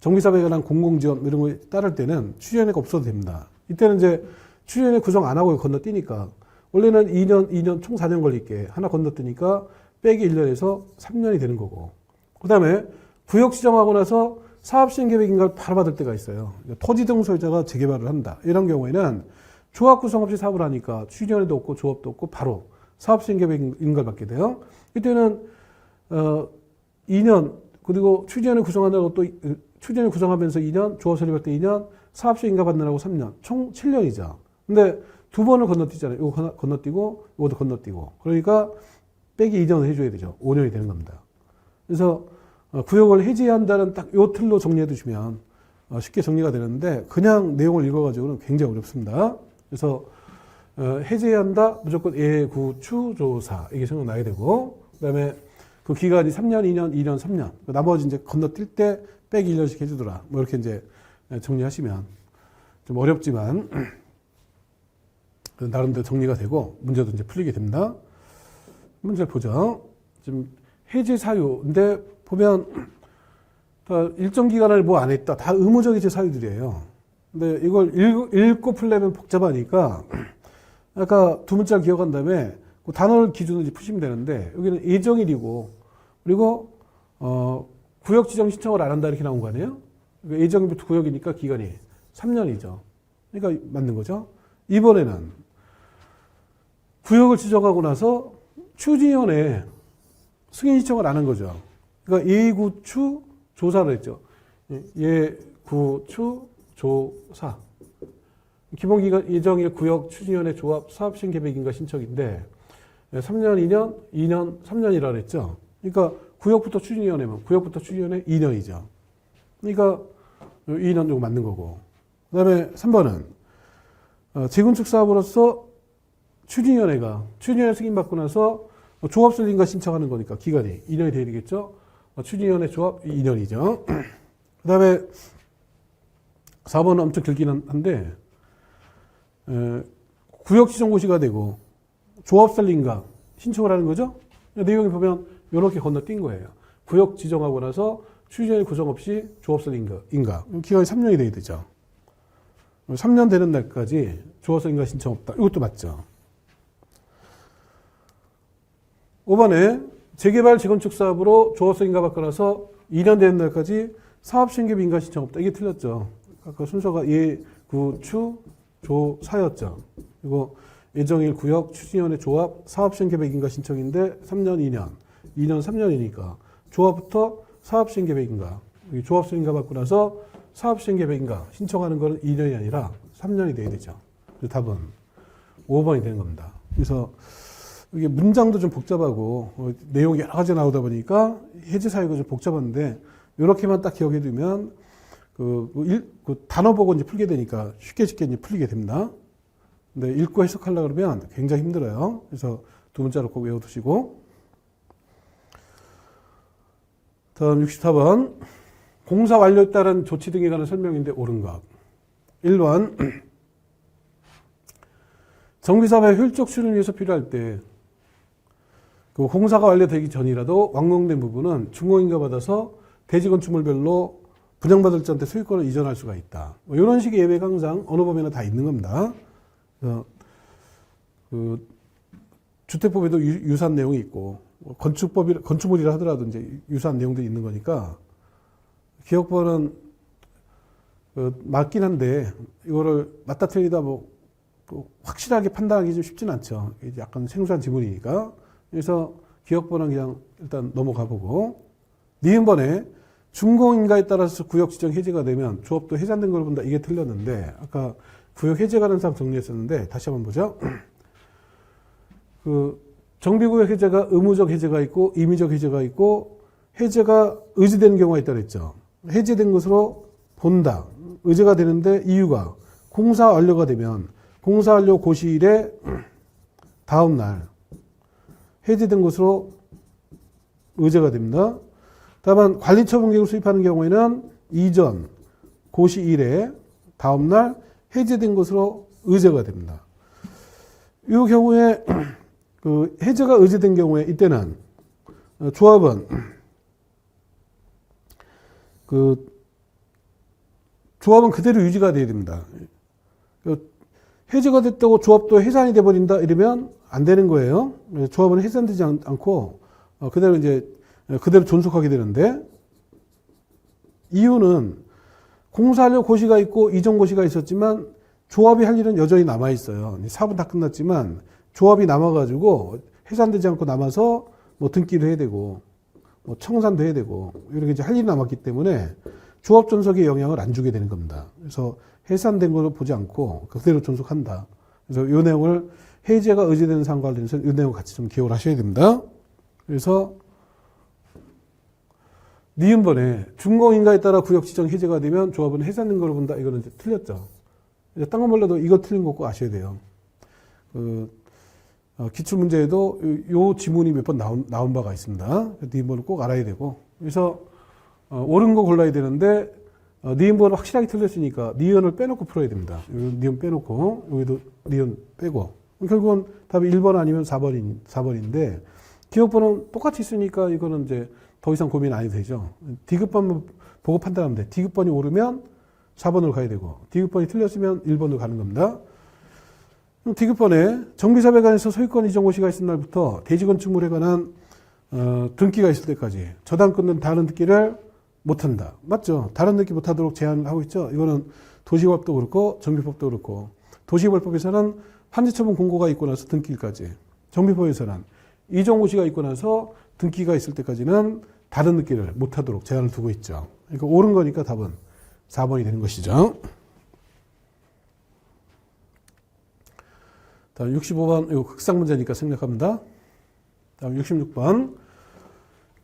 정비사업에 관한 공공지원 이런 거 따를 때는 취지위원회가 없어도 됩니다. 이때는 이제 취지위원회 구성 안 하고 건너뛰니까 원래는 2년 총 4년 걸릴게 하나 건너뛰니까 빼기 1년에서 3년이 되는 거고, 그 다음에 구역 지정하고 나서 사업시행계획인가를 바로 받을 때가 있어요. 토지 등 소유자가 재개발을 한다. 이런 경우에는 조합 구성 없이 사업을 하니까 취지위원회도 없고 조합도 없고 바로 사업시행계획인가를 받게 돼요. 이때는 2년 그리고 취지위원회 구성한다고 또 취지위원회 구성하면서 2년, 조합 설립할 때 2년, 사업시행인가 받느라고 3년, 총 7년이죠. 근데 두 번을 건너뛰잖아요. 이거 건너뛰고 이것도 건너뛰고, 그러니까 빼기 2년을 해줘야 되죠. 5년이 되는 겁니다. 그래서 구역을 해제한다는 딱 요 틀로 정리해 두시면 쉽게 정리가 되는데, 그냥 내용을 읽어가지고는 굉장히 어렵습니다. 그래서 해제한다 무조건 예구추조사 이게 생각나야 되고, 그 다음에 그 기간이 3년, 2년, 2년, 3년, 나머지 이제 건너뛸 때 빼기 1년씩 해주더라. 뭐 이렇게 이제 정리하시면 좀 어렵지만 나름대로 정리가 되고 문제도 이제 풀리게 됩니다. 문제를 보죠. 지금 해제 사유인데 보면 일정 기간을 뭐 안 했다. 다 의무적 해제 사유들이에요. 근데 이걸 읽고 풀려면 복잡하니까 아까 두 문자를 기억한 다음에 그 단어를 기준으로 이제 푸시면 되는데, 여기는 예정일이고 그리고 구역 지정 신청을 안 한다 이렇게 나온 거 아니에요? 그러니까 예정일부터 구역이니까 기간이 3년이죠. 그러니까 맞는 거죠. 이번에는 구역을 지정하고 나서 추진위원회 승인 신청을 안 한 거죠. 그러니까 예구추 조사를 했죠. 예구추 조사. 기본기간 예정일 구역 추진위원회 조합 사업시행 계획인가 신청인데 3년, 2년, 2년, 3년이라 그랬죠. 그러니까 구역부터 추진위원회면 구역부터 추진위원회 2년이죠. 그러니까 2년 이거 맞는 거고. 그 다음에 3번은 재건축 사업으로서 추진위원회 승인받고 나서 조합 설립인가 신청하는 거니까 기간이 2년이 돼야 되겠죠. 추진위원회 조합 2년이죠. 그 다음에 4번은 엄청 길기는 한데 구역 지정고시가 되고 조합 설립인가 신청을 하는 거죠. 내용이 보면 이렇게 건너뛴 거예요. 구역 지정하고 나서 추진위원회 구성 없이 조합 설립인가 기간이 3년이 돼야 되죠. 3년 되는 날까지 조합 설립인가 신청 없다. 이것도 맞죠. 5번에 재개발 재건축 사업으로 조합 설립인가 받고 나서 2년 되는 날까지 사업 시행 계획 인가 신청 없다. 이게 틀렸죠. 아까 순서가 예, 구, 추, 조, 사였죠. 그리고 예정일 구역 추진위원회 조합 사업 시행 계획 인가 신청인데 3년, 2년, 3년이니까 조합부터 사업 시행 계획 인가, 조합 시행 인가 받고 나서 사업 시행 계획 인가 신청하는 거는 2년이 아니라 3년이 돼야 되죠. 답은 5번이 되는 겁니다. 그래서 이게 문장도 좀 복잡하고 내용이 여러 가지 나오다 보니까 해제 사유가 좀 복잡한데 이렇게만 딱 기억해 두면 그 단어 보고 이제 풀게 되니까 쉽게 이제 풀리게 됩니다. 근데 읽고 해석하려고 그러면 굉장히 힘들어요. 그래서 두 문자로 꼭 외워두시고. 다음 64번. 공사 완료에 따른 조치 등에 관한 설명인데 옳은 것. 1번. 정비사업의 효율적 수행을 위해서 필요할 때 그 공사가 완료되기 전이라도 완공된 부분은 중공인가 받아서 대지건축물별로 분양받을 자한테 소유권을 이전할 수가 있다. 뭐 이런 식의 예외가 항상 어느 법에나 다 있는 겁니다. 그 주택법에도 유사한 내용이 있고 건축물이라 하더라도 이제 유사한 내용들이 있는 거니까 기억법은 맞긴 한데 이거를 맞다 틀리다 뭐 확실하게 판단하기 좀 쉽진 않죠. 약간 생소한 지문이니까. 그래서 기억법은 그냥 일단 넘어가 보고, 니은번에 준공인가에 따라서 구역 지정 해제가 되면 조합도 해제된 걸 본다. 이게 틀렸는데 아까 구역 해제 가능성 정리했었는데 다시 한번 보죠. 그 정비구역 해제가 의무적 해제가 있고 임의적 해제가 있고 해제가 의지되는 경우가 있다 그랬죠. 해제된 것으로 본다. 의제가 되는데 이유가 공사 완료가 되면 공사 완료 고시일에 다음 날 해제된 것으로 의제가 됩니다. 다만 관리처분 계획을 수립하는 경우에는 이전 고시 이래 다음날 해제된 것으로 의제가 됩니다. 이 경우에 그 해제가 의제된 경우에 이때는 조합은 그대로 유지가 돼야 됩니다. 해제가 됐다고 조합도 해산이 돼버린다 이러면 안 되는 거예요. 조합은 해산되지 않고 그대로 존속하게 되는데, 이유는 공사하려 고시가 있고 이전 고시가 있었지만 조합이 할 일은 여전히 남아 있어요. 사업은 다 끝났지만 조합이 남아가지고 해산되지 않고 남아서 뭐 등기도 해야 되고 뭐 청산도 해야 되고 이렇게 이제 할 일이 남았기 때문에 조합 존속에 영향을 안 주게 되는 겁니다. 그래서 해산된 걸로 보지 않고 그대로 존속한다. 그래서 이 내용을 해제가 의제되는 사항과 관련해서 이 내용 같이 좀 기억을 하셔야 됩니다. 그래서 니은번에 준공인가에 따라 구역 지정 해제가 되면 조합은 해산된 걸로 본다. 이거는 이제 틀렸죠. 딴 건 몰라도 이거 틀린 거 꼭 아셔야 돼요. 기출문제에도 요 지문이 몇 번 나온 바가 있습니다. 니은번을 꼭 알아야 되고. 그래서 옳은 거 골라야 되는데 니은번을 확실하게 틀렸으니까 니은을 빼놓고 풀어야 됩니다. 니은 빼놓고 여기도 니은 빼고. 결국은 답이 1번 아니면 4번인데 기억번은 똑같이 있으니까 이거는 이제 더 이상 고민 안 해도 되죠. D급번 보고 판단하면 돼. D급번이 오르면 4번으로 가야 되고 D급번이 틀렸으면 1번으로 가는 겁니다. D급번에 정비사업에 소유권 이전 고시가 있은 날부터 대지건축물에 관한 등기가 있을 때까지 저당 끊는 다른 등기를 못한다. 맞죠? 다른 등기 못하도록 제한을 하고 있죠. 이거는 도시법도 그렇고 정비법도 그렇고, 도시개발법에서는 환지처분 공고가 있고 나서 등기일까지, 정비법에서는 이전 고시가 있고 나서 등기가 있을 때까지는 다른 등기를 못하도록 제한을 두고 있죠. 그러니까 옳은 거니까 답은 4번이 되는 것이죠. 다음 65번, 이거 극상 문제니까 생략합니다. 다음 66번.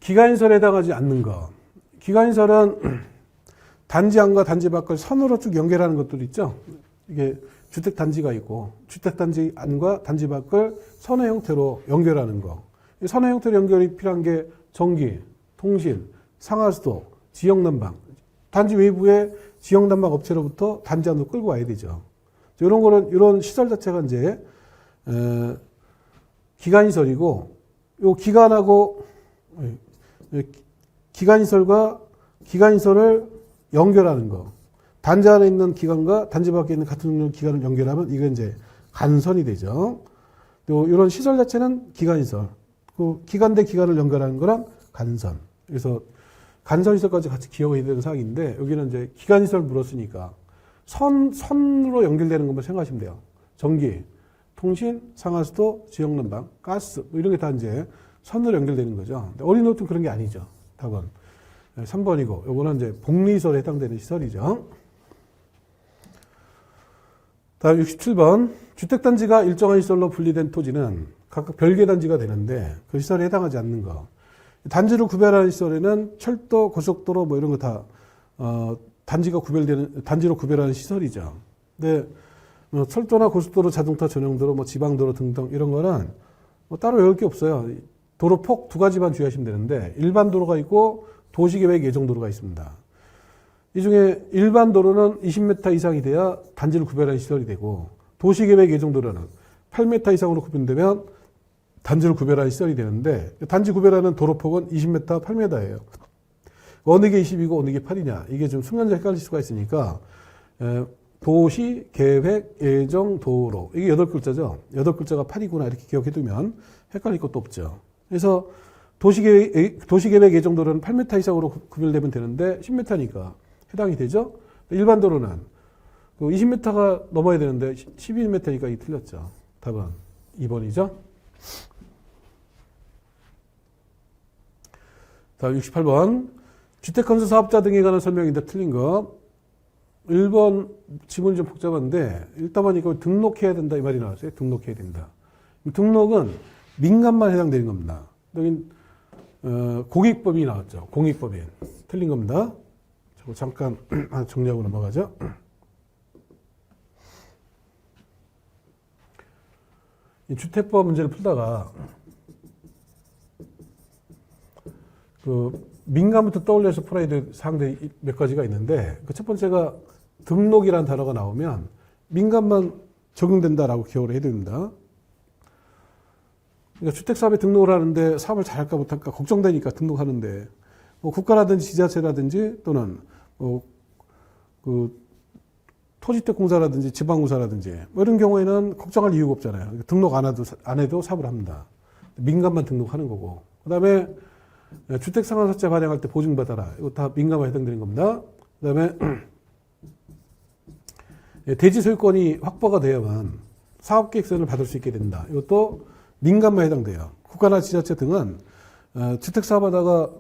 기간인설에 해당하지 않는 것. 기간인설은 단지 안과 단지 밖을 선으로 쭉 연결하는 것들 있죠. 이게 주택단지가 있고, 주택단지 안과 단지 밖을 선의 형태로 연결하는 거. 선의 형태로 연결이 필요한 게 전기, 통신, 상하수도, 지역난방. 단지 외부의 지역난방 업체로부터 단지 안으로 끌고 와야 되죠. 이런 거는, 이런 시설 자체가 이제, 기간시설이고, 요 기간하고, 기간시설과 기간시설을 연결하는 거. 단지 안에 있는 기간과 단지 밖에 있는 같은 종류의 기간을 연결하면 이게 이제 간선이 되죠. 이런 시설 자체는 기간시설. 그 기간 대 기간을 연결하는 거랑 간선. 그래서 간선시설까지 같이 기억해야 되는 사항인데, 여기는 이제 기간시설 물었으니까 선으로 연결되는 것만 생각하시면 돼요. 전기, 통신, 상하수도, 지역난방, 가스, 뭐 이런 게 다 이제 선으로 연결되는 거죠. 어린 노트는 그런 게 아니죠. 답은 3번이고, 요거는 이제 복리시설에 해당되는 시설이죠. 다음 67번. 주택단지가 일정한 시설로 분리된 토지는 각각 별개 단지가 되는데 그 시설에 해당하지 않는 거. 단지를 구별하는 시설에는 철도, 고속도로 뭐 이런 거 다 단지로 구별하는 시설이죠. 근데 철도나 고속도로, 자동차 전용도로, 뭐 지방도로 등등 이런 거는 뭐 따로 외울 게 없어요. 도로 폭 두 가지만 주의하시면 되는데, 일반 도로가 있고 도시계획 예정도로가 있습니다. 이 중에 일반 도로는 20m 이상이 돼야 단지를 구별하는 시설이 되고, 도시계획 예정도로는 8m 이상으로 구분되면 단지를 구별하는 시설이 되는데, 단지 구별하는 도로폭은 20m, 8m예요. 어느 게 20이고 어느 게 8이냐. 이게 좀 순간적으로 헷갈릴 수가 있으니까, 도시, 계획, 예정, 도로. 이게 8글자죠. 8글자가 8이구나. 이렇게 기억해두면 헷갈릴 것도 없죠. 그래서 도시계획 예정도로는 8m 이상으로 구별되면 되는데 10m니까 해당이 되죠. 일반 도로는 20m가 넘어야 되는데 12m니까 이 틀렸죠. 답은 2번이죠. 다음 68번. 주택건설 사업자 등에 관한 설명인데 틀린 거. 1번 지문이 좀 복잡한데, 일단은 이거 등록해야 된다 이 말이 나왔어요. 등록해야 된다. 등록은 민간만 해당되는 겁니다. 여기 공익법이 나왔죠. 공익법인. 틀린 겁니다. 저거 잠깐 정리하고 넘어가죠. 이 주택법 문제를 풀다가 민간부터 떠올려서 풀어야 될 사항들이 몇 가지가 있는데, 그 첫 번째가 등록이라는 단어가 나오면 민간만 적용된다라고 기억을 해야 됩니다. 그러니까 주택사업에 등록을 하는데 사업을 잘할까 못할까 걱정되니까 등록하는데, 뭐 국가라든지 지자체라든지 또는 토지주택공사라든지 지방공사라든지 뭐 이런 경우에는 걱정할 이유가 없잖아요. 등록 안 해도 사업을 합니다. 민간만 등록하는 거고. 그 다음에 주택상환사채 발행할 때 보증받아라. 이거 다 민간만 해당되는 겁니다. 그 다음에 대지 소유권이 확보가 되어야만 사업계획서를 받을 수 있게 된다. 이것도 민간만 해당돼요. 국가나 지자체 등은 주택사업하다가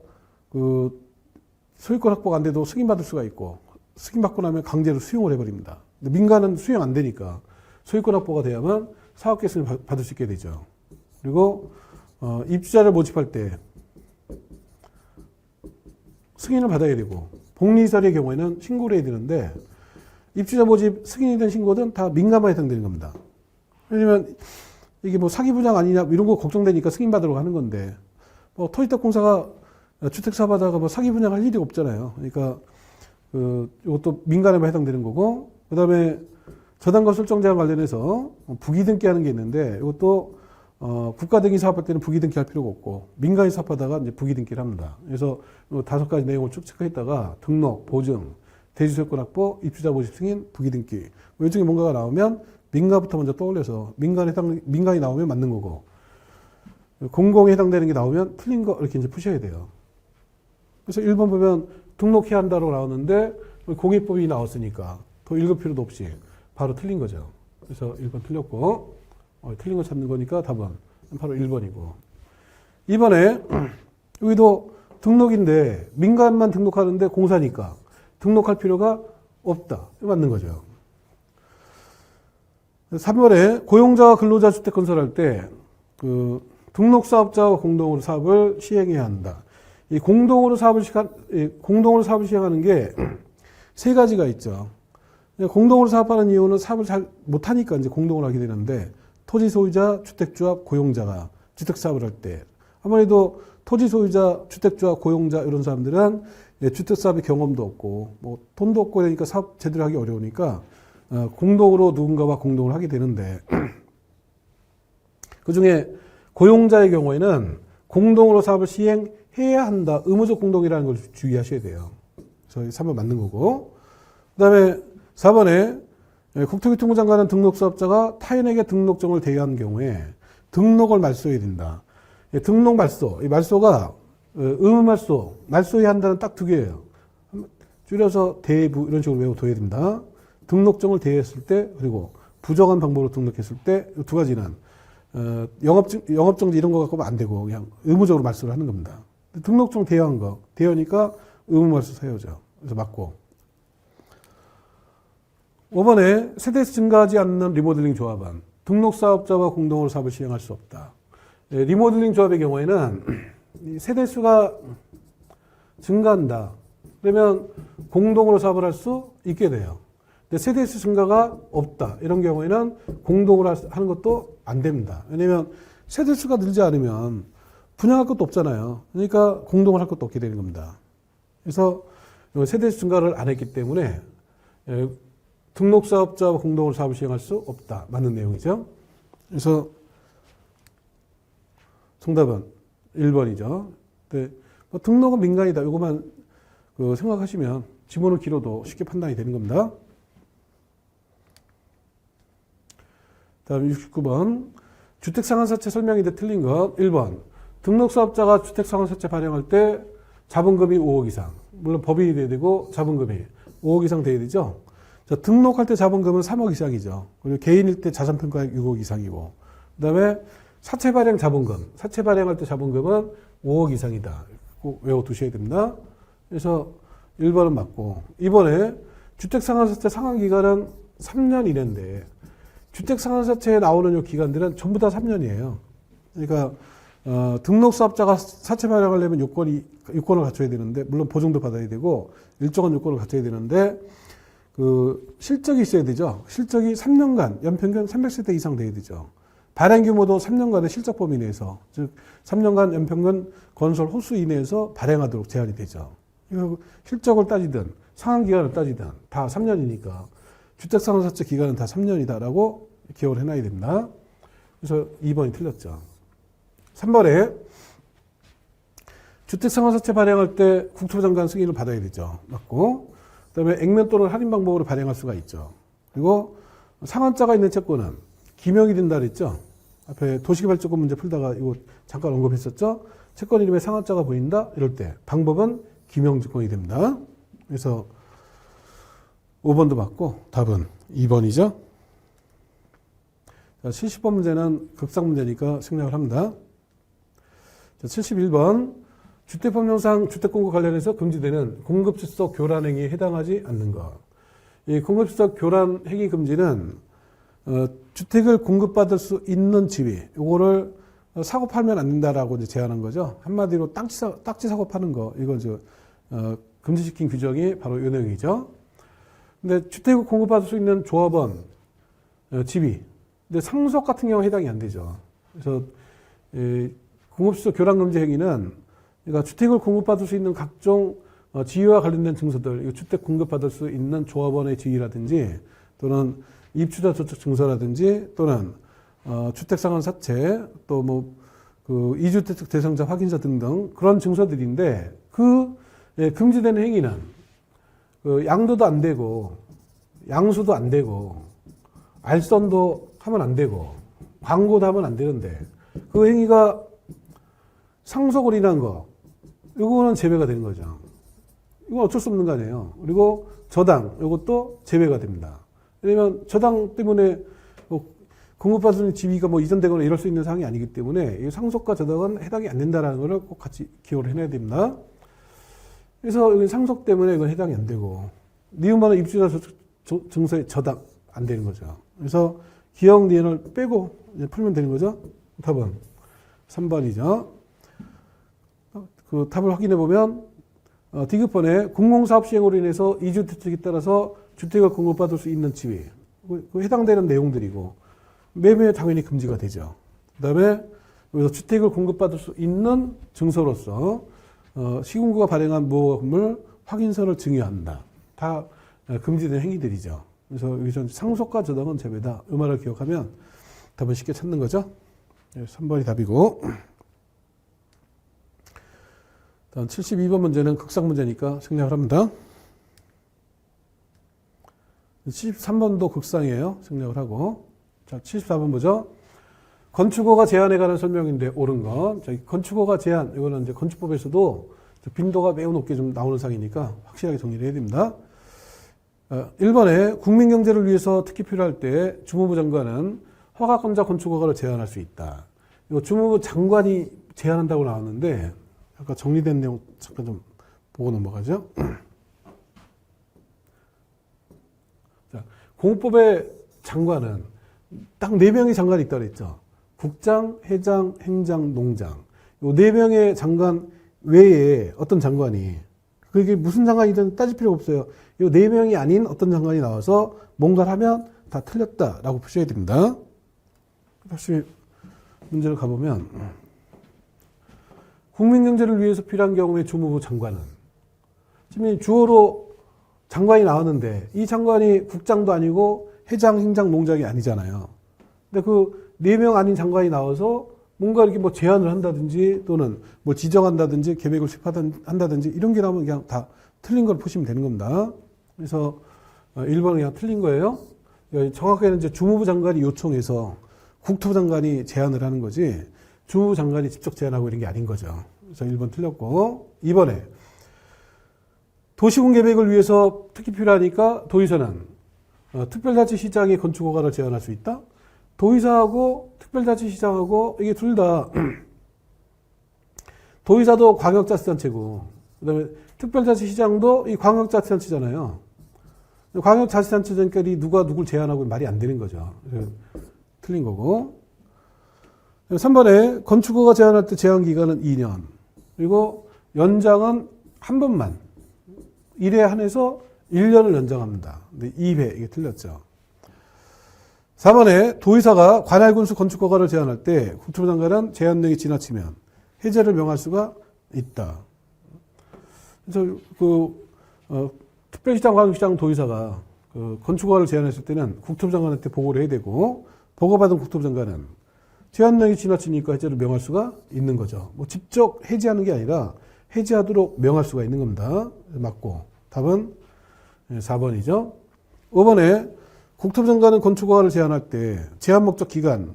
소유권 확보가 안 돼도 승인받을 수가 있고, 승인받고 나면 강제로 수용을 해버립니다. 근데 민간은 수용 안 되니까 소유권 확보가 돼야만 사업계획서를 받을 수 있게 되죠. 그리고 입주자를 모집할 때 승인을 받아야 되고, 복리설의 경우에는 신고를 해야 되는데, 입주자 모집 승인이 된 신고든 다 민간만 해당되는 겁니다. 왜냐면 이게 뭐 사기 분양 아니냐 이런 거 걱정되니까 승인 받으려고 하는 건데, 뭐 토지주택공사가 주택사업 하다가 뭐 사기 분양할 일이 없잖아요. 그러니까 이것도 민간에만 해당되는 거고, 그 다음에 저당과 설정 제한 관련해서 부기 등기하는 게 있는데, 이것도 국가 등기 사업할 때는 부기 등기할 필요가 없고, 민간이 사업하다가 이제 부기 등기를 합니다. 그래서 5가지 내용을 쭉 체크했다가 등록, 보증, 대지 소유권 확보, 입주자 모집 승인, 부기 등기, 이 중에 뭔가가 나오면 민간부터 먼저 떠올려서 민간이 나오면 맞는 거고, 공공에 해당되는 게 나오면 틀린 거 이렇게 이제 푸셔야 돼요. 그래서 1번 보면 등록해야 한다고 나오는데 공익법이 나왔으니까 더 읽을 필요도 없이 바로 틀린 거죠. 그래서 1번 틀렸고, 틀린 거 찾는 거니까 답은 바로 1번이고. 2번에 여기도 등록인데 민간만 등록하는데 공사니까 등록할 필요가 없다. 맞는 거죠. 3번에 고용자와 근로자 주택 건설할 때 등록사업자와 공동으로 사업을 시행해야 한다. 이 공동으로 사업을 시행하는 게 세 가지가 있죠. 공동으로 사업하는 이유는 사업을 잘 못하니까 이제 공동으로 하게 되는데, 토지 소유자, 주택조합, 고용자가 주택사업을 할 때, 아무래도 토지 소유자, 주택조합, 고용자 이런 사람들은 주택사업의 경험도 없고 뭐 돈도 없고 그러니까 사업 제대로 하기 어려우니까 공동으로 누군가와 공동을 하게 되는데, 그중에 고용자의 경우에는 공동으로 사업을 시행해야 한다. 의무적 공동이라는 걸 주의하셔야 돼요. 그래서 3번 맞는 거고, 그 다음에 4번에 국토교통부 장관은 등록사업자가 타인에게 등록증을 대여한 경우에 등록을 말소해야 된다. 등록 말소, 이 말소가 의무말소, 말소해야 한다는 딱 2개예요. 줄여서 대부 이런 식으로 외워둬야 됩니다. 등록증을 대여했을 때, 그리고 부정한 방법으로 등록했을 때, 2가지는 영업정지 이런 거 갖고 안 되고 그냥 의무적으로 말소를 하는 겁니다. 등록증 대여한 거, 대여니까 의무말소 사유죠. 그래서 맞고. 5번에 세대수 증가하지 않는 리모델링 조합은 등록사업자와 공동으로 사업을 시행할 수 없다. 리모델링 조합의 경우에는 세대수가 증가한다. 그러면 공동으로 사업을 할 수 있게 돼요. 근데 세대수 증가가 없다. 이런 경우에는 공동으로 하는 것도 안 됩니다. 왜냐하면 세대수가 늘지 않으면 분양할 것도 없잖아요. 그러니까 공동을 할 것도 없게 되는 겁니다. 그래서 세대수 증가를 안 했기 때문에 등록사업자와 공동으로 사업을 시행할 수 없다. 맞는 내용이죠. 그래서 정답은 1번이죠. 네. 등록은 민간이다. 이것만 생각하시면 지문을 길어도 쉽게 판단이 되는 겁니다. 다음 69번. 주택상환사채 설명인데 틀린 것. 1번. 등록사업자가 주택상환사채 발행할 때 자본금이 5억 이상. 물론 법인이 돼야 되고 자본금이 5억 이상 돼야 되죠. 자, 등록할 때 자본금은 3억 이상이죠. 그리고 개인일 때 자산평가액 6억 이상이고. 그 다음에 사채 발행 자본금. 사채 발행할 때 자본금은 5억 이상이다. 꼭 외워두셔야 됩니다. 그래서 1번은 맞고. 2번에 주택상환사채 상환기간은 3년 이내인데, 주택상환사채에 나오는 이 기간들은 전부 다 3년이에요. 그러니까 등록사업자가 사채 발행하려면 요건을 갖춰야 되는데, 물론 보증도 받아야 되고 일정한 요건을 갖춰야 되는데, 실적이 있어야 되죠. 실적이 3년간 연평균 300세대 이상 돼야 되죠. 발행 규모도 3년간의 실적 범위 내에서, 즉 3년간 연평균 건설 호수 이내에서 발행하도록 제한이 되죠. 실적을 따지든 상환 기간을 따지든 다 3년이니까 주택상환사채 기간은 다 3년이다라고 기억을 해놔야 됩니다. 그래서 2번이 틀렸죠. 3번에 주택상환사채 발행할 때 국토부장관 승인을 받아야 되죠. 맞고, 그다음에 액면 또는 할인 방법으로 발행할 수가 있죠. 그리고 상환자가 있는 채권은 기명이 된다 그랬죠. 앞에 도시개발조건 문제 풀다가 이거 잠깐 언급했었죠. 채권 이름에 상환자가 보인다 이럴 때 방법은 기명증권이 됩니다. 그래서 5번도 맞고 답은 2번이죠. 자, 70번 문제는 극상 문제니까 생략을 합니다. 자, 71번 주택법령상 주택공급 관련해서 금지되는 공급질서 교란 행위에 해당하지 않는 것. 이 공급질서 교란 행위 금지는 주택을 공급받을 수 있는 지위, 요거를 사고 팔면 안 된다라고 이제 제한한 거죠. 한마디로 딱지 사고 파는 거, 이거 금지시킨 규정이 바로 이 내용이죠. 근데 주택을 공급받을 수 있는 조합원, 지위, 근데 상속 같은 경우 해당이 안 되죠. 그래서 공급질서 교란 금지 행위는 그러니까 주택을 공급받을 수 있는 각종 지위와 관련된 증서들, 주택 공급받을 수 있는 조합원의 지위라든지 또는 입주자 저축 증서라든지 또는 주택상환사채 또 뭐 그 이주택 대상자 확인서 등등 그런 증서들인데 금지되는 행위는 그 양도도 안 되고 양수도 안 되고 알선도 하면 안 되고 광고도 하면 안 되는데 그 행위가 상속을 인한 거 이거는 제외가 되는 거죠. 이건 어쩔 수 없는 거 아니에요. 그리고 저당 이것도 제외가 됩니다. 왜냐면 저당 때문에 공급받은 지위가 뭐 이전되거나 이럴 수 있는 사항이 아니기 때문에 이 상속과 저당은 해당이 안 된다라는 것을 꼭 같이 기억을 해놔야 됩니다. 그래서 여기 상속 때문에 이건 해당이 안 되고 니은만은 입주자 증서에 저당 안 되는 거죠. 그래서 기억 니은을 빼고 이제 풀면 되는 거죠. 답은 3번이죠. 그 답을 확인해 보면 디귿번에 공공사업 시행으로 인해서 이주택에 따라서 주택을 공급받을 수 있는 지위, 그 해당되는 내용들이고 매매 당연히 금지가 되죠. 그 다음에 여기서 주택을 공급받을 수 있는 증서로서 시군구가 발행한 무허가건물 확인서를 증여한다. 다 금지된 행위들이죠. 그래서 여기서 상속과 저당은 제외다. 이 말을 기억하면 답은 쉽게 찾는 거죠. 3번이 답이고. 다음 72번 문제는 극상 문제니까 생략을 합니다. 73번도 극상이에요. 생략을 하고. 자, 74번 보죠. 건축허가 제한에 관한 설명인데 옳은 건 건축허가 제한, 이거는 이제 건축법에서도 빈도가 매우 높게 좀 나오는 사항이니까 확실하게 정리를 해야 됩니다. 1번에 국민경제를 위해서 특히 필요할 때 주무부 장관은 허가권자 건축허가를 제한할 수 있다. 이거 주무부 장관이 제한한다고 나왔는데 아까 정리된 내용 잠깐 좀 보고 넘어가죠. 자, 공법의 장관은 딱 4명의 장관이 있다고 그랬죠. 국장, 회장, 행장, 농장. 요 4명의 장관 외에 어떤 장관이, 그게 무슨 장관이든 따질 필요가 없어요. 요 4명이 아닌 어떤 장관이 나와서 뭔가를 하면 다 틀렸다라고 보셔야 됩니다. 다시 문제를 가보면, 국민경제를 위해서 필요한 경우에 주무부 장관은, 지금 주어로 장관이 나왔는데, 이 장관이 국장도 아니고 회장, 행장, 농장이 아니잖아요. 근데 그 4명 아닌 장관이 나와서 뭔가 이렇게 뭐 제안을 한다든지 또는 뭐 지정한다든지 계획을 수립한다든지 이런 게 나오면 그냥 다 틀린 걸 보시면 되는 겁니다. 그래서 1번은 그냥 틀린 거예요. 정확하게는 이제 주무부 장관이 요청해서 국토부 장관이 제안을 하는 거지 주무부 장관이 직접 제안하고 이런 게 아닌 거죠. 그래서 1번 틀렸고 2번에 도시군 계획을 위해서 특히 필요하니까 도의서는 특별자치시장이 건축허가를 제한할 수 있다? 도의사하고 특별자치시장하고 이게 둘 다 도의사도 광역자치단체고 그 다음에 특별자치시장도 이 광역자치단체잖아요. 광역자치단체장끼리 누가 누굴 제한하고 말이 안 되는 거죠. 틀린 거고. 3번에 건축허가 제한할 때 제한기간은 2년. 그리고 연장은 한 번만. 1회 한해서 1년을 연장합니다. 근데 2회, 이게 틀렸죠. 4번에 도의사가 관할군수 건축허가를 제한할 때 국토부 장관은 제한력이 지나치면 해제를 명할 수가 있다. 그래서 특별시장, 광역시장 도의사가 건축허가를 제한했을 때는 국토부 장관한테 보고를 해야 되고, 보고받은 국토부 장관은 제한력이 지나치니까 해제를 명할 수가 있는 거죠. 뭐 직접 해제하는 게 아니라 해제하도록 명할 수가 있는 겁니다. 맞고. 답은 4번이죠. 5번에 국토부 장관은 건축허가를 제한할 때 제한 목적 기간,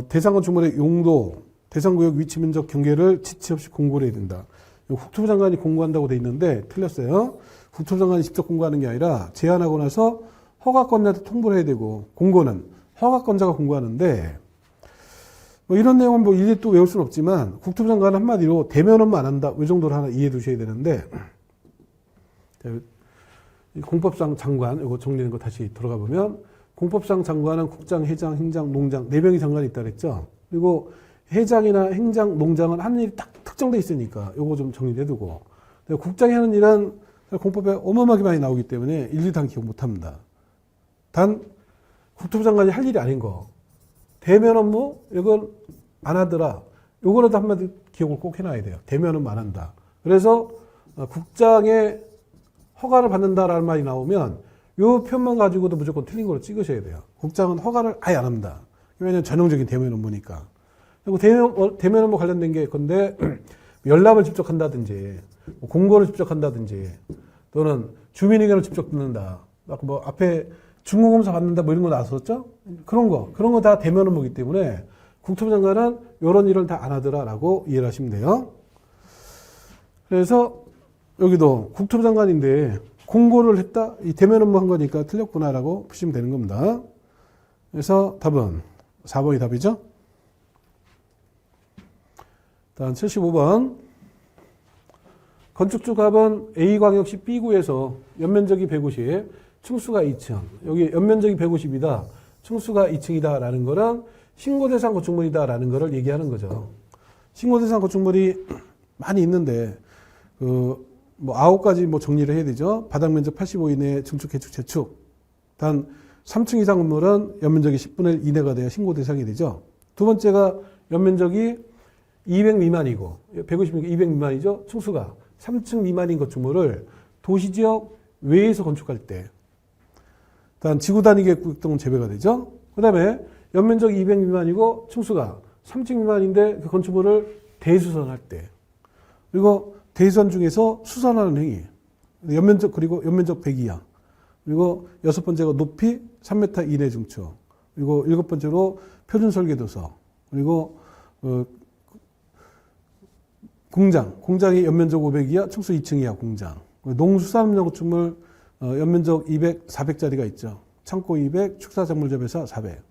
대상 건축물의 용도, 대상구역 위치 면적 경계를 지체 없이 공고를 해야 된다. 국토부 장관이 공고한다고 돼 있는데 틀렸어요. 국토부 장관이 직접 공고하는 게 아니라 제한하고 나서 허가권자한테 통보를 해야 되고, 공고는 허가권자가 공고하는데, 뭐 이런 내용은 뭐 일일이 또 외울 수는 없지만 국토부 장관은 한마디로 대면 업무 안 한다. 이 정도로 하나 이해해 두셔야 되는데, 공법상 장관, 이거 정리된 거 다시 들어가 보면, 공법상 장관은 국장, 회장, 행장, 농장 4명이 장관이 있다 그랬죠. 그리고 회장이나 행장, 농장은 하는 일이 딱 특정돼 있으니까 이거 좀 정리해 두고, 국장이 하는 일은 공법에 어마어마하게 많이 나오기 때문에 일일이 다 기억 못 합니다. 단 국토부 장관이 할 일이 아닌 거, 대면 업무 이건 안 하더라. 요거라도 한마디 기억을 꼭 해놔야 돼요. 대면 업무 안 한다. 그래서 국장의 허가를 받는다라는 말이 나오면 요 표현만 가지고도 무조건 틀린 걸로 찍으셔야 돼요. 국장은 허가를 아예 안 합니다. 왜냐하면 전형적인 대면 업무니까. 그리고 대면 업무 관련된 게 건데, 열람을 직접 한다든지, 공고를 직접 한다든지, 또는 주민의견을 직접 듣는다. 뭐 앞에 중공검사 받는다 뭐 이런 거 나왔었죠? 그런 거 다 대면 업무이기 때문에 국토부 장관은 이런 일을 다 안 하더라라고 이해를 하시면 돼요. 그래서 여기도 국토부 장관인데 공고를 했다? 이 대면 업무 한 거니까 틀렸구나라고 푸시면 되는 겁니다. 그래서 답은 4번이 답이죠. 다음 75번. 건축주갑은 A광역시 B구에서 연면적이 150, 층수가 2층. 여기 연면적이 150이다. 층수가 2층이다. 라는 거는 신고대상 건축물이다. 라는 거를 얘기하는 거죠. 신고대상 건축물이 많이 있는데, 뭐 9가지 뭐 정리를 해야 되죠. 바닥면적 85 이내 증축, 개축, 재축. 단 3층 이상 건물은 연면적이 10분의 1 이내가 돼야 신고대상이 되죠. 두 번째가 연면적이 200 미만이고, 150이니까 200 미만이죠. 층수가 3층 미만인 건축물을 도시지역 외에서 건축할 때, 일단 지구 단위 계획구역등은 제외가 되죠. 그 다음에 연면적이 200 미만이고 층수가 3층 미만인데 그 건축물을 대수선할 때, 그리고 대수선 중에서 수선하는 행위, 그리고 연면적 100 이하, 그리고 6번째가 높이 3m 이내 증축, 그리고 7번째로 표준 설계도서, 그리고 공장이 연면적 500 이하, 층수 2층 이하 공장, 농수산물 건축물 연면적 200, 400짜리가 있죠. 창고 200, 축사작물접에서 400.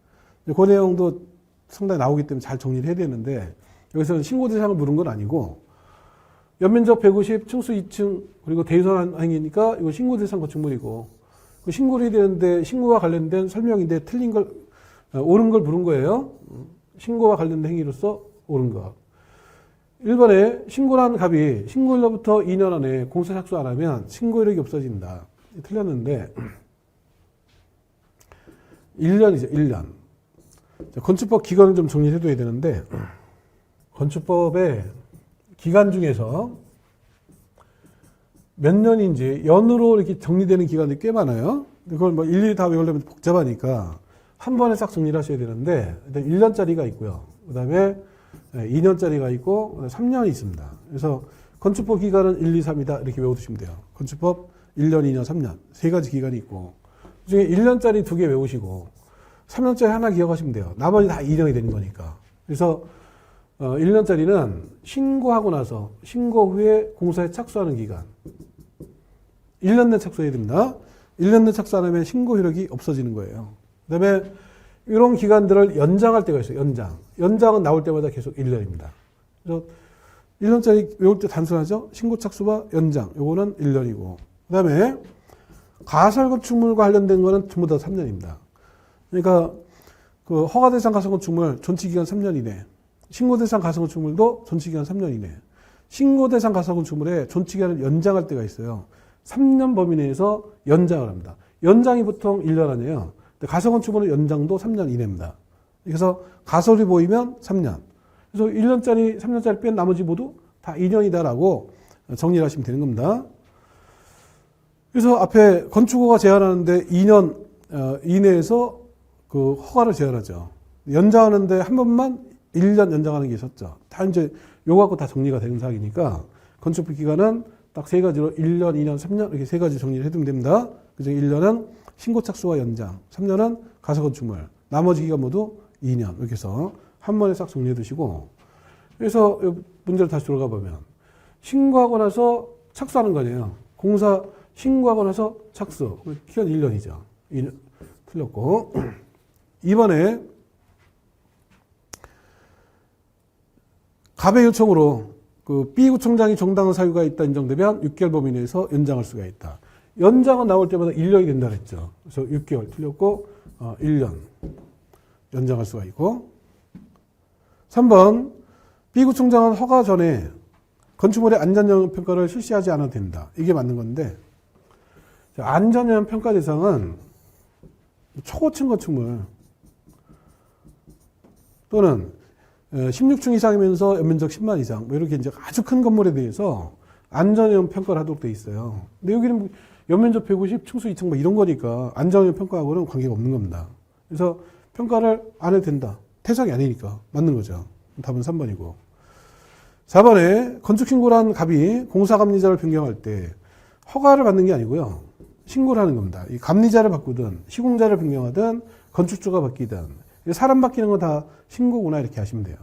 그 내용도 상당히 나오기 때문에 잘 정리를 해야 되는데, 여기서는 신고대상을 물은 건 아니고, 연면적 150, 층수 2층, 그리고 대수선 행위니까 이거 신고대상 건축물이고, 신고를 해야 되는데 신고와 관련된 설명인데 틀린 걸, 옳은 걸 물은 거예요. 신고와 관련된 행위로서 옳은 거. 1번에 신고라는 값이 신고일로부터 2년 안에 공사 착수 안 하면 신고 이력이 없어진다. 틀렸는데 1년이죠. 1년. 건축법 기간을 좀 정리해 둬야 되는데, 건축법의 기간 중에서 몇 년인지 연으로 이렇게 정리되는 기간이 꽤 많아요. 그걸 뭐 일일이 다 외우려면 복잡하니까 한 번에 싹 정리를 하셔야 되는데, 일단 1년짜리가 있고요. 그 다음에 2년짜리가 있고 3년이 있습니다. 그래서 건축법 기간은 1, 2, 3이다 이렇게 외워두시면 돼요. 건축법 1년, 2년, 3년 세 가지 기간이 있고, 그중에 1년짜리 2개 외우시고 3년짜리 하나 기억하시면 돼요. 나머지 다 2년이 되는 거니까. 그래서 1년짜리는 신고하고 나서 신고 후에 공사에 착수하는 기간, 1년 내 착수해야 됩니다. 1년 내 착수 안 하면 신고 효력이 없어지는 거예요. 그 다음에 이런 기간들을 연장할 때가 있어요. 연장은 나올 때마다 계속 1년입니다. 그래서 1년짜리 외울 때 단순하죠. 신고 착수와 연장, 요거는 1년이고, 그 다음에 가설 건축물과 관련된 거는 전부 다 3년입니다. 그러니까 그 허가 대상 가설 건축물 존치 기간 3년 이내, 신고 대상 가설 건축물도 존치 기간 3년 이내. 신고 대상 가설 건축물의 존치 기간을 연장할 때가 있어요. 3년 범위 내에서 연장을 합니다. 연장이 보통 1년 아니에요. 가설건축물은 연장도 3년 이내입니다. 그래서 가설이 보이면 3년. 그래서 1년짜리, 3년짜리 뺀 나머지 모두 다 2년이다라고 정리를 하시면 되는 겁니다. 그래서 앞에 건축허가 제한하는데 2년 이내에서 그 허가를 제한하죠. 연장하는데 한 번만 1년 연장하는 게 있었죠. 다 이제 요거 갖고 다 정리가 되는 사항이니까 건축비 기간은 딱 세 가지로 1년, 2년, 3년 이렇게 세 가지 정리를 해두면 됩니다. 그래서 1년은 신고 착수와 연장, 3년은 가설건축물, 나머지 기간 모두 2년 이렇게 해서 한 번에 싹 정리해 두시고 그래서 문제를 다시 돌아가 보면 신고하고 나서 착수하는 거 아니에요. 공사 신고하고 나서 착수. 기간 1년이죠. 2년. 틀렸고. 이번에 갑의 요청으로 그 B구청장이 정당한 사유가 있다 인정되면 6개월 범위 내에서 연장할 수가 있다. 연장은 나올 때마다 1년이 된다 그랬죠. 그래서 6개월 틀렸고 1년 연장할 수가 있고 3번 B구청장은 허가 전에 건축물의 안전영향 평가를 실시하지 않아도 된다. 이게 맞는 건데 안전영향 평가 대상은 초고층 건축물 또는 16층 이상이면서 연면적 10만 이상 뭐 이렇게 이제 아주 큰 건물에 대해서 안전영향 평가를 하도록 돼 있어요. 근데 여기는 연면적 150, 층수 2층 뭐 이런 거니까 안전영향 평가하고는 관계가 없는 겁니다. 그래서 평가를 안 해도 된다. 대상이 아니니까 맞는 거죠. 답은 3번이고 4번에 건축신고란 갑이 공사감리자를 변경할 때 허가를 받는 게 아니고요. 신고를 하는 겁니다. 이 감리자를 바꾸든 시공자를 변경하든 건축주가 바뀌든 사람 바뀌는 건 다 신고구나 이렇게 하시면 돼요.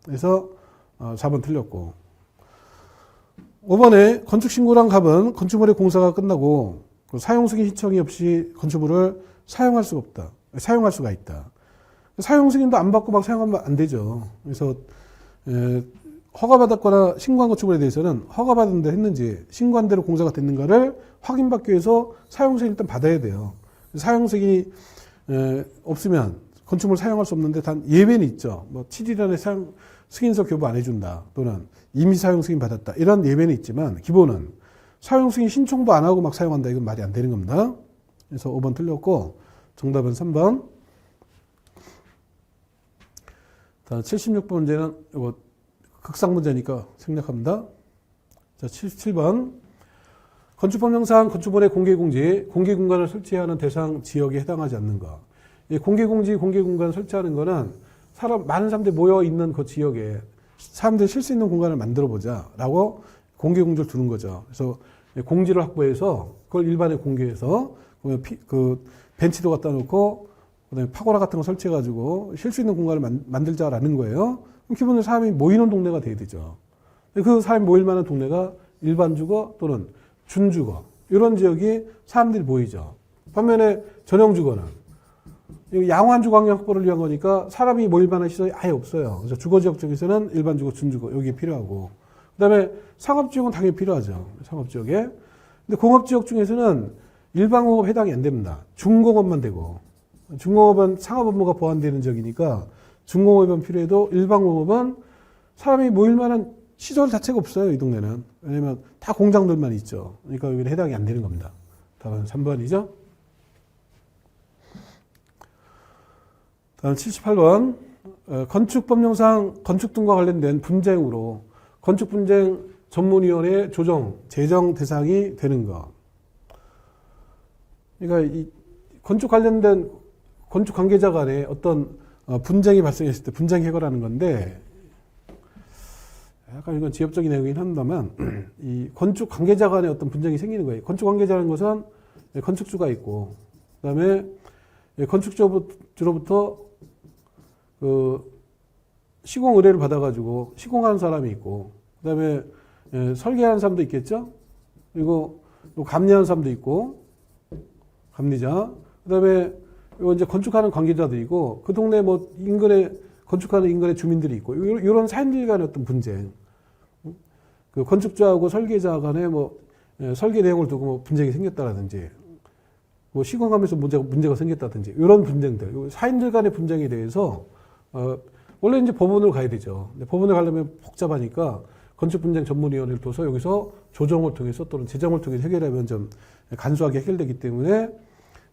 그래서 4번 틀렸고 5번에 건축신고란 갑은 건축물의 공사가 끝나고 사용승인 신청이 없이 건축물을 사용할 수가 없다. 사용할 수가 있다. 사용승인도 안 받고 막 사용하면 안 되죠. 그래서 허가받았거나 신고한 건축물에 대해서는 허가받은 데 했는지 신고한 대로 공사가 됐는가를 확인받기 위해서 사용승인 일단 받아야 돼요. 사용승인이 없으면 건축물 사용할 수 없는데 단 예외는 있죠. 뭐 7일 안에 승인서 교부 안 해준다. 또는 이미 사용 승인 받았다. 이런 예외는 있지만 기본은 사용 승인 신청도 안 하고 막 사용한다. 이건 말이 안 되는 겁니다. 그래서 5번 틀렸고 정답은 3번. 자, 76번 문제는 이거 극상 문제니까 생략합니다. 자, 77번. 건축법령상 건축물의 공개공지, 공개공간을 설치해야 하는 대상 지역에 해당하지 않는 거. 이 공개공지, 공개공간 설치하는 거는 많은 사람들이 모여있는 그 지역에 사람들이 쉴 수 있는 공간을 만들어 보자 라고 공개공지를 두는 거죠. 그래서 공지를 확보해서 그걸 일반에 공개해서 그 벤치도 갖다 놓고 그다음에 파고라 같은 거 설치해가지고 쉴 수 있는 공간을 만들자라는 거예요. 그럼 기본적으로 사람이 모이는 동네가 돼야 되죠. 그 사람이 모일 만한 동네가 일반 주거 또는 준주거 이런 지역이 사람들이 모이죠. 반면에 전용 주거는 양호한 주거 환경 확보를 위한 거니까 사람이 모일 만한 시설이 아예 없어요. 그래서 주거지역 쪽에서는 일반 주거, 준주거 여기 필요하고 그다음에 상업지역은 당연히 필요하죠. 상업지역에. 근데 공업지역 중에서는 일반 공업 해당이 안 됩니다. 중공업만 되고 중공업은 상업 업무가 보완되는 지역이니까 중공업은 필요해도 일반 공업은 사람이 모일 만한 시설 자체가 없어요. 이 동네는. 왜냐면 다 공장들만 있죠. 그러니까 여기는 해당이 안 되는 겁니다. 답은 3번이죠. 다음 78번. 건축법령상 건축 등과 관련된 분쟁으로 건축분쟁 전문위원회 조정, 제정 대상이 되는 것. 그러니까 이 건축 관련된 건축 관계자 간에 어떤 분쟁이 발생했을 때 분쟁 해결하는 건데 약간 이건 지엽적인 내용이긴 합니다만 이 건축 관계자 간에 어떤 분쟁이 생기는 거예요. 건축 관계자라는 것은 건축주가 있고 그다음에 건축주로부터 그 시공 의뢰를 받아가지고 시공하는 사람이 있고 그다음에 설계하는 사람도 있겠죠. 그리고 감리하는 사람도 있고 감리자. 그다음에 이거 이제 건축하는 관계자들이고 그 동네 뭐 인근에 건축하는 인근의 주민들이 있고 이런 사람들 간의 어떤 분쟁. 그 건축주하고 설계자 간에 뭐 설계 내용을 두고 뭐 분쟁이 생겼다라든지 뭐 시공하면서 문제가 생겼다든지 이런 분쟁들, 사인들 간의 분쟁에 대해서 원래 이제 법원으로 가야 되죠. 근데 법원에 가려면 복잡하니까 건축분쟁 전문위원회를 둬서 여기서 조정을 통해서 또는 제정을 통해서 해결하면 좀 간소하게 해결되기 때문에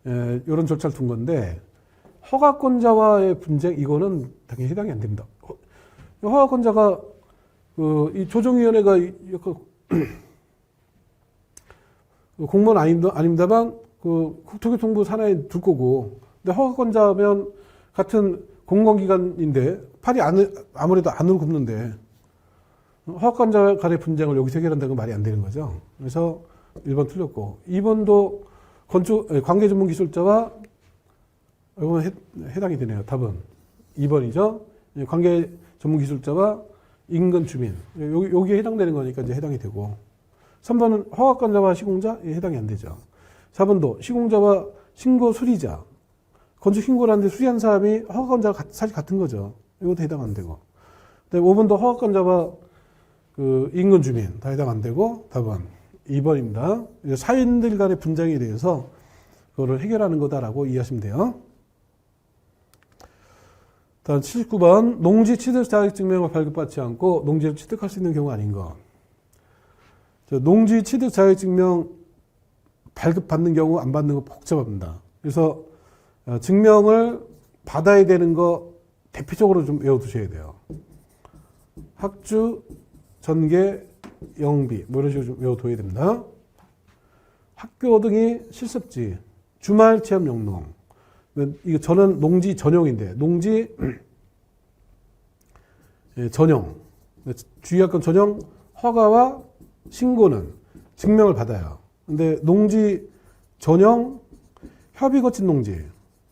이런 절차를 둔 건데 허가권자와의 분쟁 이거는 당연히 해당이 안 됩니다. 허가권자가 이 조정위원회가 공무원 아닙니다만 국토교통부 산하에 둘 거고, 근데 허가권자면 같은 공공기관인데 팔이 아무래도 안으로 굽는데 허가권자 간의 분쟁을 여기서 해결한다는 건 말이 안 되는 거죠. 그래서 1번 틀렸고, 2번도 관계전문기술자와 이건 해당이 되네요. 답은 2번이죠. 관계전문기술자와 인근 주민, 여기에 해당되는 거니까 이제 해당이 되고, 3번은 허가권자와 시공자 해당이 안 되죠. 4번도 시공자와 신고 수리자, 건축 신고를 하는데 수리한 사람이 허가권자가 사실 같은 거죠. 이것도 해당 안 되고. 5번도 허가권자와 인근 주민 다 해당 안 되고, 답은 2번입니다. 사인들 간의 분쟁에 대해서 그거를 해결하는 거다라고 이해하시면 돼요. 다음 79번, 농지 취득 자격증명을 발급받지 않고 농지를 취득할 수 있는 경우 아닌 것. 농지 취득 자격증명 발급받는 경우 안 받는 거 복잡합니다. 그래서 증명을 받아야 되는 거 대표적으로 좀 외워두셔야 돼요. 학주, 전개, 영비 뭐 이런 식으로 좀 외워둬야 됩니다. 학교 등이 실습지, 주말 체험 영농. 이거 저는 농지 전용인데 농지 전용, 주의할 전용 허가와 신고는 증명을 받아요. 근데 농지 전용 협의 거친 농지,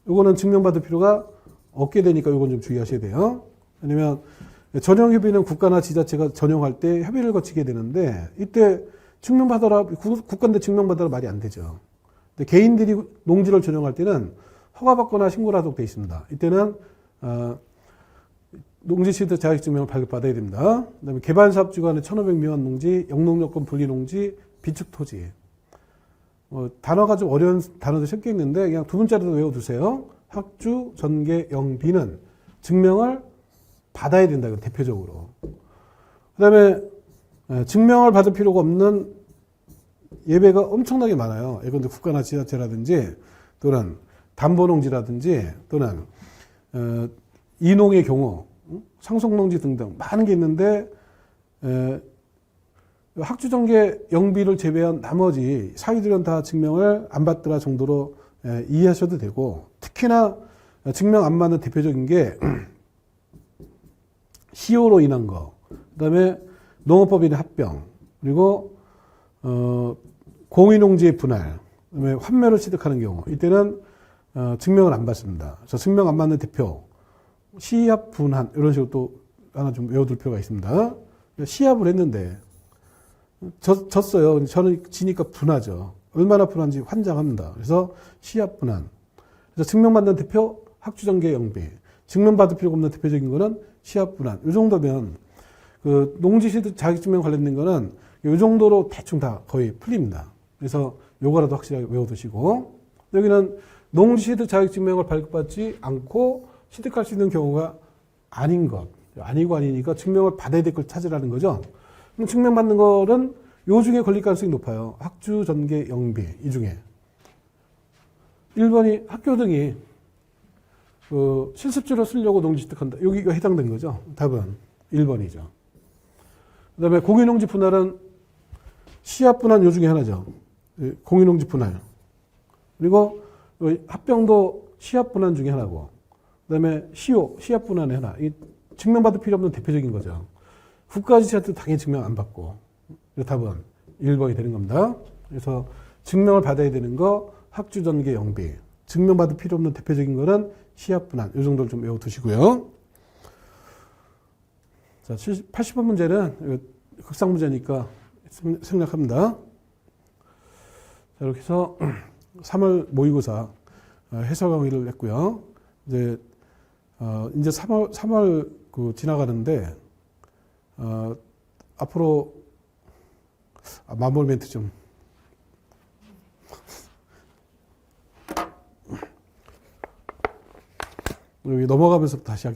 이거는 증명받을 필요가 없게 되니까 이건 좀 주의하셔야 돼요. 왜냐면 전용 협의는 국가나 지자체가 전용할 때 협의를 거치게 되는데 이때 증명받아라, 국가인데 증명받아라 말이 안 되죠. 근데 개인들이 농지를 전용할 때는 허가받거나 신고를 하도록 되어 있습니다. 이때는 농지 취득 자격증명을 발급받아야 됩니다. 그다음에 개발사업주간의 1500 미만 농지, 영농요건 분리 농지, 비축 토지. 단어가 좀 어려운 단어도 섞여 있는데 그냥 두 문자라도 외워두세요. 학주, 전개, 영비는 증명을 받아야 된다. 이건 대표적으로. 그다음에 증명을 받을 필요가 없는 예배가 엄청나게 많아요. 예컨대 국가나 지자체라든지 또는 담보농지라든지 또는 이농의 경우 상속농지 등등 많은 게 있는데 학주전개 영비를 제외한 나머지 사유들은 다 증명을 안 받더라 정도로 이해하셔도 되고, 특히나 증명 안 받는 대표적인 게 시효로 인한 거, 그다음에 농업법인의 합병, 그리고 공유농지의 분할, 그다음에 환매로 취득하는 경우 이때는 증명을 안 받습니다. 그래서 증명 안 받는 대표 시합 분한 이런 식으로 또 하나 좀 외워둘 필요가 있습니다. 시합을 했는데 졌어요. 저는 지니까 분하죠. 얼마나 분한지 환장합니다. 그래서 시합 분한. 그래서 증명받는 대표 학주전개 영비. 증명받을 필요가 없는 대표적인 거는 시합 분한. 이 정도면 농지취득 자격증명 관련된 거는 이 정도로 대충 다 거의 풀립니다. 그래서 요거라도 확실하게 외워두시고, 여기는 농지취득 자격증명을 발급받지 않고 취득할 수 있는 경우가 아닌 것. 아니고 아니니까 증명을 받아야 될 걸 찾으라는 거죠. 그럼 증명받는 거는 요 중에 걸릴 가능성이 높아요. 학주, 전개, 영비 이 중에. 1번이 학교 등이 실습지로 쓰려고 농지 취득한다. 여기가 해당된 거죠. 답은 1번이죠. 그 다음에 공유농지 분할은 시합 분할 요 중에 하나죠. 공유농지 분할. 그리고 합병도 시합 분할 중에 하나고, 그 다음에 시합 분할의 하나. 이 증명받을 필요 없는 대표적인 거죠. 국가지자체도 당연히 증명 안 받고. 답은 1번이 되는 겁니다. 그래서 증명을 받아야 되는 거 학주, 전개, 영비. 증명받을 필요 없는 대표적인 거는 시합 분할. 이 정도를 좀 외워두시고요. 자, 80번 문제는 극상 문제니까 생략합니다. 자, 이렇게 해서 3월 모의고사 해설 강의를 했고요. 이제 3월 지나가는데, 앞으로, 마무리 멘트 좀. 여기 넘어가면서 다시.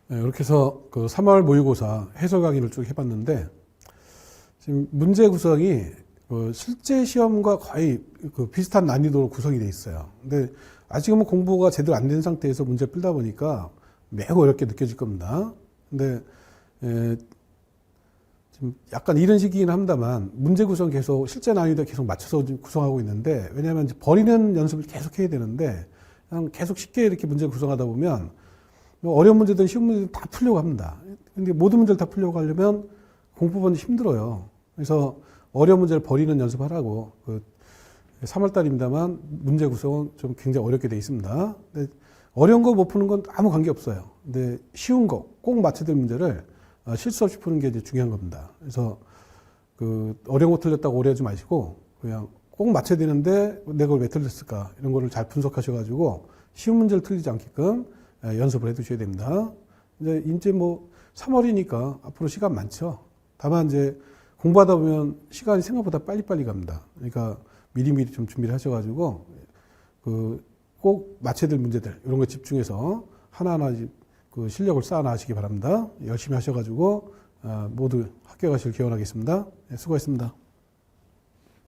이렇게 해서 그 3월 모의고사 해설 강의를 쭉 해봤는데, 지금 문제 구성이 그 실제 시험과 거의 그 비슷한 난이도로 구성이 돼 있어요. 근데 아직은 공부가 제대로 안 된 상태에서 문제 풀다 보니까 매우 어렵게 느껴질 겁니다. 근데 지금 약간 이런 시기긴 합니다만 문제 구성 계속 실제 난이도 계속 맞춰서 구성하고 있는데, 왜냐하면 이제 버리는 연습을 계속 해야 되는데 그냥 계속 쉽게 이렇게 문제 구성하다 보면 어려운 문제든 쉬운 문제든 다 풀려고 합니다. 근데 모든 문제를 다 풀려고 하려면 공부보다 힘들어요. 그래서 어려운 문제를 버리는 연습하라고, 3월달입니다만 문제 구성은 좀 굉장히 어렵게 돼 있습니다. 근데 어려운 거 못 푸는 건 아무 관계 없어요. 근데 쉬운 거 꼭 맞춰야 될 문제를 실수 없이 푸는 게 이제 중요한 겁니다. 그래서 어려운 거 틀렸다고 오해하지 마시고 그냥 꼭 맞춰야 되는데 내가 왜 틀렸을까 이런 거를 잘 분석하셔가지고 쉬운 문제를 틀리지 않게끔 연습을 해두셔야 됩니다. 이제 뭐 3월이니까 앞으로 시간 많죠. 다만 이제 공부하다 보면 시간이 생각보다 빨리빨리 갑니다. 그러니까 미리미리 좀 준비를 하셔가지고 꼭 맞춰야 될 문제들 이런 거 집중해서 하나하나 그 실력을 쌓아나가시기 바랍니다. 열심히 하셔가지고 모두 합격하시길 기원하겠습니다. 수고하셨습니다.